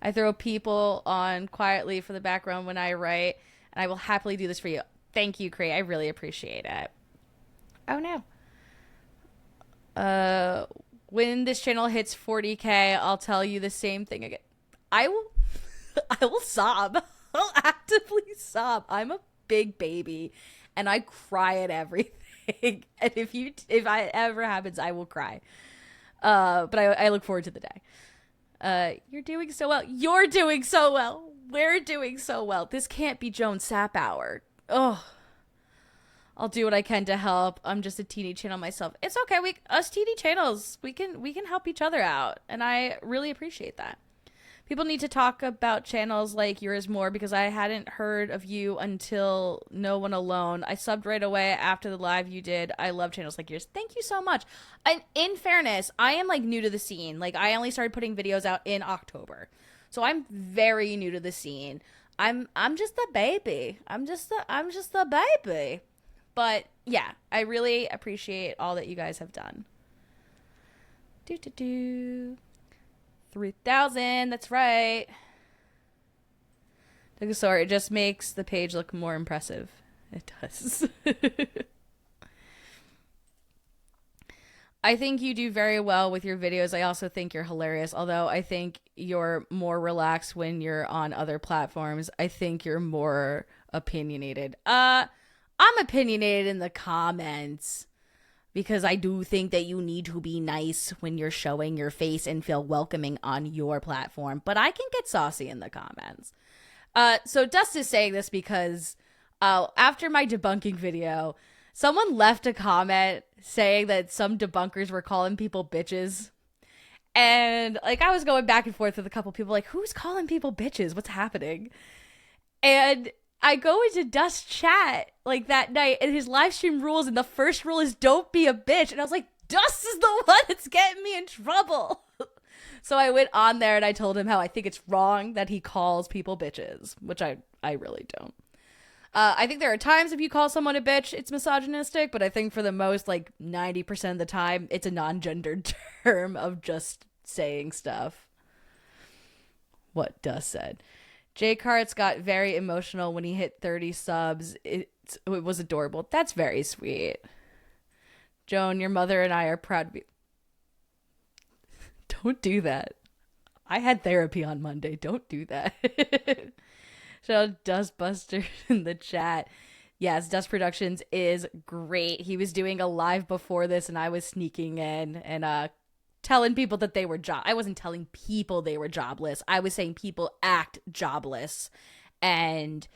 I throw people on quietly for the background when I write, and I will happily do this for you. Thank you, Cray. I really appreciate it. Oh, no. When this channel hits 40K, I'll tell you the same thing again. I will sob. I'll actively sob. I'm a big baby, and I cry at everything. And if it ever happens, I will cry. But I look forward to the day. You're doing so well. You're doing so well. We're doing so well. This can't be Joan Sap Hour. Oh. I'll do what I can to help. I'm just a teeny channel myself. It's okay. Us teeny channels, we can help each other out, and I really appreciate that. People need to talk about channels like yours more because I hadn't heard of you until No One Alone. I subbed right away after the live you did. I love channels like yours. Thank you so much. And in fairness, I am like new to the scene. Like I only started putting videos out in October, so I'm very new to the scene. I'm just a baby. I'm just a baby. But yeah, I really appreciate all that you guys have done. 3,000, that's right. Sorry, it just makes the page look more impressive. It does. I think you do very well with your videos. I also think you're hilarious, although I think you're more relaxed when you're on other platforms. I think you're more opinionated. I'm opinionated in the comments. because I do think that you need to be nice when you're showing your face and feel welcoming on your platform. But I can get saucy in the comments. So Dust is saying this because after my debunking video, someone left a comment saying that some debunkers were calling people bitches. And like I was going back and forth with a couple people like, who's calling people bitches? What's happening? And I go into Dust's chat like that night, and his live stream rules, and the first rule is don't be a bitch. And I was like, Dust is the one that's getting me in trouble. So I went on there and I told him how I think it's wrong that he calls people bitches, which I really don't. I think there are times if you call someone a bitch, it's misogynistic, but I think for the most, like 90% of the time, it's a non-gendered term of just saying stuff. What Dust said. Jay Karts got very emotional when he hit 30 subs. It was adorable. That's very sweet. Joan, your mother and I are proud to be... Don't do that. I had therapy on Monday. Don't do that. Shout out Dustbuster in the chat. Yes, Dust Productions is great. He was doing a live before this, and I was sneaking in and telling people that they were I wasn't telling people they were jobless. I was saying people act jobless. And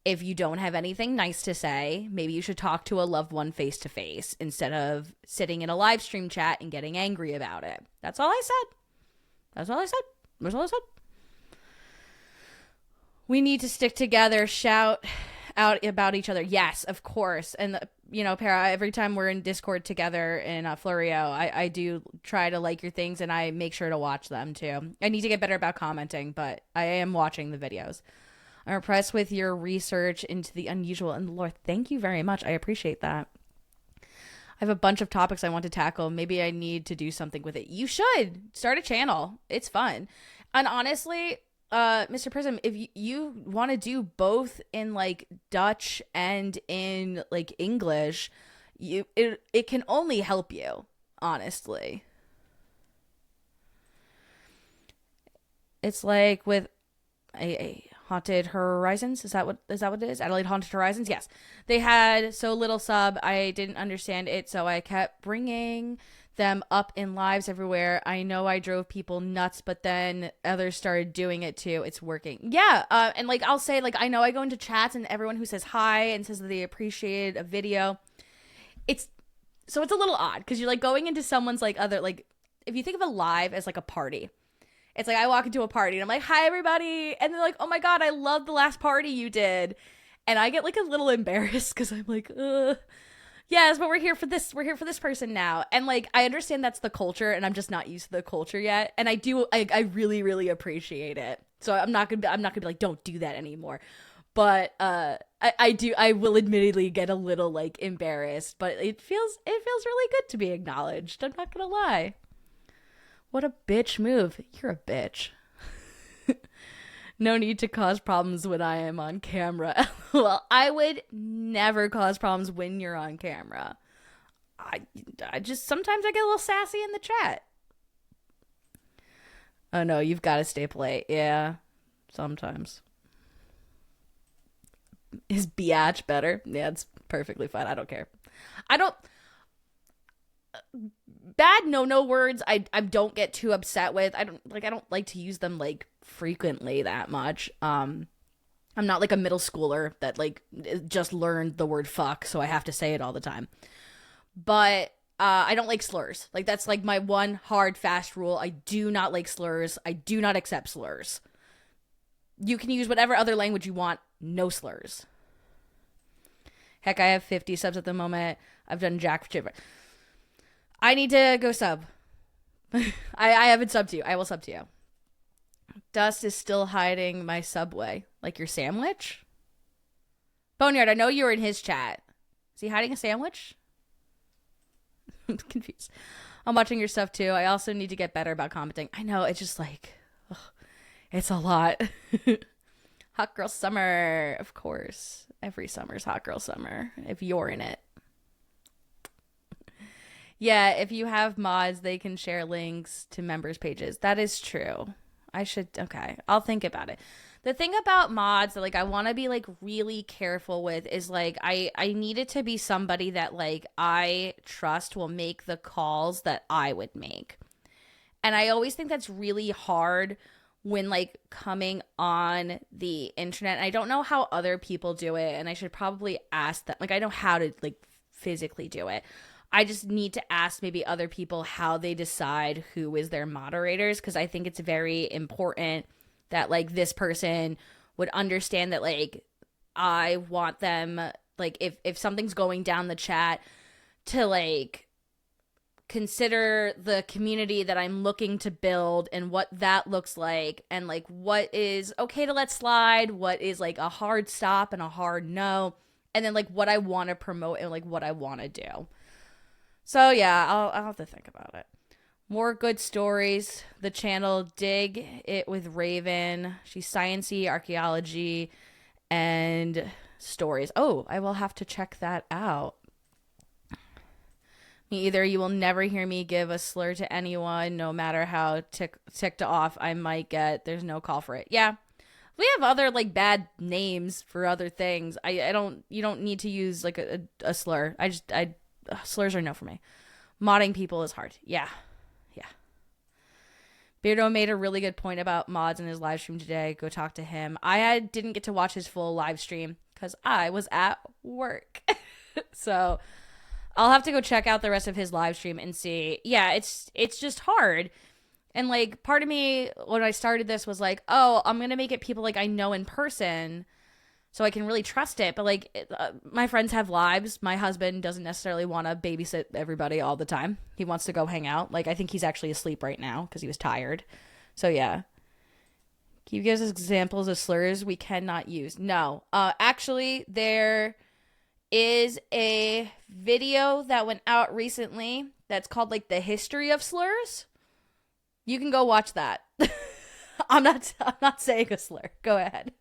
if you don't have anything nice to say, maybe you should talk to a loved one face to face instead of sitting in a live stream chat and getting angry about it. That's all I said. That's all I said. That's all I said. We need to stick together, shout out about each other. Yes, of course. And, Para, every time we're in Discord together in Florio, I do try to like your things, and I make sure to watch them, too. I need to get better about commenting, but I am watching the videos. I'm impressed with your research into the unusual and the lore. Thank you very much. I appreciate that. I have a bunch of topics I want to tackle. Maybe I need to do something with it. You should. Start a channel. It's fun. And honestly... Mr. Prism, if you want to do both in like Dutch and in like English, it can only help you, honestly. It's like with a Haunted Horizons. Is that what it is? Adelaide Haunted Horizons. Yes, they had so little sub. I didn't understand it, so I kept bringing them up in lives everywhere. I know I drove people nuts, but then others started doing it too. It's working. Yeah. And like I'll say, like, I know I go into chats and everyone who says hi and says that they appreciated a video, it's a little odd because you're like going into someone's like other, like if you think of a live as like a party, it's like I walk into a party and I'm like, hi everybody, and they're like, oh my god, I love the last party you did, and I get like a little embarrassed because I'm like, yes, but we're here for this person now. And like I understand that's the culture, and I'm just not used to the culture yet. And I really, really appreciate it. So I'm not gonna be like, don't do that anymore. But I will admittedly get a little like embarrassed, but it feels really good to be acknowledged. I'm not gonna lie. What a bitch move. You're a bitch. No need to cause problems when I am on camera. Well, I would never cause problems when you're on camera. I just, sometimes I get a little sassy in the chat. Oh no, you've got to stay polite. Yeah, sometimes. Is biatch better? Yeah, it's perfectly fine. I don't care. Bad no words I don't get too upset with. I don't like to use them like frequently that much. I'm not like a middle schooler that like just learned the word fuck, so I have to say it all the time. But I don't like slurs. Like that's like my one hard fast rule. I do not like slurs. I do not accept slurs. You can use whatever other language you want, no slurs. Heck, I have 50 subs at the moment. I've done jack shit. I need to go sub. I haven't subbed to you. I will sub to you. Dust is still hiding my Subway. Like your sandwich? Boneyard, I know you were in his chat. Is he hiding a sandwich? I'm confused. I'm watching your stuff too. I also need to get better about commenting. I know, it's just like, ugh, it's a lot. Hot girl summer, of course. Every summer's hot girl summer, if you're in it. Yeah, if you have mods, they can share links to members' pages. That is true. Okay, I'll think about it. The thing about mods that like I want to be like really careful with is like I need it to be somebody that like I trust will make the calls that I would make. And I always think that's really hard when like coming on the internet. And I don't know how other people do it, and I should probably ask them. Like I know how to like physically do it. I just need to ask maybe other people how they decide who is their moderators, because I think it's very important that like this person would understand that like I want them, like if something's going down the chat, to like consider the community that I'm looking to build and what that looks like, and like what is okay to let slide, what is like a hard stop and a hard no, and then like what I want to promote and like what I want to do. So yeah, I'll have to think about it. More good stories. The channel Dig It with Raven. She's sciencey, archaeology, and stories. Oh, I will have to check that out. Me either. You will never hear me give a slur to anyone, no matter how ticked off I might get. There's no call for it. Yeah. We have other like bad names for other things. I don't. You don't need to use like a slur. Slurs are no for me. Modding people is hard. Yeah. Beardo made a really good point about mods in his live stream today. Go talk to him. Didn't get to watch his full live stream because I was at work. So I'll have to go check out the rest of his live stream and see. Yeah, it's just hard. And like part of me when I started this was like, oh, I'm going to make it people like I know in person so I can really trust it. But like my friends have lives. My husband doesn't necessarily want to babysit everybody all the time. He wants to go hang out. Like I think he's actually asleep right now because he was tired. So yeah. Can you give us examples of slurs we cannot use? No. Actually, there is a video that went out recently that's called like the history of slurs. You can go watch that. I'm not saying a slur. Go ahead.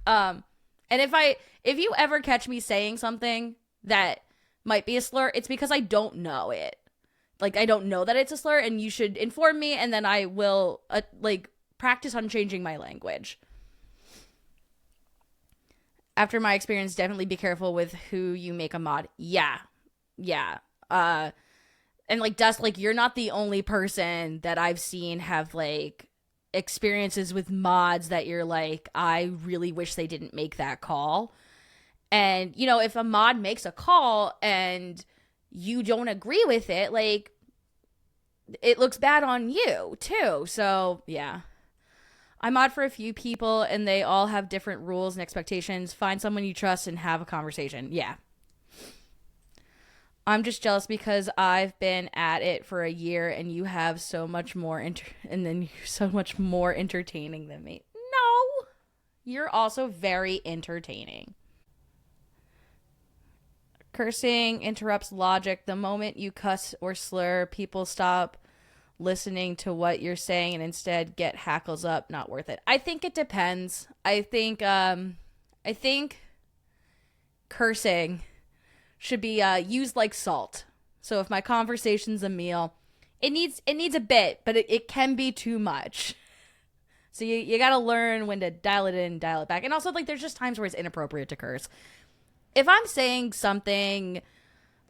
And if you ever catch me saying something that might be a slur, it's because I don't know it. Like, I don't know that it's a slur, and you should inform me, and then I will, like, practice on changing my language. After my experience, definitely be careful with who you make a mod. Yeah. And, like, Dust, like, you're not the only person that I've seen have, like, experiences with mods that you're like, I really wish they didn't make that call. And, you know, if a mod makes a call and you don't agree with it, like, it looks bad on you, too. So, yeah. I mod for a few people, and they all have different rules and expectations. Find someone you trust and have a conversation. Yeah. I'm just jealous because I've been at it for a year, and you have so much more and then you're so much more entertaining than me. No, you're also very entertaining. Cursing interrupts logic. The moment you cuss or slur, people stop listening to what you're saying and instead get hackles up. Not worth it. I think it depends. I think cursing should be used like salt. So if my conversation's a meal, it needs a bit, but it can be too much. So you got to learn when to dial it in, dial it back. And also, like, there's just times where it's inappropriate to curse. If I'm saying something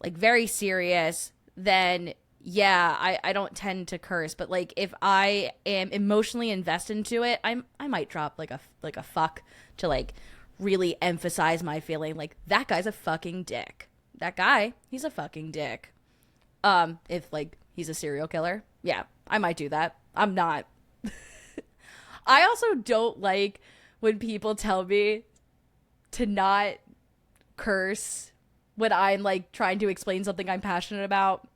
like very serious, then yeah, I don't tend to curse. But like if I am emotionally invested into it, I might drop like a fuck to like really emphasize my feeling. Like, that guy's a fucking dick. That guy, he's a fucking dick. If like he's a serial killer, yeah, I might do that. I'm not. I also don't like when people tell me to not curse when I'm like trying to explain something I'm passionate about.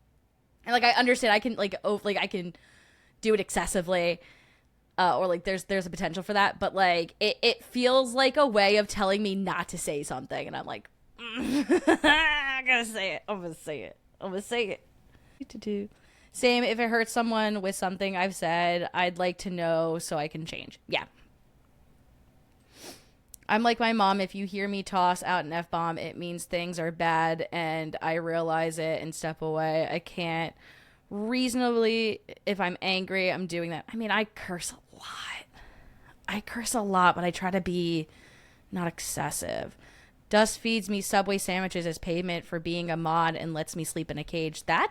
And like I understand I can I can do it excessively, or like there's a potential for that, but like it feels like a way of telling me not to say something, and I'm like, I gotta say it. I'm gonna say it. Same if it hurts someone with something I've said, I'd like to know so I can change. Yeah. I'm like my mom. If you hear me toss out an F-bomb, it means things are bad, and I realize it and step away. I can't reasonably, if I'm angry, I'm doing that. I mean, I curse a lot. But I try to be not excessive. Dust feeds me Subway sandwiches as payment for being a mod and lets me sleep in a cage. I'm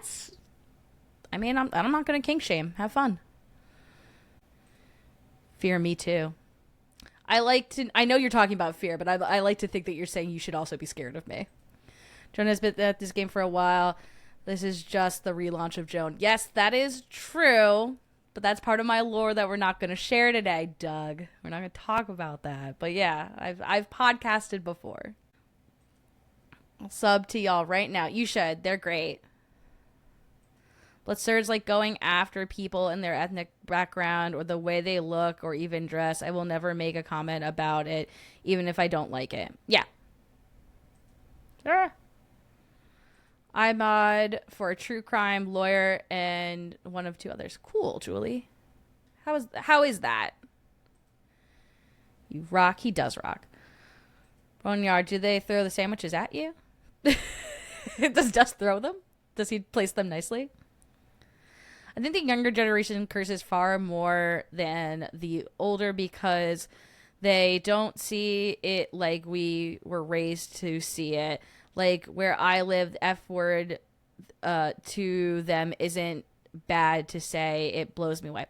not going to kink shame. Have fun. Fear me too. I know you're talking about fear, but I like to think that you're saying you should also be scared of me. Joan has been at this game for a while. This is just the relaunch of Joan. Yes, that is true, but that's part of my lore that we're not going to share today, Doug. We're not going to talk about that. But yeah, I've podcasted before. I'll sub to y'all right now. You should. They're great. Blitzers like going after people in their ethnic background or the way they look or even dress. I will never make a comment about it, even if I don't like it. Yeah. I mod for a true crime lawyer and one of two others. Cool, Julie. How is that? You rock. He does rock. Boneyard, do they throw the sandwiches at you? Does Dust throw them? Does he place them nicely? I think the younger generation curses far more than the older because they don't see it like we were raised to see it. Like where I live, the F word to them isn't bad to say. It blows me away.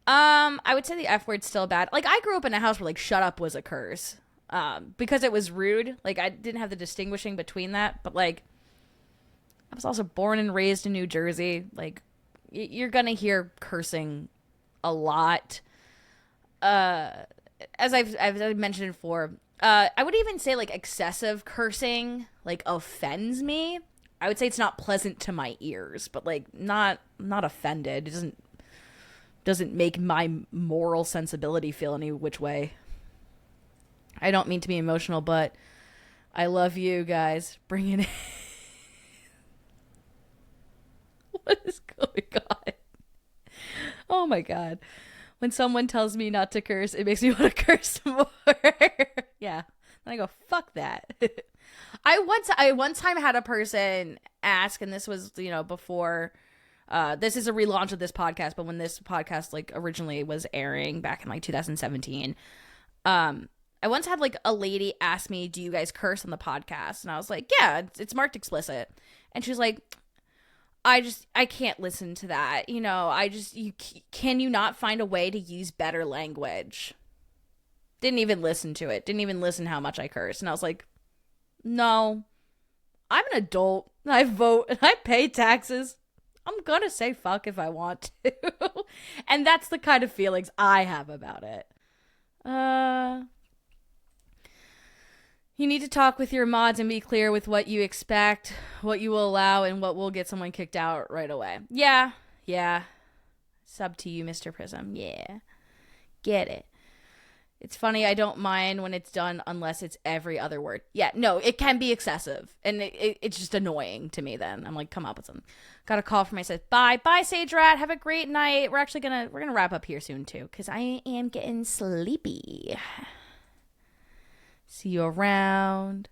I would say the F word's still bad. Like I grew up in a house where like shut up was a curse. Because it was rude. Like I didn't have the distinguishing between that, but like I was also born and raised in New Jersey. Like you're gonna hear cursing a lot. As I've mentioned before, I would even say like excessive cursing like offends me. I would say it's not pleasant to my ears, but like not offended. It doesn't make my moral sensibility feel any which way. I don't mean to be emotional, but I love you guys. Bring it in. What is going on? Oh my God. When someone tells me not to curse, it makes me want to curse more. Yeah. And I go, fuck that. I one time had a person ask, and this was, before, this is a relaunch of this podcast, but when this podcast like originally was airing back in like 2017, I once had like a lady ask me, do you guys curse on the podcast? And I was like, yeah, it's marked explicit. And she's like, I can't listen to that. Can you not find a way to use better language? Didn't even listen to it. Didn't even listen how much I curse. And I was like, no, I'm an adult. I vote and I pay taxes. I'm going to say fuck if I want to. And that's the kind of feelings I have about it. You need to talk with your mods and be clear with what you expect, what you will allow, and what will get someone kicked out right away. Yeah. Sub to you, Mr. Prism. Yeah. Get it. It's funny, I don't mind when it's done unless it's every other word. Yeah, no, it can be excessive. And it's just annoying to me then. I'm like, come up with something. Got a call from myself. Bye, Sage Rat. Have a great night. We're gonna wrap up here soon too, because I am getting sleepy. See you around.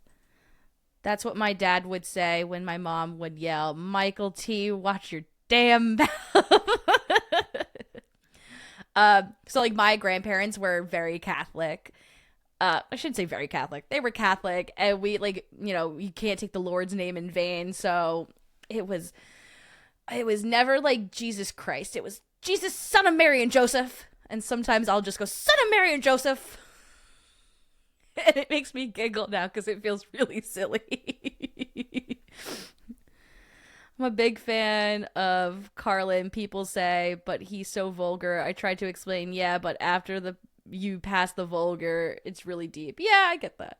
That's what my dad would say when my mom would yell, Michael T, watch your damn mouth. So like my grandparents were very Catholic. I shouldn't say very Catholic. They were Catholic, and we you can't take the Lord's name in vain. So it was never like Jesus Christ. It was Jesus, son of Mary and Joseph. And sometimes I'll just go, son of Mary and Joseph. And it makes me giggle now because it feels really silly. I'm a big fan of Carlin. People say, but he's so vulgar. I tried to explain, yeah, but after you pass the vulgar, it's really deep. Yeah, I get that.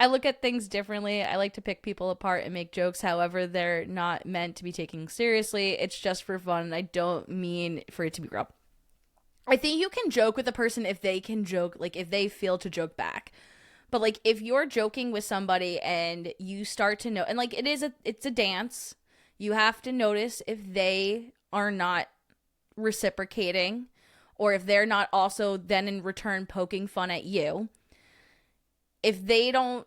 I look at things differently. I like to pick people apart and make jokes. However, they're not meant to be taken seriously. It's just for fun, and I don't mean for it to be real. I think you can joke with a person if they can joke, like if they feel to joke back. But like if you're joking with somebody and you start to know, and like it's a dance, you have to notice if they are not reciprocating or if they're not also then in return poking fun at you. If they don't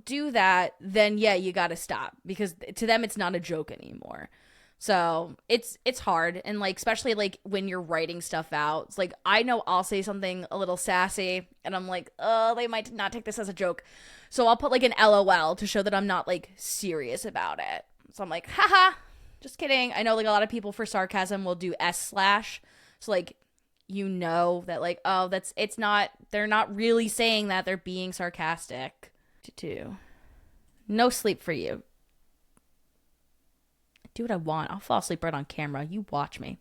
do that, then yeah, you got to stop, because to them it's not a joke anymore. So it's hard. And like, especially like when you're writing stuff out, it's like, I know I'll say something a little sassy and I'm like, oh, they might not take this as a joke. So I'll put like an LOL to show that I'm not like serious about it. So I'm like, haha, just kidding. I know like a lot of people for sarcasm will do S/. So like, you know that like, oh, they're not really saying that, they're being sarcastic. No sleep for you. Do what I want. I'll fall asleep right on camera. You watch me.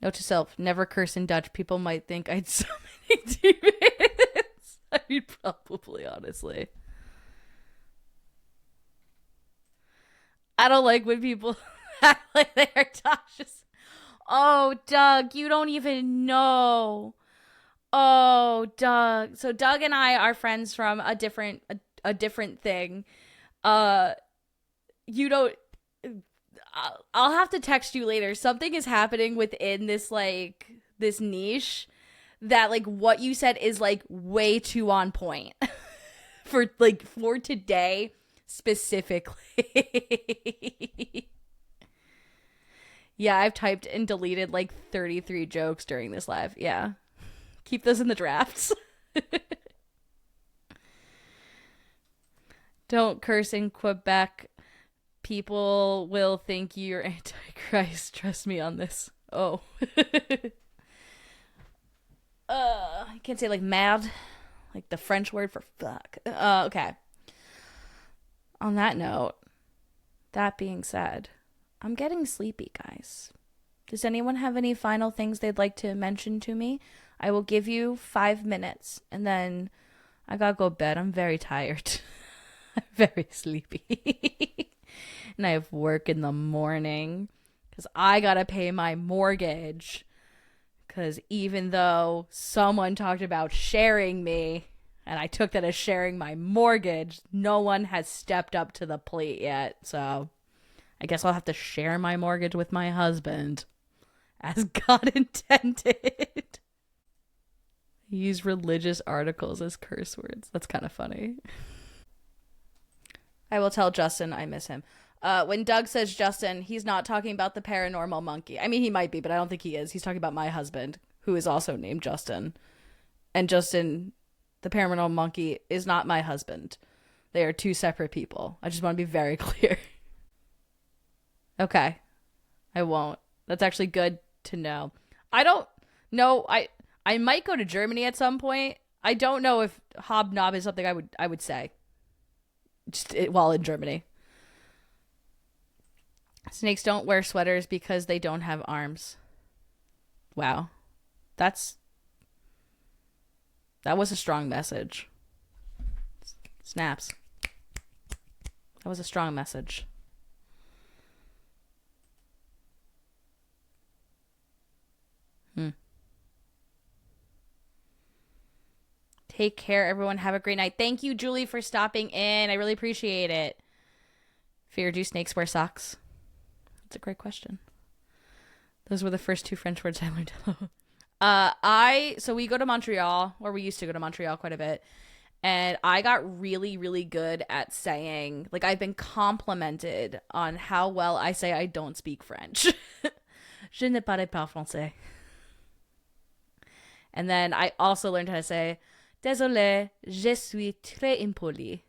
Note to self, never curse in Dutch. People might think I'd so many demons. I mean, probably, honestly. I don't like when people act like they are Tasha's. Oh, Doug, you don't even know. Oh, Doug. So Doug and I are friends from a different thing. You don't. I'll have to text you later. Something is happening within this niche that like what you said is like way too on point for today specifically. Yeah, I've typed and deleted like 33 jokes during this live. Yeah. Keep those in the drafts. Don't curse in Quebec. People will think you're Antichrist. Trust me on this. Oh. I can't say like mad. Like the French word for fuck. Okay. On that note, that being said, I'm getting sleepy, guys. Does anyone have any final things they'd like to mention to me? I will give you 5 minutes, and then I gotta go to bed. I'm very tired. I'm very sleepy. And I have work in the morning because I gotta pay my mortgage. Because even though someone talked about sharing me, and I took that as sharing my mortgage, no one has stepped up to the plate yet. So I guess I'll have to share my mortgage with my husband, as God intended. Use religious articles as curse words. That's kind of funny. I will tell Justin I miss him. When Doug says Justin, he's not talking about the paranormal monkey. I mean, he might be, but I don't think he is. He's talking about my husband, who is also named Justin. And Justin, the paranormal monkey, is not my husband. They are two separate people. I just want to be very clear. Okay. I won't. That's actually good to know. I don't know. I might go to Germany at some point. I don't know if hobnob is something I would say. While in Germany. Snakes don't wear sweaters because they don't have arms. Wow. That was a strong message. Snaps. That was a strong message. Take care, everyone. Have a great night. Thank you, Julie, for stopping in. I really appreciate it. Fear, do snakes wear socks? That's a great question. Those were the first 2 French words I learned. So we go to Montreal, or we used to go to Montreal quite a bit. And I got really, really good at saying, like, I've been complimented on how well I say I don't speak French. Je ne parle pas français. And then I also learned how to say, désolé, je suis très impoli,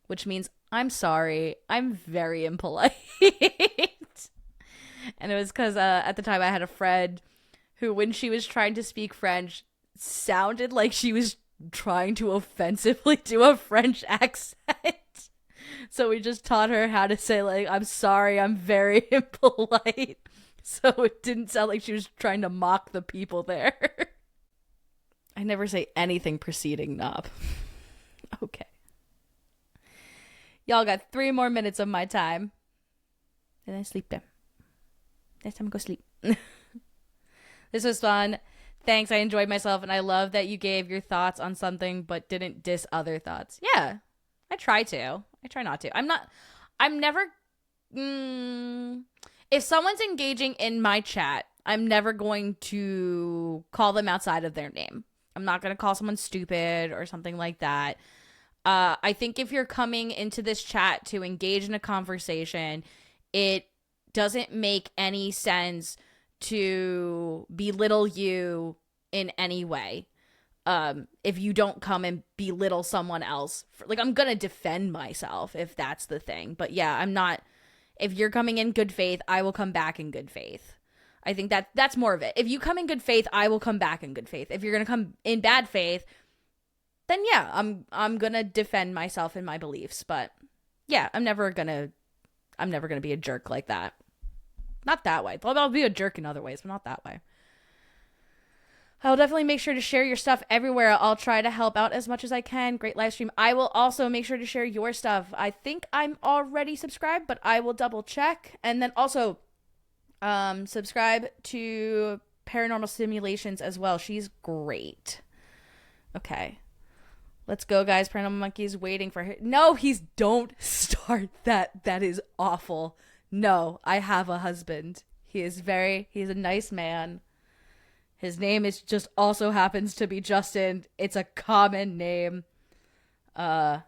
which means I'm sorry, I'm very impolite. And it was because at the time I had a friend who, when she was trying to speak French, sounded like she was trying to offensively do a French accent. So we just taught her how to say, like, I'm sorry, I'm very impolite. So it didn't sound like she was trying to mock the people there. I never say anything preceding knob. Okay. Y'all got 3 more minutes of my time. Then I sleep there. Next time I go sleep. This was fun. Thanks. I enjoyed myself. And I love that you gave your thoughts on something but didn't diss other thoughts. Yeah. I try to. I try not to. I'm never. If someone's engaging in my chat, I'm never going to call them outside of their name. I'm not going to call someone stupid or something like that. I think if you're coming into this chat to engage in a conversation, it doesn't make any sense to belittle you in any way. If you don't come and belittle someone else, like, I'm gonna defend myself if that's the thing. But yeah, I'm not. If you're coming in good faith, I will come back in good faith. I think that's more of it. If you come in good faith, I will come back in good faith. If you're gonna come in bad faith, then yeah, I'm gonna defend myself and my beliefs. But yeah, I'm never gonna be a jerk like that. Not that way. I'll be a jerk in other ways, but not that way. I'll definitely make sure to share your stuff everywhere. I'll try to help out as much as I can. Great live stream. I will also make sure to share your stuff. I think I'm already subscribed, but I will double check. And then also subscribe to Paranormal Simulations as well. She's great. Okay. Let's go, guys. Paranormal Monkey's waiting for her. No, don't start that. That is awful. No, I have a husband. He's a nice man. His name is just also happens to be Justin. It's a common name. Not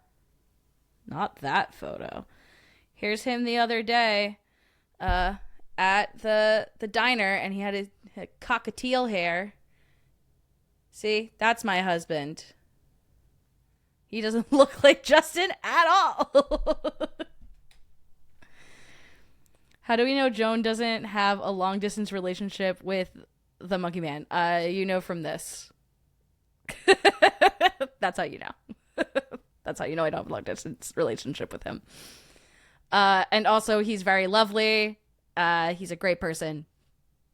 that photo. Here's him the other day, at the diner, and he had a cockatiel hair. See, that's my husband. He doesn't look like Justin at all. How do we know Joan doesn't have a long distance relationship with the monkey man? You know from this. That's how you know. That's how you know I don't have a long distance relationship with him. And also, he's very lovely. He's a great person.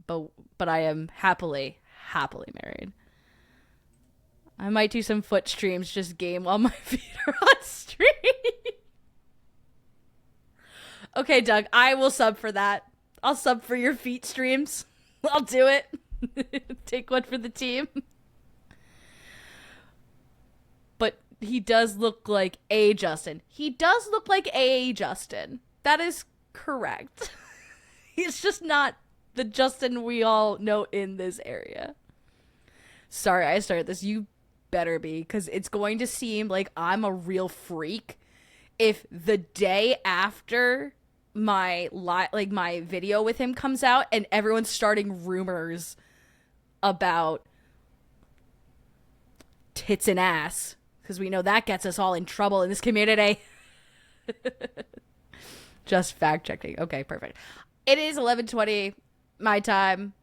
But I am happily married. I might do some foot streams, just game while my feet are on stream. Okay, Doug, I will sub for that. I'll sub for your feet streams. I'll do it. Take one for the team. But he does look like a Justin. He does look like a Justin. That is correct. He's just not the Justin we all know in this area. Sorry, I started this. You better be, because it's going to seem like I'm a real freak if the day after my video with him comes out and everyone's starting rumors about tits and ass, because we know that gets us all in trouble in this community. Just fact checking. Okay, perfect. It is 11:20 my time.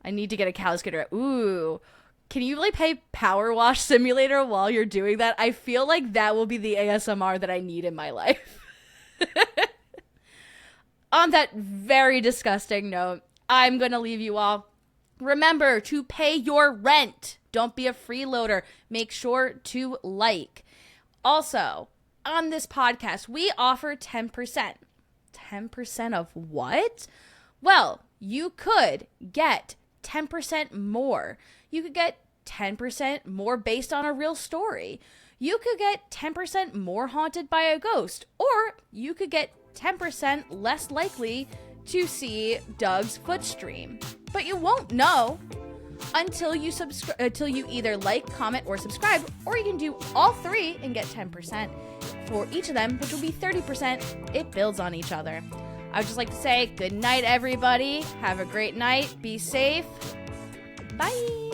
I need to get a calculator. Ooh, can you play Power Wash Simulator while you're doing that? I feel like that will be the ASMR that I need in my life. On that very disgusting note, I'm going to leave you all. Remember to pay your rent. Don't be a freeloader. Make sure to like. Also, on this podcast, we offer 10%. 10% of what? Well, you could get 10% more. You could get 10% more based on a real story. You could get 10% more haunted by a ghost. Or you could get 10% less likely to see Doug's foot stream. But you won't know until you either like, comment, or subscribe, or you can do all three and get 10% for each of them, which will be 30%. It builds on each other. I would just like to say good night, everybody. Have a great night. Be safe. Bye.